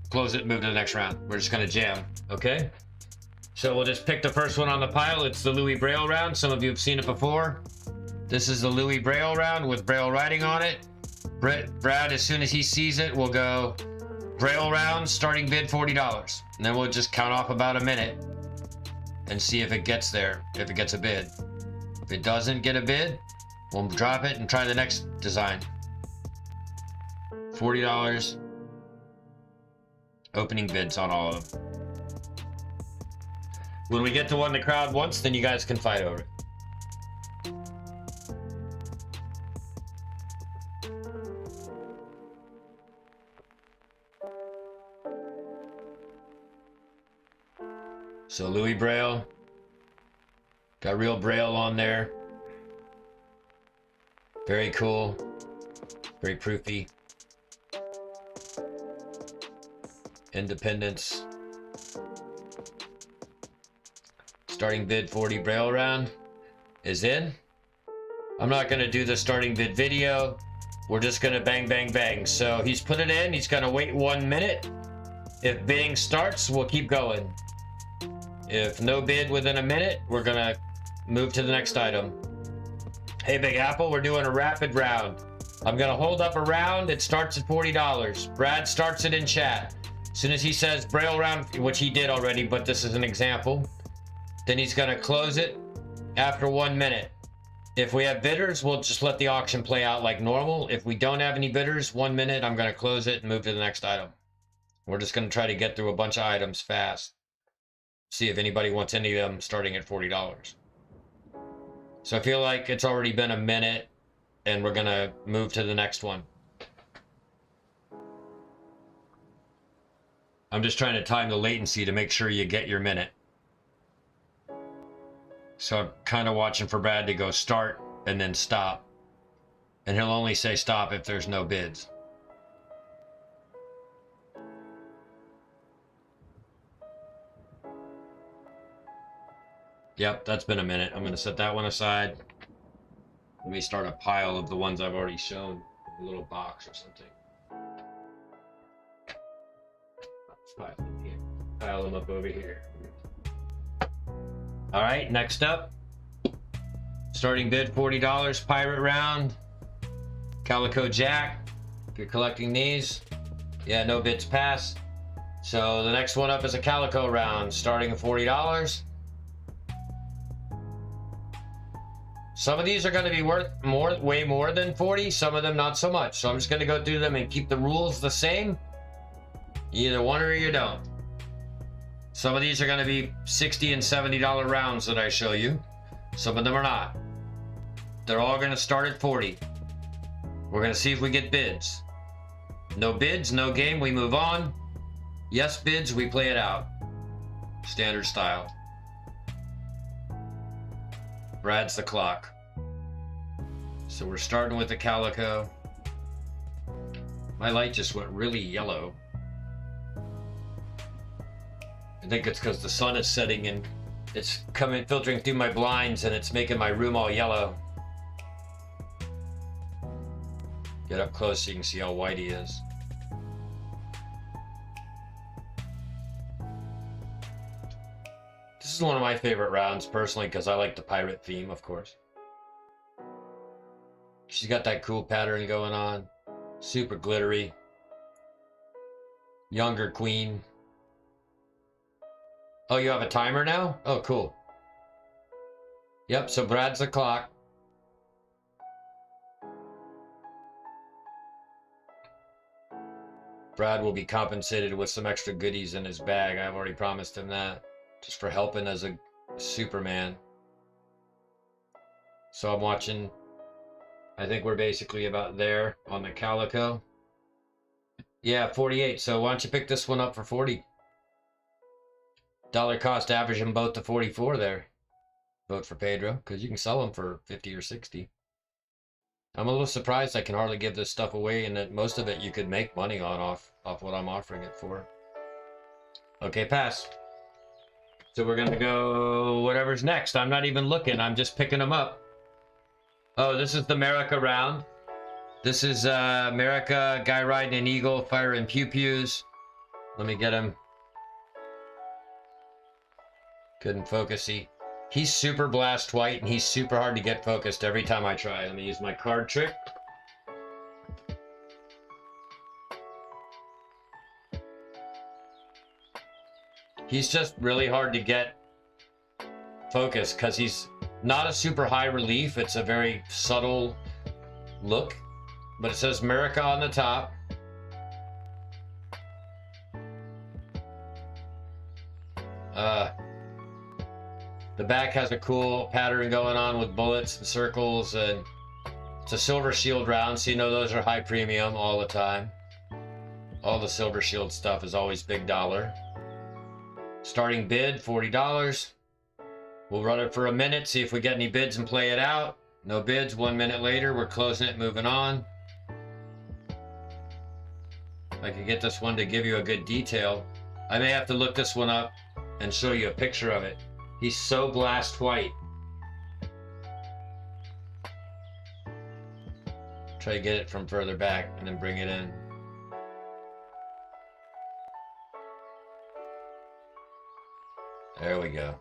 close it and move to the next round. We're just gonna jam, okay? So we'll just pick the first one on the pile. It's the Louis Braille round. Some of you have seen it before. This is the Louis Braille round with Braille writing on it. Brad, as soon as he sees it, will go Braille round, starting bid $40. And then we'll just count off about a minute and see if it gets there, if it gets a bid. If it doesn't get a bid, we'll drop it and try the next design. $40. Opening bids on all of them. When we get to one the crowd wants, then you guys can fight over it. So Louis Braille, got real Braille on there. Very cool, very proofy. Independence. Starting bid 40 Braille round is in. I'm not gonna do the starting bid video. We're just gonna bang, bang, bang. So he's put it in, he's gonna wait 1 minute. If bidding starts, we'll keep going. If no bid within a minute, we're gonna move to the next item. Hey, Big Apple, we're doing a rapid round. I'm gonna hold up a round, it starts at $40. Brad starts it in chat. As soon as he says Braille round, which he did already, but this is an example, then he's gonna close it after 1 minute. If we have bidders, we'll just let the auction play out like normal. If we don't have any bidders, 1 minute, I'm gonna close it and move to the next item. We're just gonna try to get through a bunch of items fast. See if anybody wants any of them starting at $40. So I feel like it's already been a minute and we're gonna move to the next one. I'm just trying to time the latency to make sure you get your minute. So I'm kind of watching for Brad to go start and then stop. And he'll only say stop if there's no bids. Yep, that's been a minute. I'm going to set that one aside. Let me start a pile of the ones I've already shown. A little box or something. Pile them here. Pile them up over here. All right, next up. Starting bid $40, pirate round. Calico Jack. If you're collecting these. Yeah, no bids pass. So the next one up is a Calico round, starting at $40. Some of these are going to be worth way more than 40, some of them not so much. So I'm just going to go through them and keep the rules the same. You either want it or you don't. Some of these are going to be $60 and $70 rounds that I show you. Some of them are not. They're all going to start at 40. We're going to see if we get bids. No bids, no game, we move on. Yes bids, we play it out. Standard style. Brad's the clock. So we're starting with the Calico. My light just went really yellow. I think it's because the sun is setting and it's coming, filtering through my blinds, and it's making my room all yellow. Get up close so you can see how white he is. This is one of my favorite rounds personally because I like the pirate theme, of course. She's got that cool pattern going on. Super glittery. Younger queen. Oh, you have a timer now? Oh, cool. Yep, so Brad's the clock. Brad will be compensated with some extra goodies in his bag. I've already promised him that, just for helping as a Superman. So I'm watching. I think we're basically about there on the Calico. Yeah, 48. So why don't you pick this one up for 40? Dollar cost average them both to 44 there. Vote for Pedro, because you can sell them for 50 or 60. I'm a little surprised I can hardly give this stuff away, and that most of it you could make money on off what I'm offering it for. Okay, pass. So we're gonna go whatever's next. I'm not even looking, I'm just picking them up. Oh, this is the America round. This is America, guy riding an eagle, firing pew-pews. Let me get him. Couldn't focus. He's super blast white, and he's super hard to get focused every time I try. Let me use my card trick. He's just really hard to get focused because he's not a super high relief. It's a very subtle look, but it says America on the top. The back has a cool pattern going on with bullets and circles, and it's a silver shield round, so you know those are high premium all the time. All the silver shield stuff is always big dollar. Starting bid, $40. We'll run it for a minute, see if we get any bids and play it out. No bids, 1 minute later, we're closing it, moving on. I could get this one to give you a good detail. I may have to look this one up and show you a picture of it. He's so blast white. Try to get it from further back and then bring it in. There we go.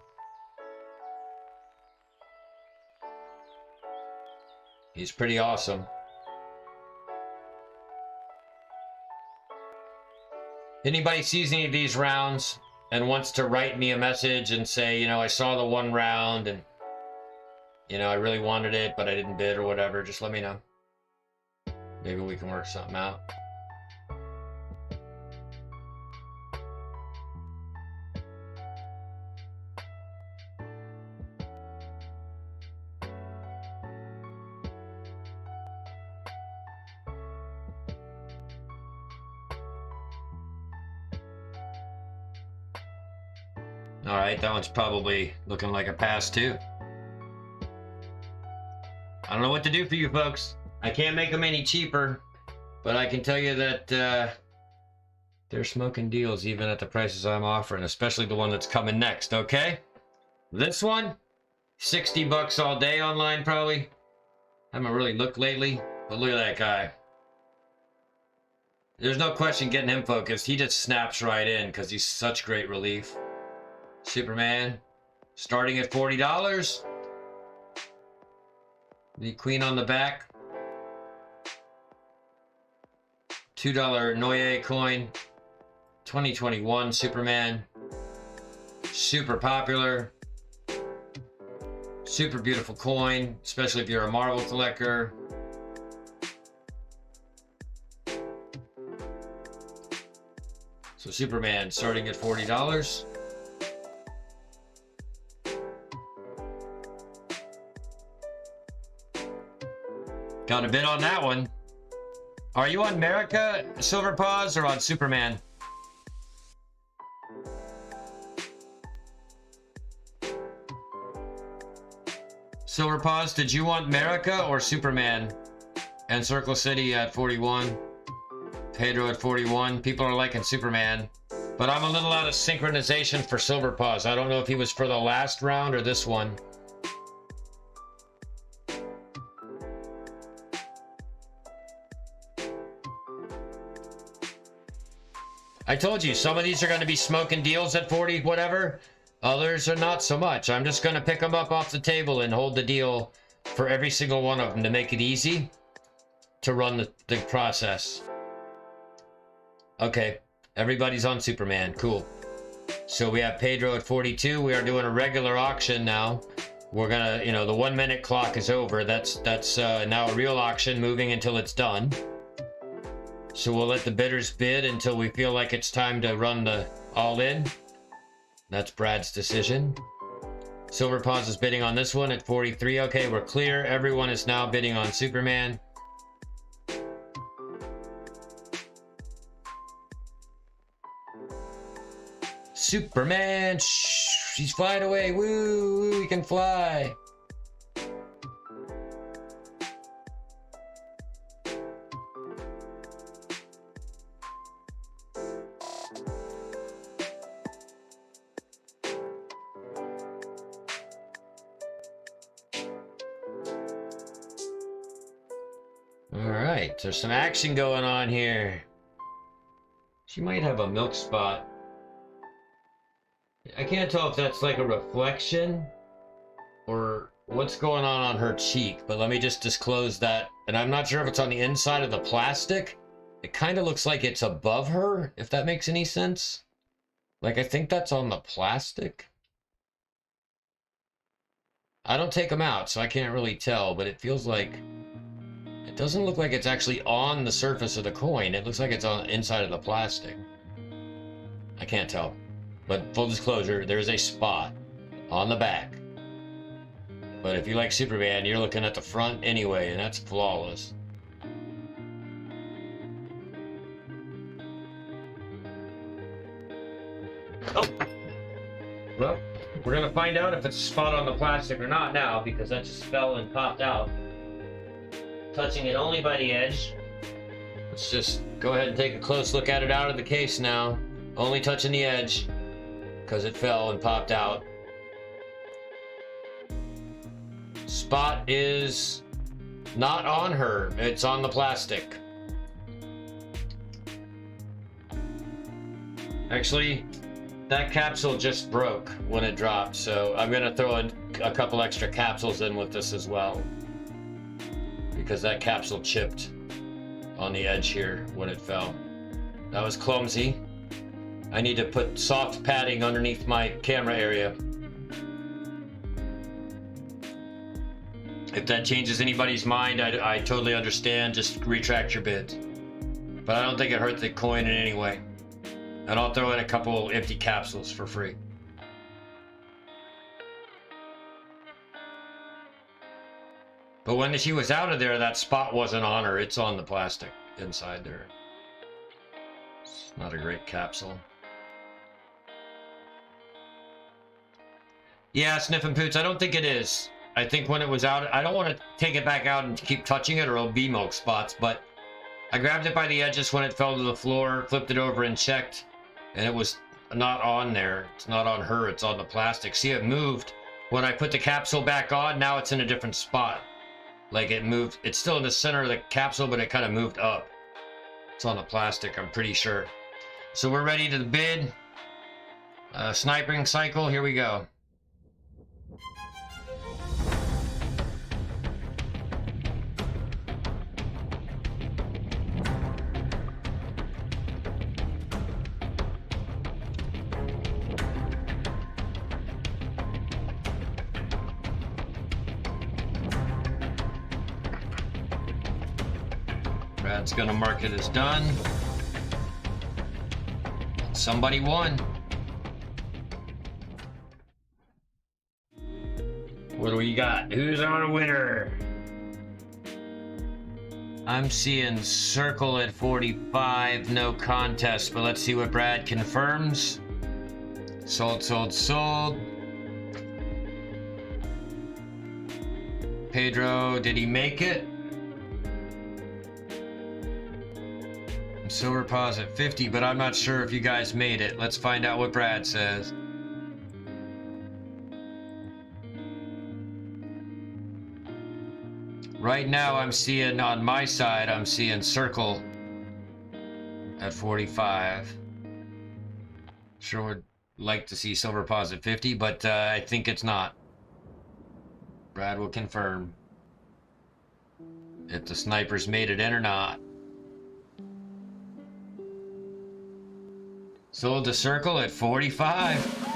He's pretty awesome. Anybody sees any of these rounds and wants to write me a message and say, you know, I saw the one round and, you know, I really wanted it, but I didn't bid or whatever, just let me know. Maybe we can work something out. All right, that one's probably looking like a pass too. I don't know what to do for you folks. I can't make them any cheaper, but I can tell you that they're smoking deals even at the prices I'm offering, especially the one that's coming next, okay? This one, 60 bucks all day online probably. Haven't really looked lately, but look at that guy. There's no question getting him focused. He just snaps right in because he's such great relief. Superman, starting at $40. The queen on the back. $2 Noye coin. 2021 Superman. Super popular. Super beautiful coin, especially if you're a Marvel collector. So Superman starting at $40. Got a bid on that one. Are you on America, Silver Paws, or on Superman? Silver Paws, did you want America or Superman? And Circle City at 41. Pedro at 41. People are liking Superman. But I'm a little out of synchronization for Silver Paws. I don't know if he was for the last round or this one. I told you, some of these are going to be smoking deals at 40 whatever. Others are not so much. I'm just going to pick them up off the table and hold the deal for every single one of them to make it easy to run the process. Okay, everybody's on Superman. Cool. So we have Pedro at 42. We are doing a regular auction now. We're going to, you know, the 1 minute clock is over. That's now a real auction moving until it's done. So we'll let the bidders bid until we feel like it's time to run the all-in. That's Brad's decision. Silver Paws is bidding on this one at 43. Okay, we're clear. Everyone is now bidding on Superman. Superman! Shh, he's flying away. Woo, woo, he can fly. Alright, there's some action going on here. She might have a milk spot. I can't tell if that's like a reflection or what's going on her cheek, but let me just disclose that. And I'm not sure if it's on the inside of the plastic. It kind of looks like it's above her, if that makes any sense. Like, I think that's on the plastic. I don't take them out, so I can't really tell, but it feels like... It doesn't look like it's actually on the surface of the coin. It looks like it's on the inside of the plastic. I can't tell. But full disclosure, there's a spot on the back. But if you like Superman, you're looking at the front anyway, and that's flawless. Oh. Well, we're gonna find out if it's a spot on the plastic or not now, because that just fell and popped out. Touching it only by the edge. Let's just go ahead and take a close look at it out of the case now. Only touching the edge, because it fell and popped out. Spot is not on her, it's on the plastic. Actually, that capsule just broke when it dropped, so I'm gonna throw in a couple extra capsules in with this as well, because that capsule chipped on the edge here when it fell. That was clumsy. I need to put soft padding underneath my camera area. If that changes anybody's mind, I totally understand. Just retract your bids. But I don't think it hurt the coin in any way. And I'll throw in a couple empty capsules for free. But when she was out of there, that spot wasn't on her. It's on the plastic inside there. It's not a great capsule. Yeah, Sniffin' Poots, I don't think it is. I think when it was out, I don't want to take it back out and keep touching it or it'll be milk spots, but I grabbed it by the edges when it fell to the floor, flipped it over and checked, and it was not on there. It's not on her, it's on the plastic. See, it moved. When I put the capsule back on, now it's in a different spot. Like it moved, it's still in the center of the capsule, but it kind of moved up. It's on the plastic, I'm pretty sure. So we're ready to bid. Sniping cycle, here we go. Brad's gonna mark it as done. Somebody won. What do we got? Who's our winner? I'm seeing circle at 45, no contest, but let's see what Brad confirms. Sold, sold, sold. Pedro, did he make it? Silver Paws at 50, but I'm not sure if you guys made it. Let's find out what Brad says. Right now I'm seeing, on my side, I'm seeing circle at 45. Sure would like to see Silver Paws at 50, but I think it's not. Brad will confirm if the snipers made it in or not. Sold to circle at 45.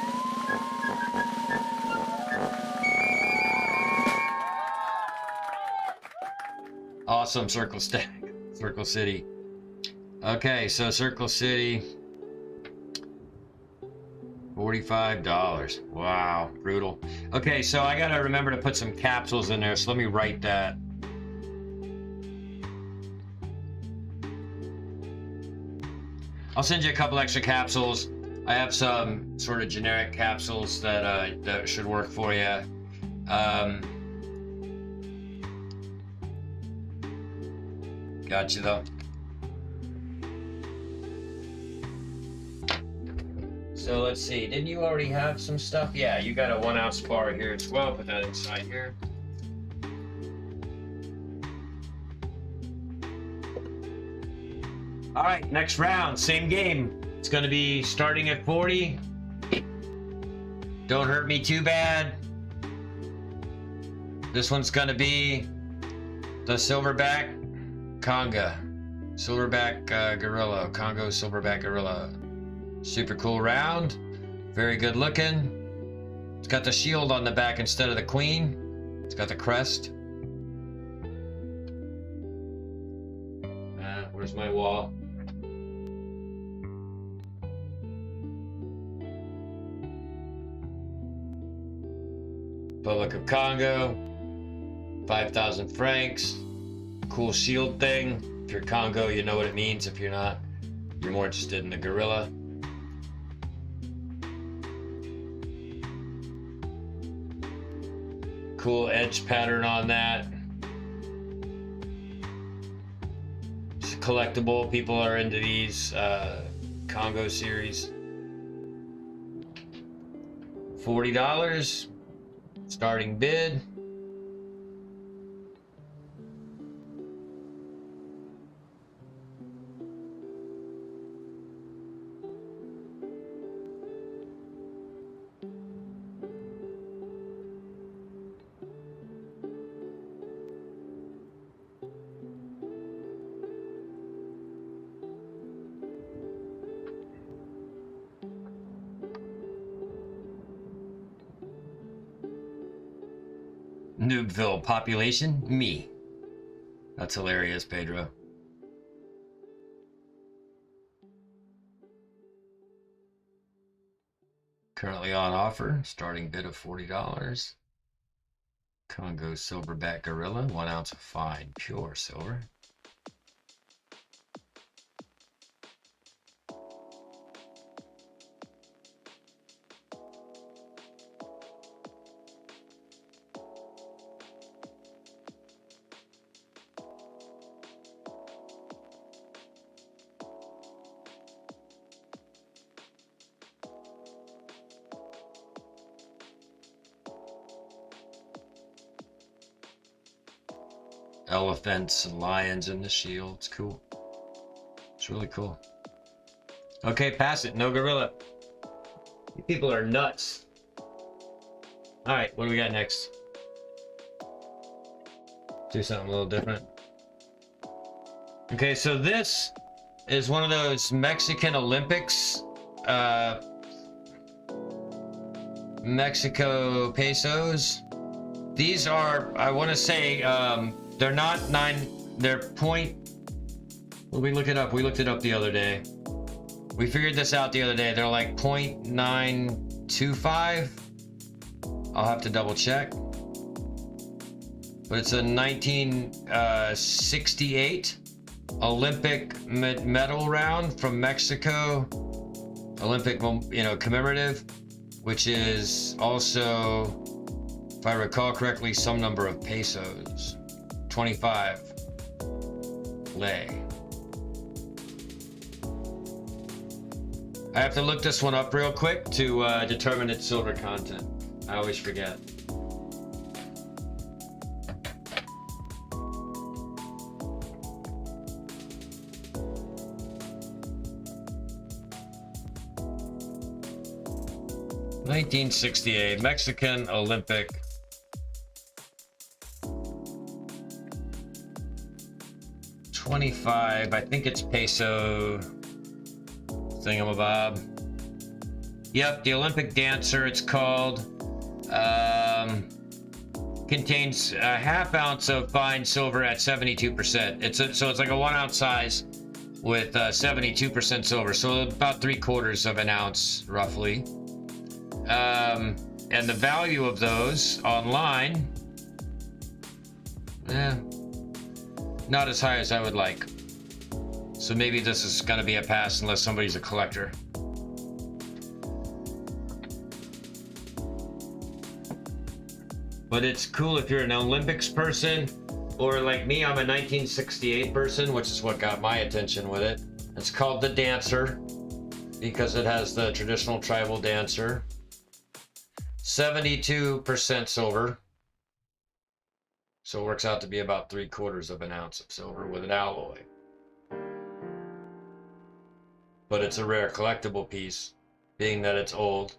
Awesome, Circle Stack, Circle City. Okay, so Circle City, $45. Wow, brutal. Okay, so I gotta remember to put some capsules in there, so let me write that. I'll send you a couple extra capsules. I have some sort of generic capsules that that should work for you. Got you though. So let's see. Didn't you already have some stuff? Yeah, you got a 1 ounce bar here as well. Put that inside here. All right, next round, same game. It's gonna be starting at 40. Don't hurt me too bad. This one's gonna be the silverback conga. Silverback gorilla, Congo silverback gorilla. Super cool round. Very good looking. It's got the shield on the back instead of the queen. It's got the crest. Where's my wall? Republic of Congo, 5,000 francs. Cool shield thing. If you're Congo, you know what it means. If you're not, you're more interested in the gorilla. Cool edge pattern on that. It's collectible. People are into these Congo series. $40. Starting bid. Noobville population? Me. That's hilarious, Pedro. Currently on offer. Starting bid of $40. Congo silverback gorilla. 1 ounce of fine, pure silver. Elephants and lions in the shield. It's cool. It's really cool. Okay, pass it. No gorilla. You people are nuts. All right, what do we got next? Do something a little different. Okay, so this is one of those Mexican Olympics. Mexico pesos. These are, I want to say, they're not 9, they're point. Well, we look it up. We looked it up the other day. We figured this out the other day. They're like 0.925. I'll have to double check. But it's a 1968 Olympic medal round from Mexico. Olympic, commemorative, which is also, if I recall correctly, some number of pesos. 25 lei. I have to look this one up real quick to determine its silver content. I always forget. (1968) Mexican Olympic. $25, I think it's peso thingamabob. Yep, the Olympic dancer, it's called. Contains a half ounce of fine silver at 72%. So it's like a 1 ounce size. with 72% silver, so about 3/4 of an ounce roughly. And the value of those online, not as high as I would like. So maybe this is going to be a pass unless somebody's a collector. But it's cool if you're an Olympics person, or like me, I'm a 1968 person, which is what got my attention with it. It's called the Dancer because it has the traditional tribal dancer. 72% silver. So it works out to be about 3/4 of an ounce of silver with an alloy. But it's a rare collectible piece, being that it's old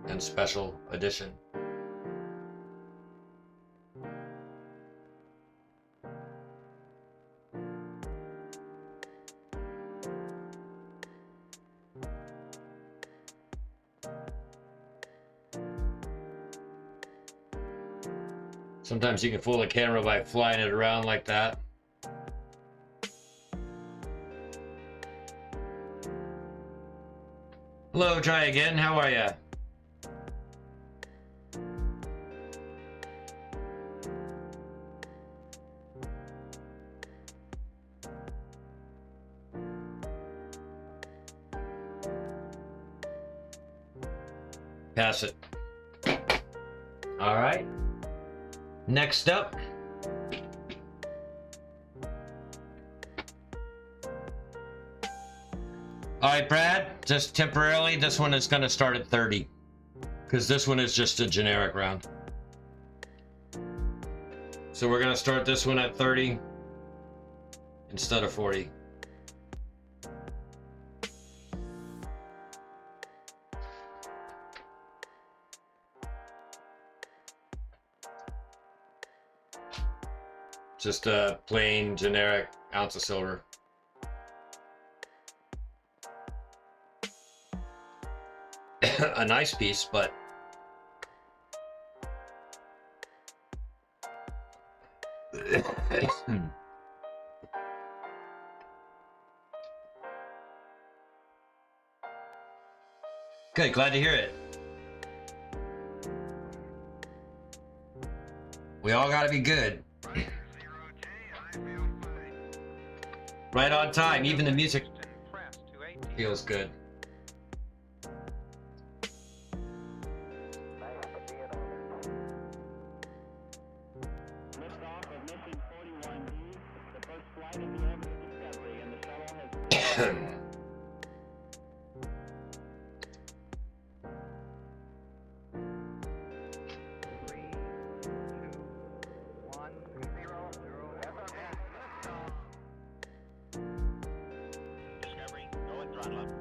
and special edition. Sometimes you can fool the camera by flying it around like that. Hello, try again. How are ya? Pass it. All right. Next up. All right, Brad, just temporarily, this one is going to start at 30 because this one is just a generic round. So we're going to start this one at 30 instead of 40. Just a plain generic ounce of silver. A nice piece, but good, glad to hear it. We all gotta be good. Right on time, even the music feels good.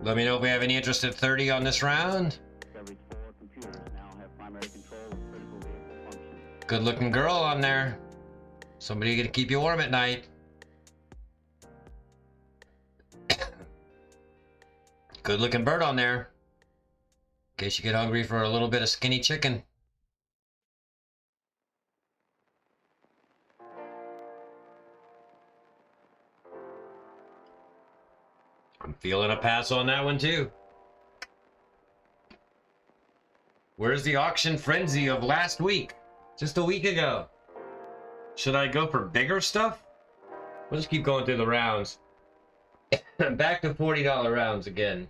Let me know if we have any interest at 30 on this round. Good looking girl on there. Somebody gonna keep you warm at night. Good looking bird on there. In case you get hungry for a little bit of skinny chicken. I'm feeling a pass on that one too. Where's the auction frenzy of last week? Just a week ago. Should I go for bigger stuff? We'll just keep going through the rounds. Back to $40 rounds again.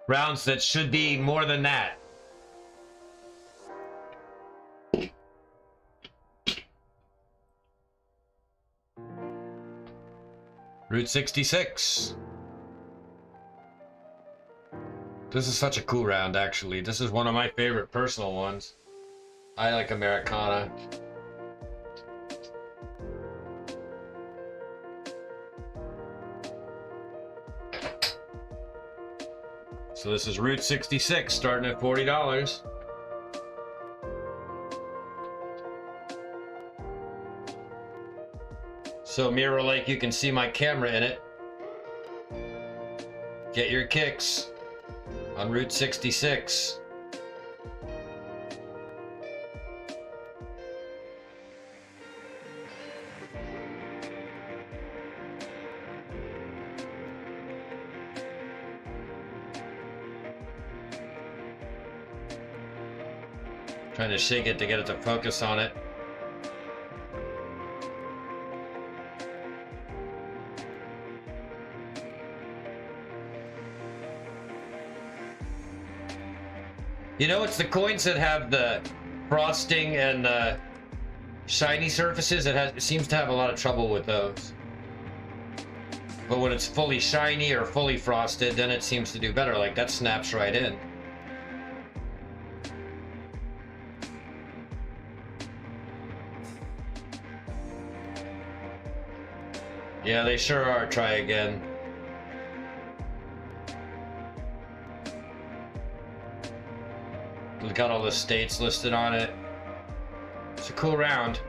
Rounds that should be more than that. Route 66. This is such a cool round, actually. This is one of my favorite personal ones. I like Americana. So this is Route 66, starting at $40. So Mirror Lake, you can see my camera in it. Get your kicks on Route 66. Trying to shake it to get it to focus on it. You know, it's the coins that have the frosting and the shiny surfaces. It seems to have a lot of trouble with those. But when it's fully shiny or fully frosted, then it seems to do better. Like that snaps right in. Yeah, they sure are. Try again. We've got all the states listed on it. It's a cool round.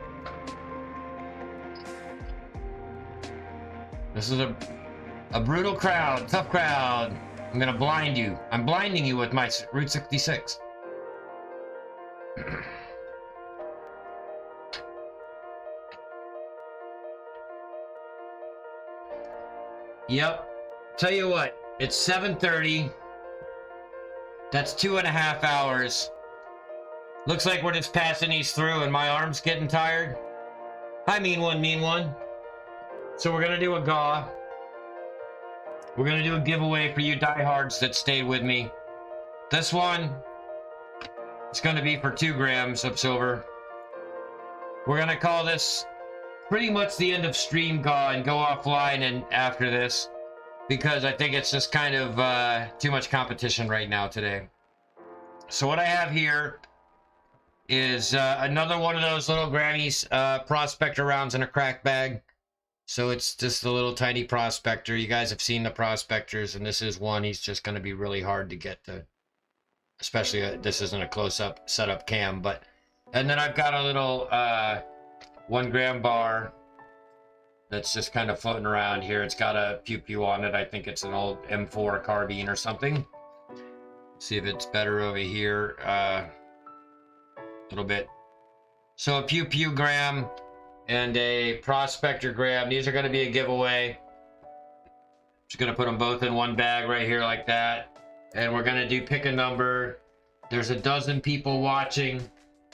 This is a brutal crowd, tough crowd. I'm gonna blind you. I'm blinding you with my Route 66. Yep. Tell you what, it's 7:30. That's 2.5 hours. Looks like we're just passing these through and my arm's getting tired. Hi, mean one, mean one. So we're gonna do a GAW. We're gonna do a giveaway for you diehards that stayed with me. This one, it's gonna be for 2 grams of silver. We're gonna call this pretty much the end of stream GAW and go offline and after this, because I think it's just kind of too much competition right now today. So what I have here is another one of those little Grammys prospector rounds in a crack bag. So it's just a little tiny prospector. You guys have seen the prospectors, and this is one. He's just going to be really hard to get to, especially this isn't a close-up setup cam. But and then I've got a little 1 gram bar that's just kind of floating around here. It's got a pew pew on it. I think it's an old M4 carbine or something. See if it's better over here. A little bit. So a pew pew gram and a prospector gram. These are going to be a giveaway. Just going to put them both in one bag right here like that. And we're going to do pick a number. There's a dozen people watching.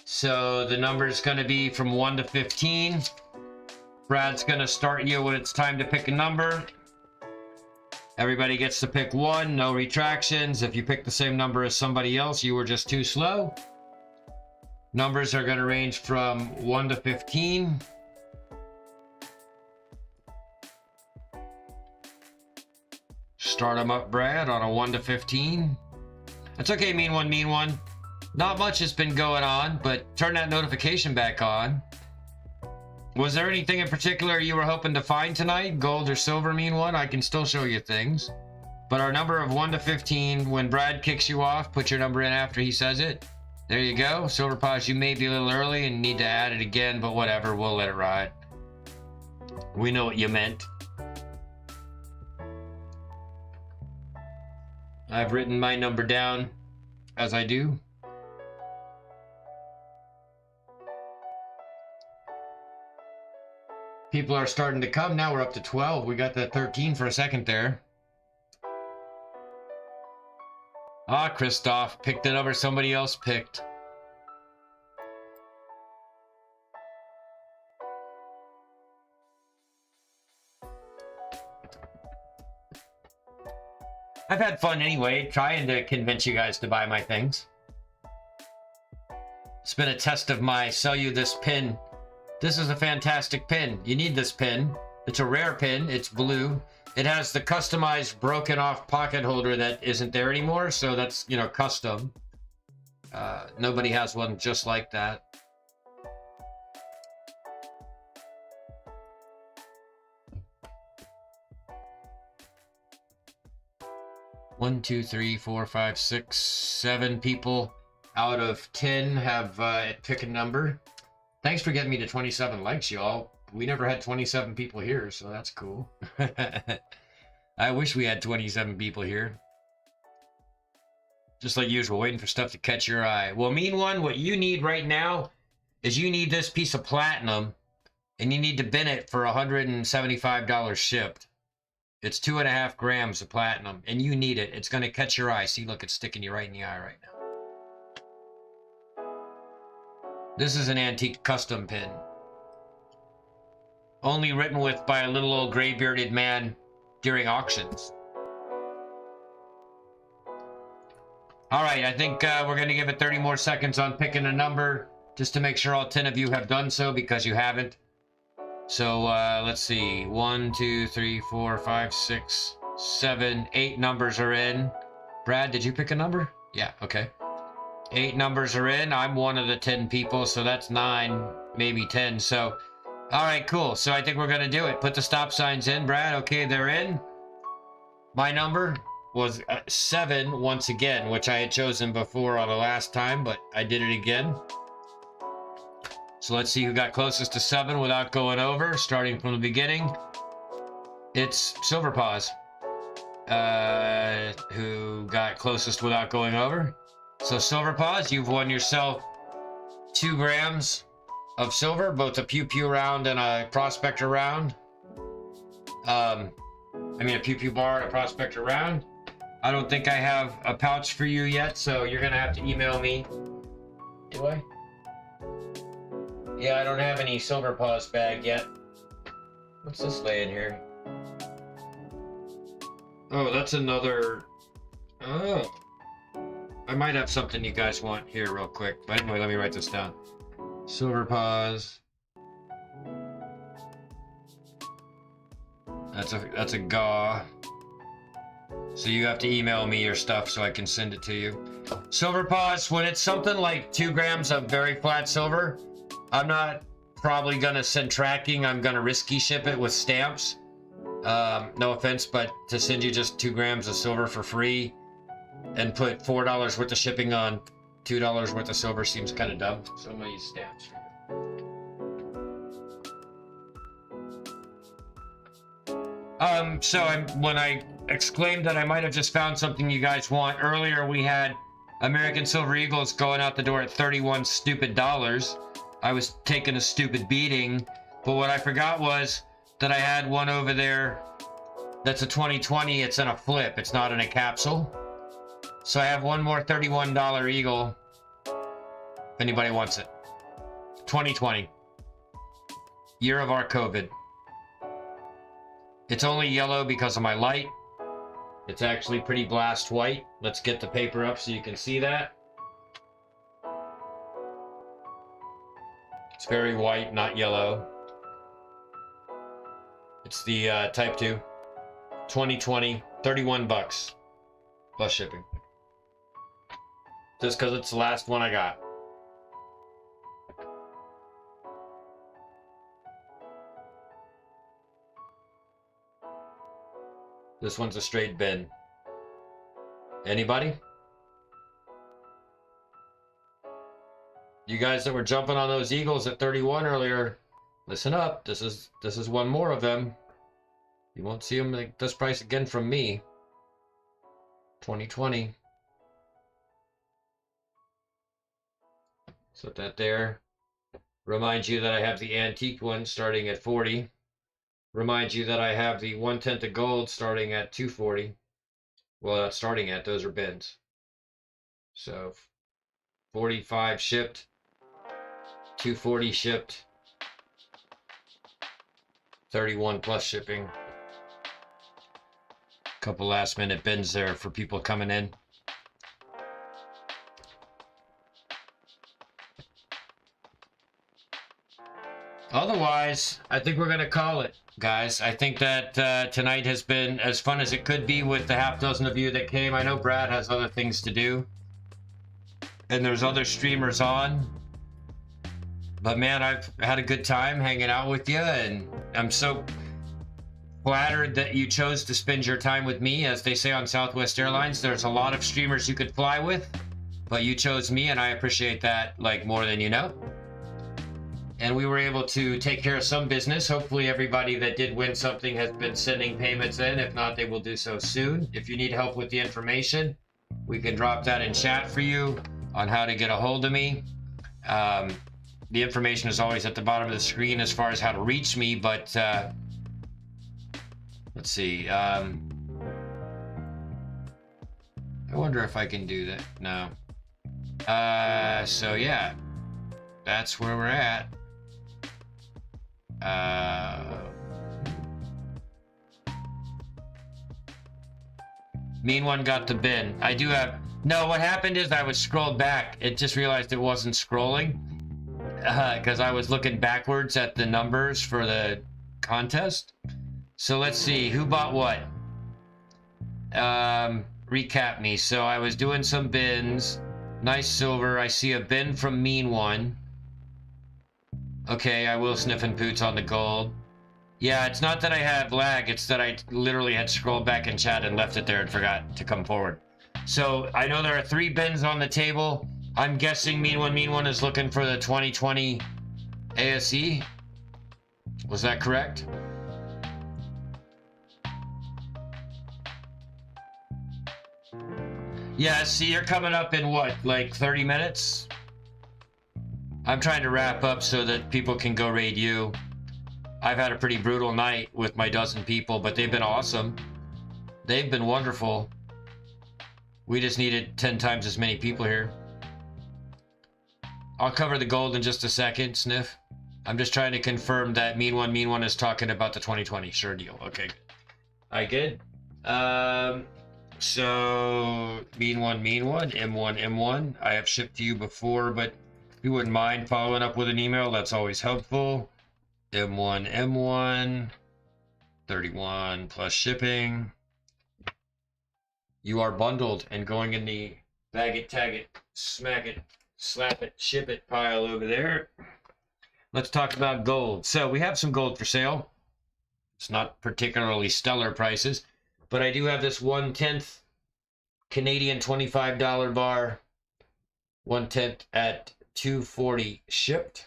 So the number is going to be from 1 to 15. Brad's going to start you when it's time to pick a number. Everybody gets to pick 1, no retractions. If you pick the same number as somebody else, you were just too slow. Numbers are going to range from 1 to 15. Start them up, Brad, on a 1 to 15. That's okay, mean one, mean one. Not much has been going on, but turn that notification back on. Was there anything in particular you were hoping to find tonight? Gold or silver, mean one? I can still show you things. But our number of 1 to 15, when Brad kicks you off, put your number in after he says it. There you go. Silver Paws, you may be a little early and need to add it again, but whatever, we'll let it ride. We know what you meant. I've written my number down, as I do. People are starting to come. Now we're up to 12. We got the 13 for a second there. Ah, Christoph picked the number somebody else picked. I've had fun anyway, trying to convince you guys to buy my things. It's been a test of my sell you this pin. This is a fantastic pin. You need this pin. It's a rare pin. It's blue. It has the customized broken off pocket holder that isn't there anymore. So that's, you know, custom. Nobody has one just like that. One, two, three, four, five, 6, 7 people out of 10 have pick a number. Thanks for getting me to 27 likes, y'all. We never had 27 people here, so that's cool. I wish we had 27 people here. Just like usual, waiting for stuff to catch your eye. Well, mean one, what you need right now is you need this piece of platinum, and you need to bin it for $175 shipped. It's 2.5 grams of platinum, and you need it. It's going to catch your eye. See, look, it's sticking you right in the eye right now. This is an antique custom pin. Only written with by a little old gray-bearded man during auctions. All right, I think we're going to give it 30 more seconds on picking a number, just to make sure all 10 of you have done so, because you haven't. So let's see. 1, 2, 3, 4, 5, 6, 7, 8 numbers are in. Brad, did you pick a number? Yeah, okay. 8 numbers are in. I'm one of the 10 people, so that's 9, maybe 10. So, all right, cool. So I think we're going to do it. Put the stop signs in, Brad. Okay, they're in. My number was 7 once again, which I had chosen before on the last time, but I did it again. So let's see who got closest to 7 without going over, starting from the beginning. It's Silver Paws, who got closest without going over. So Silver Paws, you've won yourself 2 grams of silver, both a Pew Pew round and a Prospector round. I mean a Pew Pew bar and a Prospector round. I don't think I have a pouch for you yet, so you're gonna have to email me. Do I? Yeah, I don't have any Silver Paws bag yet. What's this laying here? Oh, that's another... Oh. I might have something you guys want here real quick. But anyway, let me write this down. Silver Paws. That's a GAW. So you have to email me your stuff so I can send it to you. Silver Paws, when it's something like 2 grams of very flat silver, I'm not probably gonna send tracking. I'm gonna risky ship it with stamps. No offense, but to send you just 2 grams of silver for free and put $4 worth of shipping on $2 worth of silver seems kind of dumb. So I'm gonna use stamps. When I exclaimed that I might have just found something you guys want, earlier we had American Silver Eagles going out the door at $31 stupid dollars. I was taking a stupid beating, but what I forgot was that I had one over there that's a 2020. It's in a flip. It's not in a capsule. So I have one more $31 Eagle if anybody wants it. 2020. Year of our COVID. It's only yellow because of my light. It's actually pretty blast white. Let's get the paper up so you can see that. It's very white, not yellow. It's the Type 2. 2020, 31 bucks. Plus shipping. Just because it's the last one I got. This one's a straight bin. Anybody? You guys that were jumping on those Eagles at 31 earlier, listen up. This is one more of them. You won't see them at this price again from me. 2020. Set that there. Remind you that I have the antique one starting at 40. Remind you that I have the 1/10 of gold starting at 240. Well, not starting at, those are bins. So 45 shipped, 240 shipped, 31 plus shipping. Couple last minute bins there for people coming in. Otherwise, I think we're going to call it, guys. I think that tonight has been as fun as it could be with the half dozen of you that came. I know Brad has other things to do. And there's other streamers on. But man, I've had a good time hanging out with you. And I'm so flattered that you chose to spend your time with me. As they say on Southwest Airlines, there's a lot of streamers you could fly with. But you chose me, and I appreciate that like more than you know. And we were able to take care of some business. Hopefully everybody that did win something has been sending payments in. If not, they will do so soon. If you need help with the information, we can drop that in chat for you on how to get a hold of me. The information is always at the bottom of the screen as far as how to reach me, but let's see. I wonder if I can do that. No. So yeah. that's where we're at. Mean one got the bin. I do have... No, what happened is I was scrolled back. It just realized it wasn't scrolling. Because I was looking backwards at the numbers for the contest. So let's see. Who bought what? Recap me. So I was doing some bins. Nice silver. I see a bin from Mean One. Okay, I will sniff and poots on the gold. Yeah, it's not that I have lag, it's that I literally had scrolled back in chat and left it there and forgot to come forward. So I know there are 3 bins on the table. I'm guessing Mean One is looking for the 2020 ASE. Was that correct? Yeah, see, you're coming up in what, like 30 minutes? I'm trying to wrap up so that people can go raid you. I've had a pretty brutal night with my dozen people, but they've been awesome. They've been wonderful. We just needed 10 times as many people here. I'll cover the gold in just a second, Sniff. I'm just trying to confirm that Mean One is talking about the 2020. Sure deal. Okay, good. All right, good. So Mean One, M1. I have shipped to you before, but if you wouldn't mind following up with an email, that's always helpful. M1, 31 plus shipping. You are bundled and going in the bag it, tag it, smack it, slap it, ship it pile over there. Let's talk about gold. So we have some gold for sale. It's not particularly stellar prices, but I do have this 1/10 Canadian $25 bar, 1/10 at $2.40 shipped.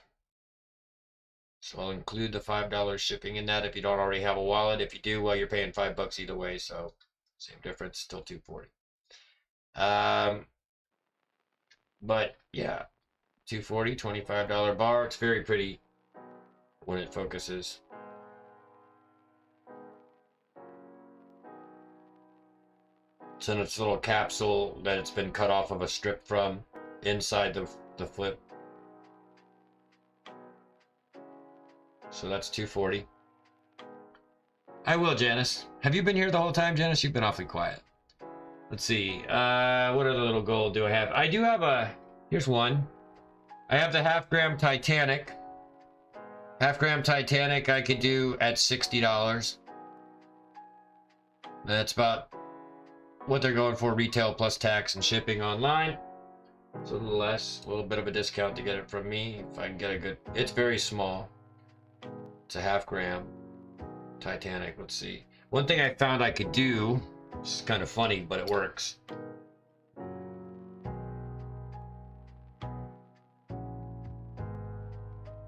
So I'll include the $5 shipping in that if you don't already have a wallet. If you do, well, you're paying $5 either way, so same difference, still $2.40. But yeah, $2.40, $25 bar. It's very pretty when it focuses. It's in its little capsule that it's been cut off of a strip from inside the flip. So that's $2.40. I will, Janice. Have you been here the whole time, Janice? You've been awfully quiet. Let's see. What other little gold do I have? I do have a... Here's one. I have the 1/2 gram Titanic. 1/2 gram Titanic I could do at $60. That's about what they're going for retail plus tax and shipping online. So a little less, a little bit of a discount to get it from me if I can get a good... It's very small. It's a 1/2 gram Titanic. Let's see. One thing I found I could do, it's kind of funny, but it works.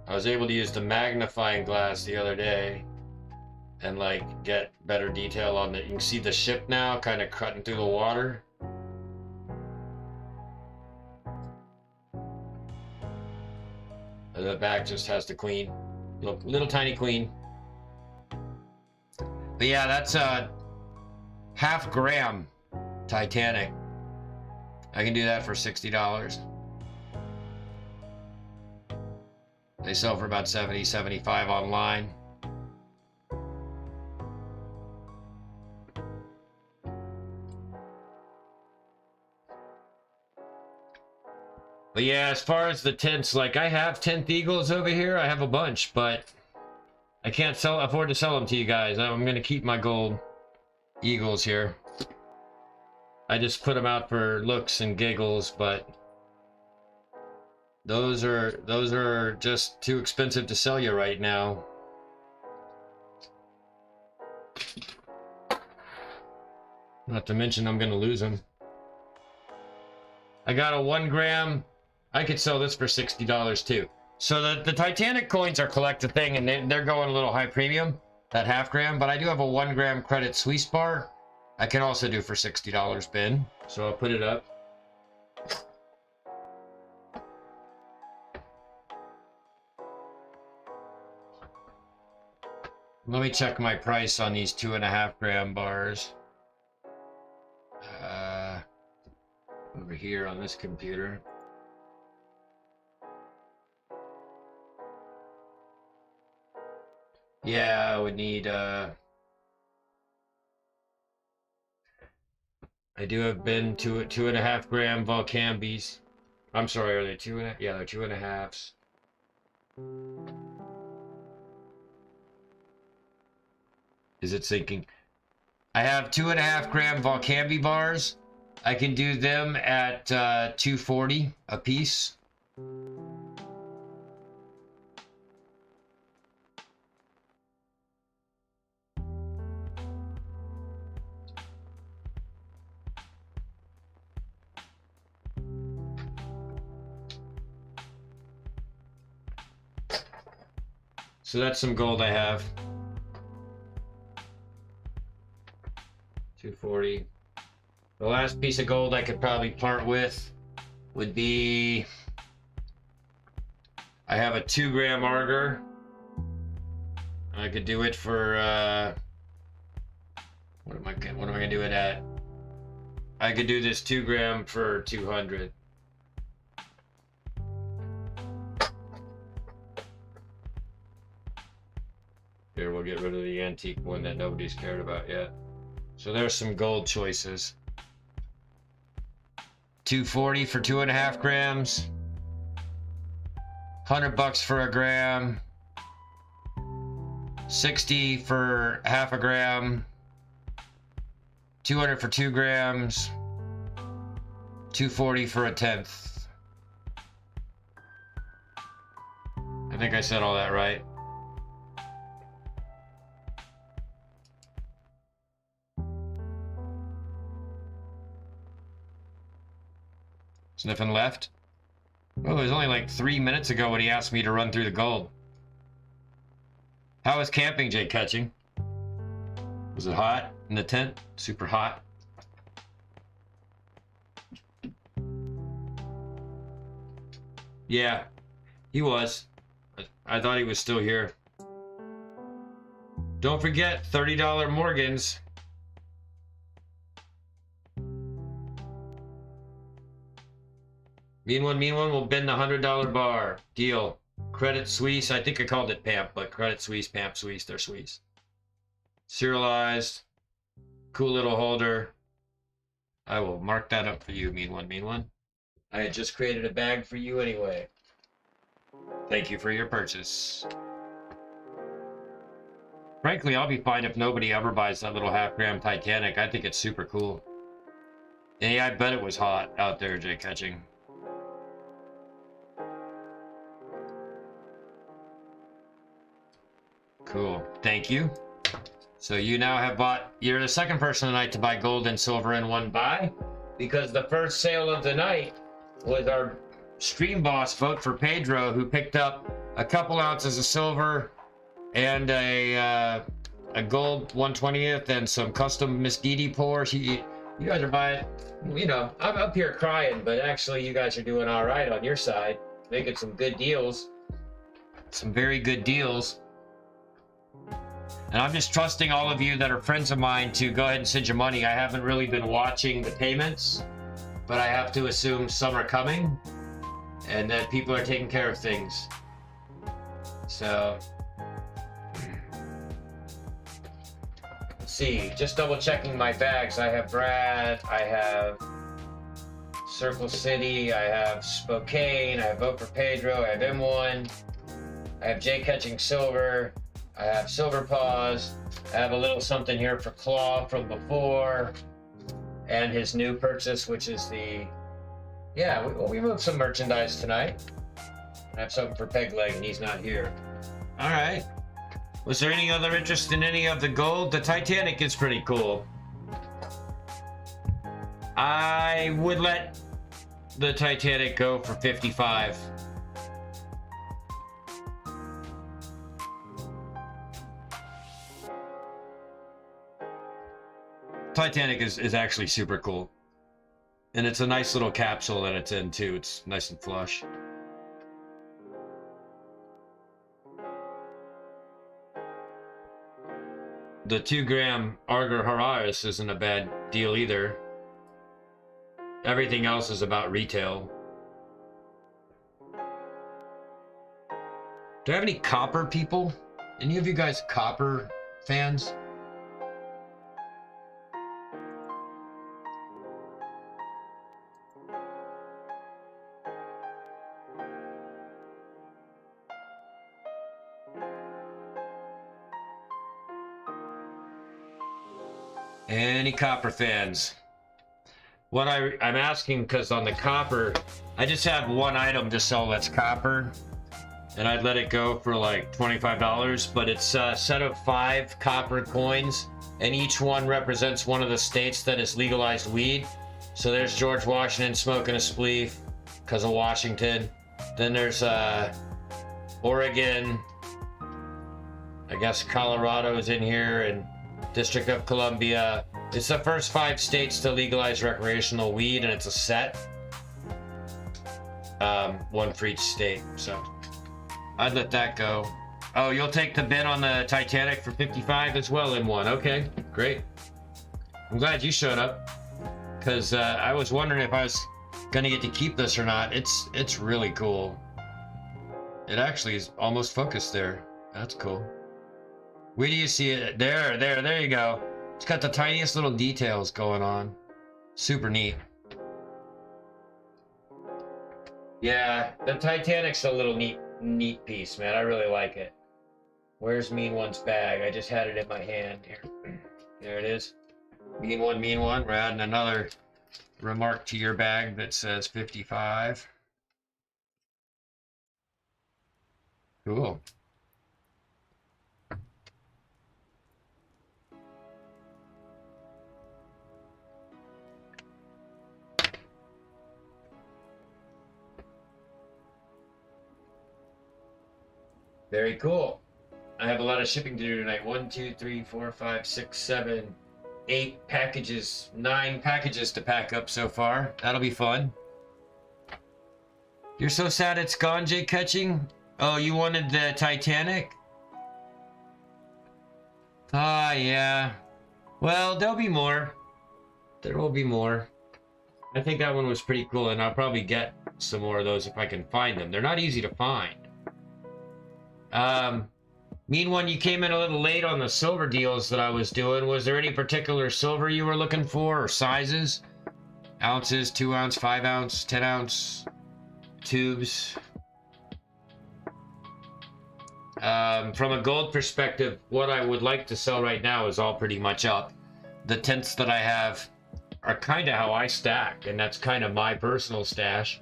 I was able to use the magnifying glass the other day and like get better detail on it. You can see the ship now kind of cutting through the water. And the back just has the queen. Little tiny queen. But yeah, that's a 1/2 gram Titanic. I can do that for $60. They sell for about $70, $75 online. But yeah, as far as the tints, like I have 10th Eagles over here. I have a bunch, but I can't afford to sell them to you guys. I'm going to keep my gold Eagles here. I just put them out for looks and giggles, but those are just too expensive to sell you right now. Not to mention I'm going to lose them. I got a 1 gram. I could sell this for $60 too. So the Titanic coins are collect a thing, and they're going a little high premium, that 1/2 gram. But I do have a 1 gram credit Swiss bar. I can also do for $60 bin. So I'll put it up. Let me check my price on these 2.5 gram bars. Over here on this computer. Yeah, I would need, I do have been to 2.5 gram Volcambis. I'm sorry, are they 2.5? Yeah, they're 2.5s. Is it sinking? I have 2.5 gram Volcambi bars. I can do them at 240 a piece. So that's some gold I have. 240. The last piece of gold I could probably part with would be, I have a 2 gram Arger. I could do it for what am I gonna do it at? I could do this 2 gram for 200. Here, we'll get rid of the antique one that nobody's cared about yet. So there's some gold choices. 240 for 2.5 grams. $100 for a gram. 60 for half a gram. 200 for 2 grams. 240 for a tenth. I think I said all that right. There's nothing left. Oh, it was only like 3 minutes ago when he asked me to run through the gold. How was camping, Jake Catching? Was it hot in the tent? Super hot? Yeah, he was. I thought he was still here. Don't forget, $30 Morgans. Mean one will bend the $100 bar. Deal. Credit Suisse. I think I called it PAMP, but Credit Suisse, PAMP Suisse, they're Suisse. Serialized. Cool little holder. I will mark that up for you, mean one. I had just created a bag for you anyway. Thank you for your purchase. Frankly, I'll be fine if nobody ever buys that little half-gram Titanic. I think it's super cool. And yeah, I bet it was hot out there, Jake Catching. Cool. Thank you. So you now have bought, you're the second person tonight to buy gold and silver in one buy, because the first sale of the night was our stream boss vote for Pedro, who picked up a couple ounces of silver and a gold 1/20th and some custom Miss Didi pours. You guys are buying, you know, I'm up here crying, but actually you guys are doing all right on your side, making some good deals, some very good deals. And I'm just trusting all of you that are friends of mine to go ahead and send your money. I haven't really been watching the payments, but I have to assume some are coming and that people are taking care of things. So, let's see, just double checking my bags. I have Brad, I have Circle City, I have Spokane, I have Vote for Pedro, I have M1, I have Jay Catching Silver, I have Silver Paws, I have a little something here for Claw from before, and his new purchase, which is the, yeah, we moved some merchandise tonight. I have something for Peg Leg, and he's not here. All right. Was there any other interest in any of the gold? The Titanic is pretty cool. I would let the Titanic go for 55. Titanic is actually super cool. And it's a nice little capsule that it's in too. It's nice and flush. The 2 gram Arger Hararis isn't a bad deal either. Everything else is about retail. Do I have any copper people Any of you guys copper fans? Any copper fans? What I'm asking, because on the copper, I just have one item to sell that's copper, and I'd let it go for like $25, but it's a set of 5 copper coins, and each one represents one of the states that has legalized weed. So there's George Washington smoking a spleef because of Washington. Then there's Oregon, I guess Colorado is in here, and District of Columbia. It's the first 5 states to legalize recreational weed, and it's a set. One for each state, so I'd let that go. Oh, you'll take the bid on the Titanic for 55 as well in one. Okay, great. I'm glad you showed up, because I was wondering if I was gonna get to keep this or not. It's really cool. It actually is almost focused there. That's cool. Where do you see it? There you go. It's got the tiniest little details going on. Super neat. Yeah, the Titanic's a little neat piece, man. I really like it. Where's Mean One's bag? I just had it in my hand here. There it is. Mean One. We're adding another remark to your bag that says 55. Cool. Very cool. I have a lot of shipping to do tonight. 1, 2, 3, 4, 5, 6, 7, 8 packages, 9 packages to pack up so far. That'll be fun. You're so sad it's gone, Jay Catching? Oh, you wanted the Titanic? Ah, yeah. Well, there'll be more. There will be more. I think that one was pretty cool, and I'll probably get some more of those if I can find them. They're not easy to find. Mean One, you came in a little late on the silver deals that I was doing. Was there any particular silver you were looking for, or sizes? Ounces, 2 ounce, 5 ounce, 10 ounce, tubes. From a gold perspective, what I would like to sell right now is all pretty much up. The tenths that I have are kind of how I stack, and that's kind of my personal stash.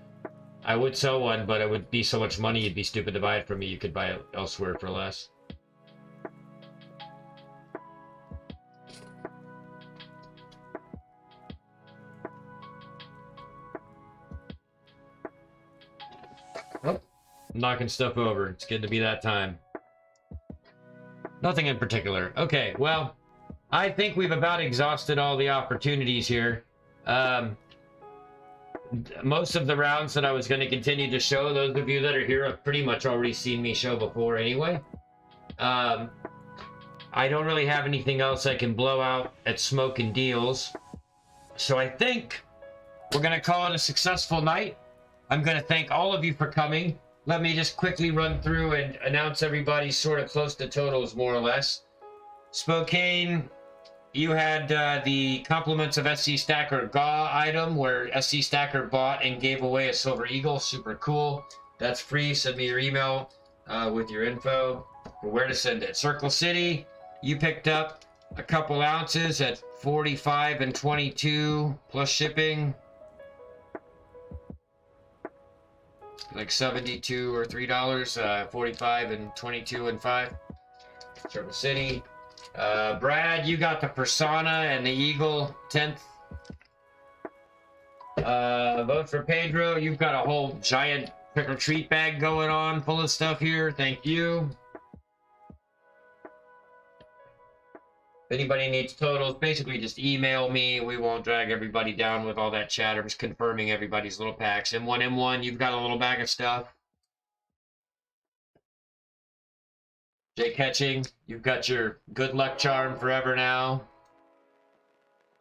I would sell one, but it would be so much money, you'd be stupid to buy it from me. You could buy it elsewhere for less. Oh, I'm knocking stuff over. It's good to be that time. Nothing in particular. Okay, well, I think we've about exhausted all the opportunities here. Most of the rounds that I was going to continue to show, those of you that are here have pretty much already seen me show before anyway. I don't really have anything else I can blow out at Smoke and Deals. So I think we're going to call it a successful night. I'm going to thank all of you for coming. Let me just quickly run through and announce everybody's sort of close to totals, more or less. Spokane, you had the compliments of SC Stacker GAW item where SC Stacker bought and gave away a Silver Eagle. Super cool. That's free. Send me your email with your info for where to send it. Circle City, you picked up a couple ounces at 45 and 22 plus shipping. Like 72 or $3, 45 and 22 and 5. Circle City. Brad, you got the Persona and the Eagle 10th. Vote for Pedro. You've got a whole giant trick or treat bag going on full of stuff here. Thank you. If anybody needs totals, basically just email me. We won't drag everybody down with all that chatter. Just confirming everybody's little packs. M1, you've got a little bag of stuff. Jay Catching, you've got your good luck charm forever now.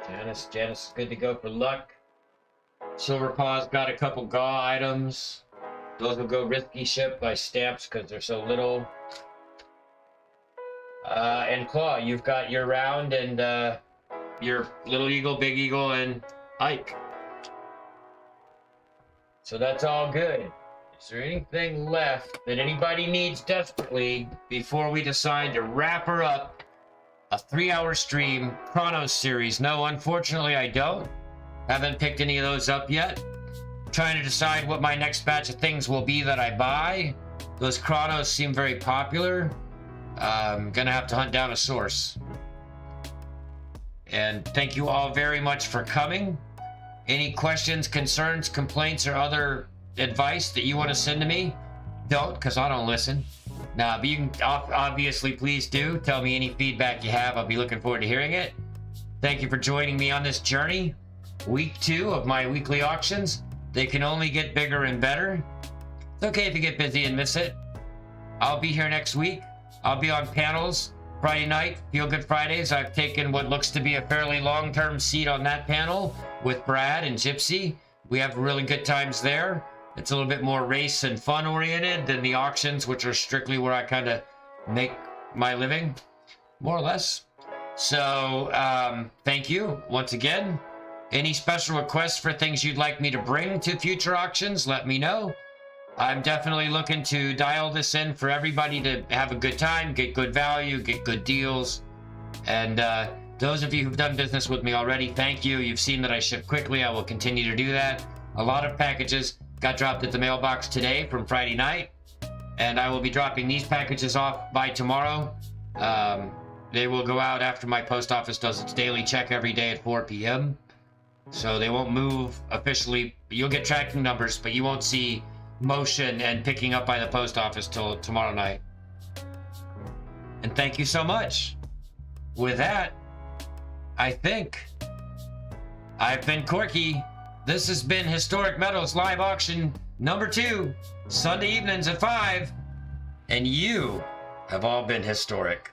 Janice is good to go for luck. Silver Paw's got a couple GAW items. Those will go risky ship by stamps because they're so little. And Claw, you've got your round and your Little Eagle, Big Eagle, and Ike. So that's all good. Is there anything left that anybody needs desperately before we decide to wrap her up? A 3-hour stream, Chronos series. No, unfortunately I don't. Haven't picked any of those up yet. Trying to decide what my next batch of things will be that I buy. Those Chronos seem very popular. I'm gonna have to hunt down a source. And thank you all very much for coming. Any questions, concerns, complaints, or other advice that you want to send to me? Don't, because I don't listen. Nah, but you can obviously please do. Tell me any feedback you have. I'll be looking forward to hearing it. Thank you for joining me on this journey. Week 2 of my weekly auctions. They can only get bigger and better. It's okay if you get busy and miss it. I'll be here next week. I'll be on panels Friday night, Feel Good Fridays. I've taken what looks to be a fairly long-term seat on that panel with Brad and Gypsy. We have really good times there. It's a little bit more race and fun oriented than the auctions, which are strictly where I kind of make my living, more or less. So thank you once again. Any special requests for things you'd like me to bring to future auctions, let me know. I'm definitely looking to dial this in for everybody to have a good time, get good value, get good deals. And those of you who've done business with me already, thank you. You've seen that I ship quickly. I will continue to do that. A lot of packages got dropped at the mailbox today from Friday night, and I will be dropping these packages off by tomorrow. They will go out after my post office does its daily check every day at 4 p.m. So they won't move officially. You'll get tracking numbers, but you won't see motion and picking up by the post office till tomorrow night. And thank you so much. With that, I think I've been Corky. This has been Historic Metals live auction number 2, Sunday evenings at 5. And you have all been historic.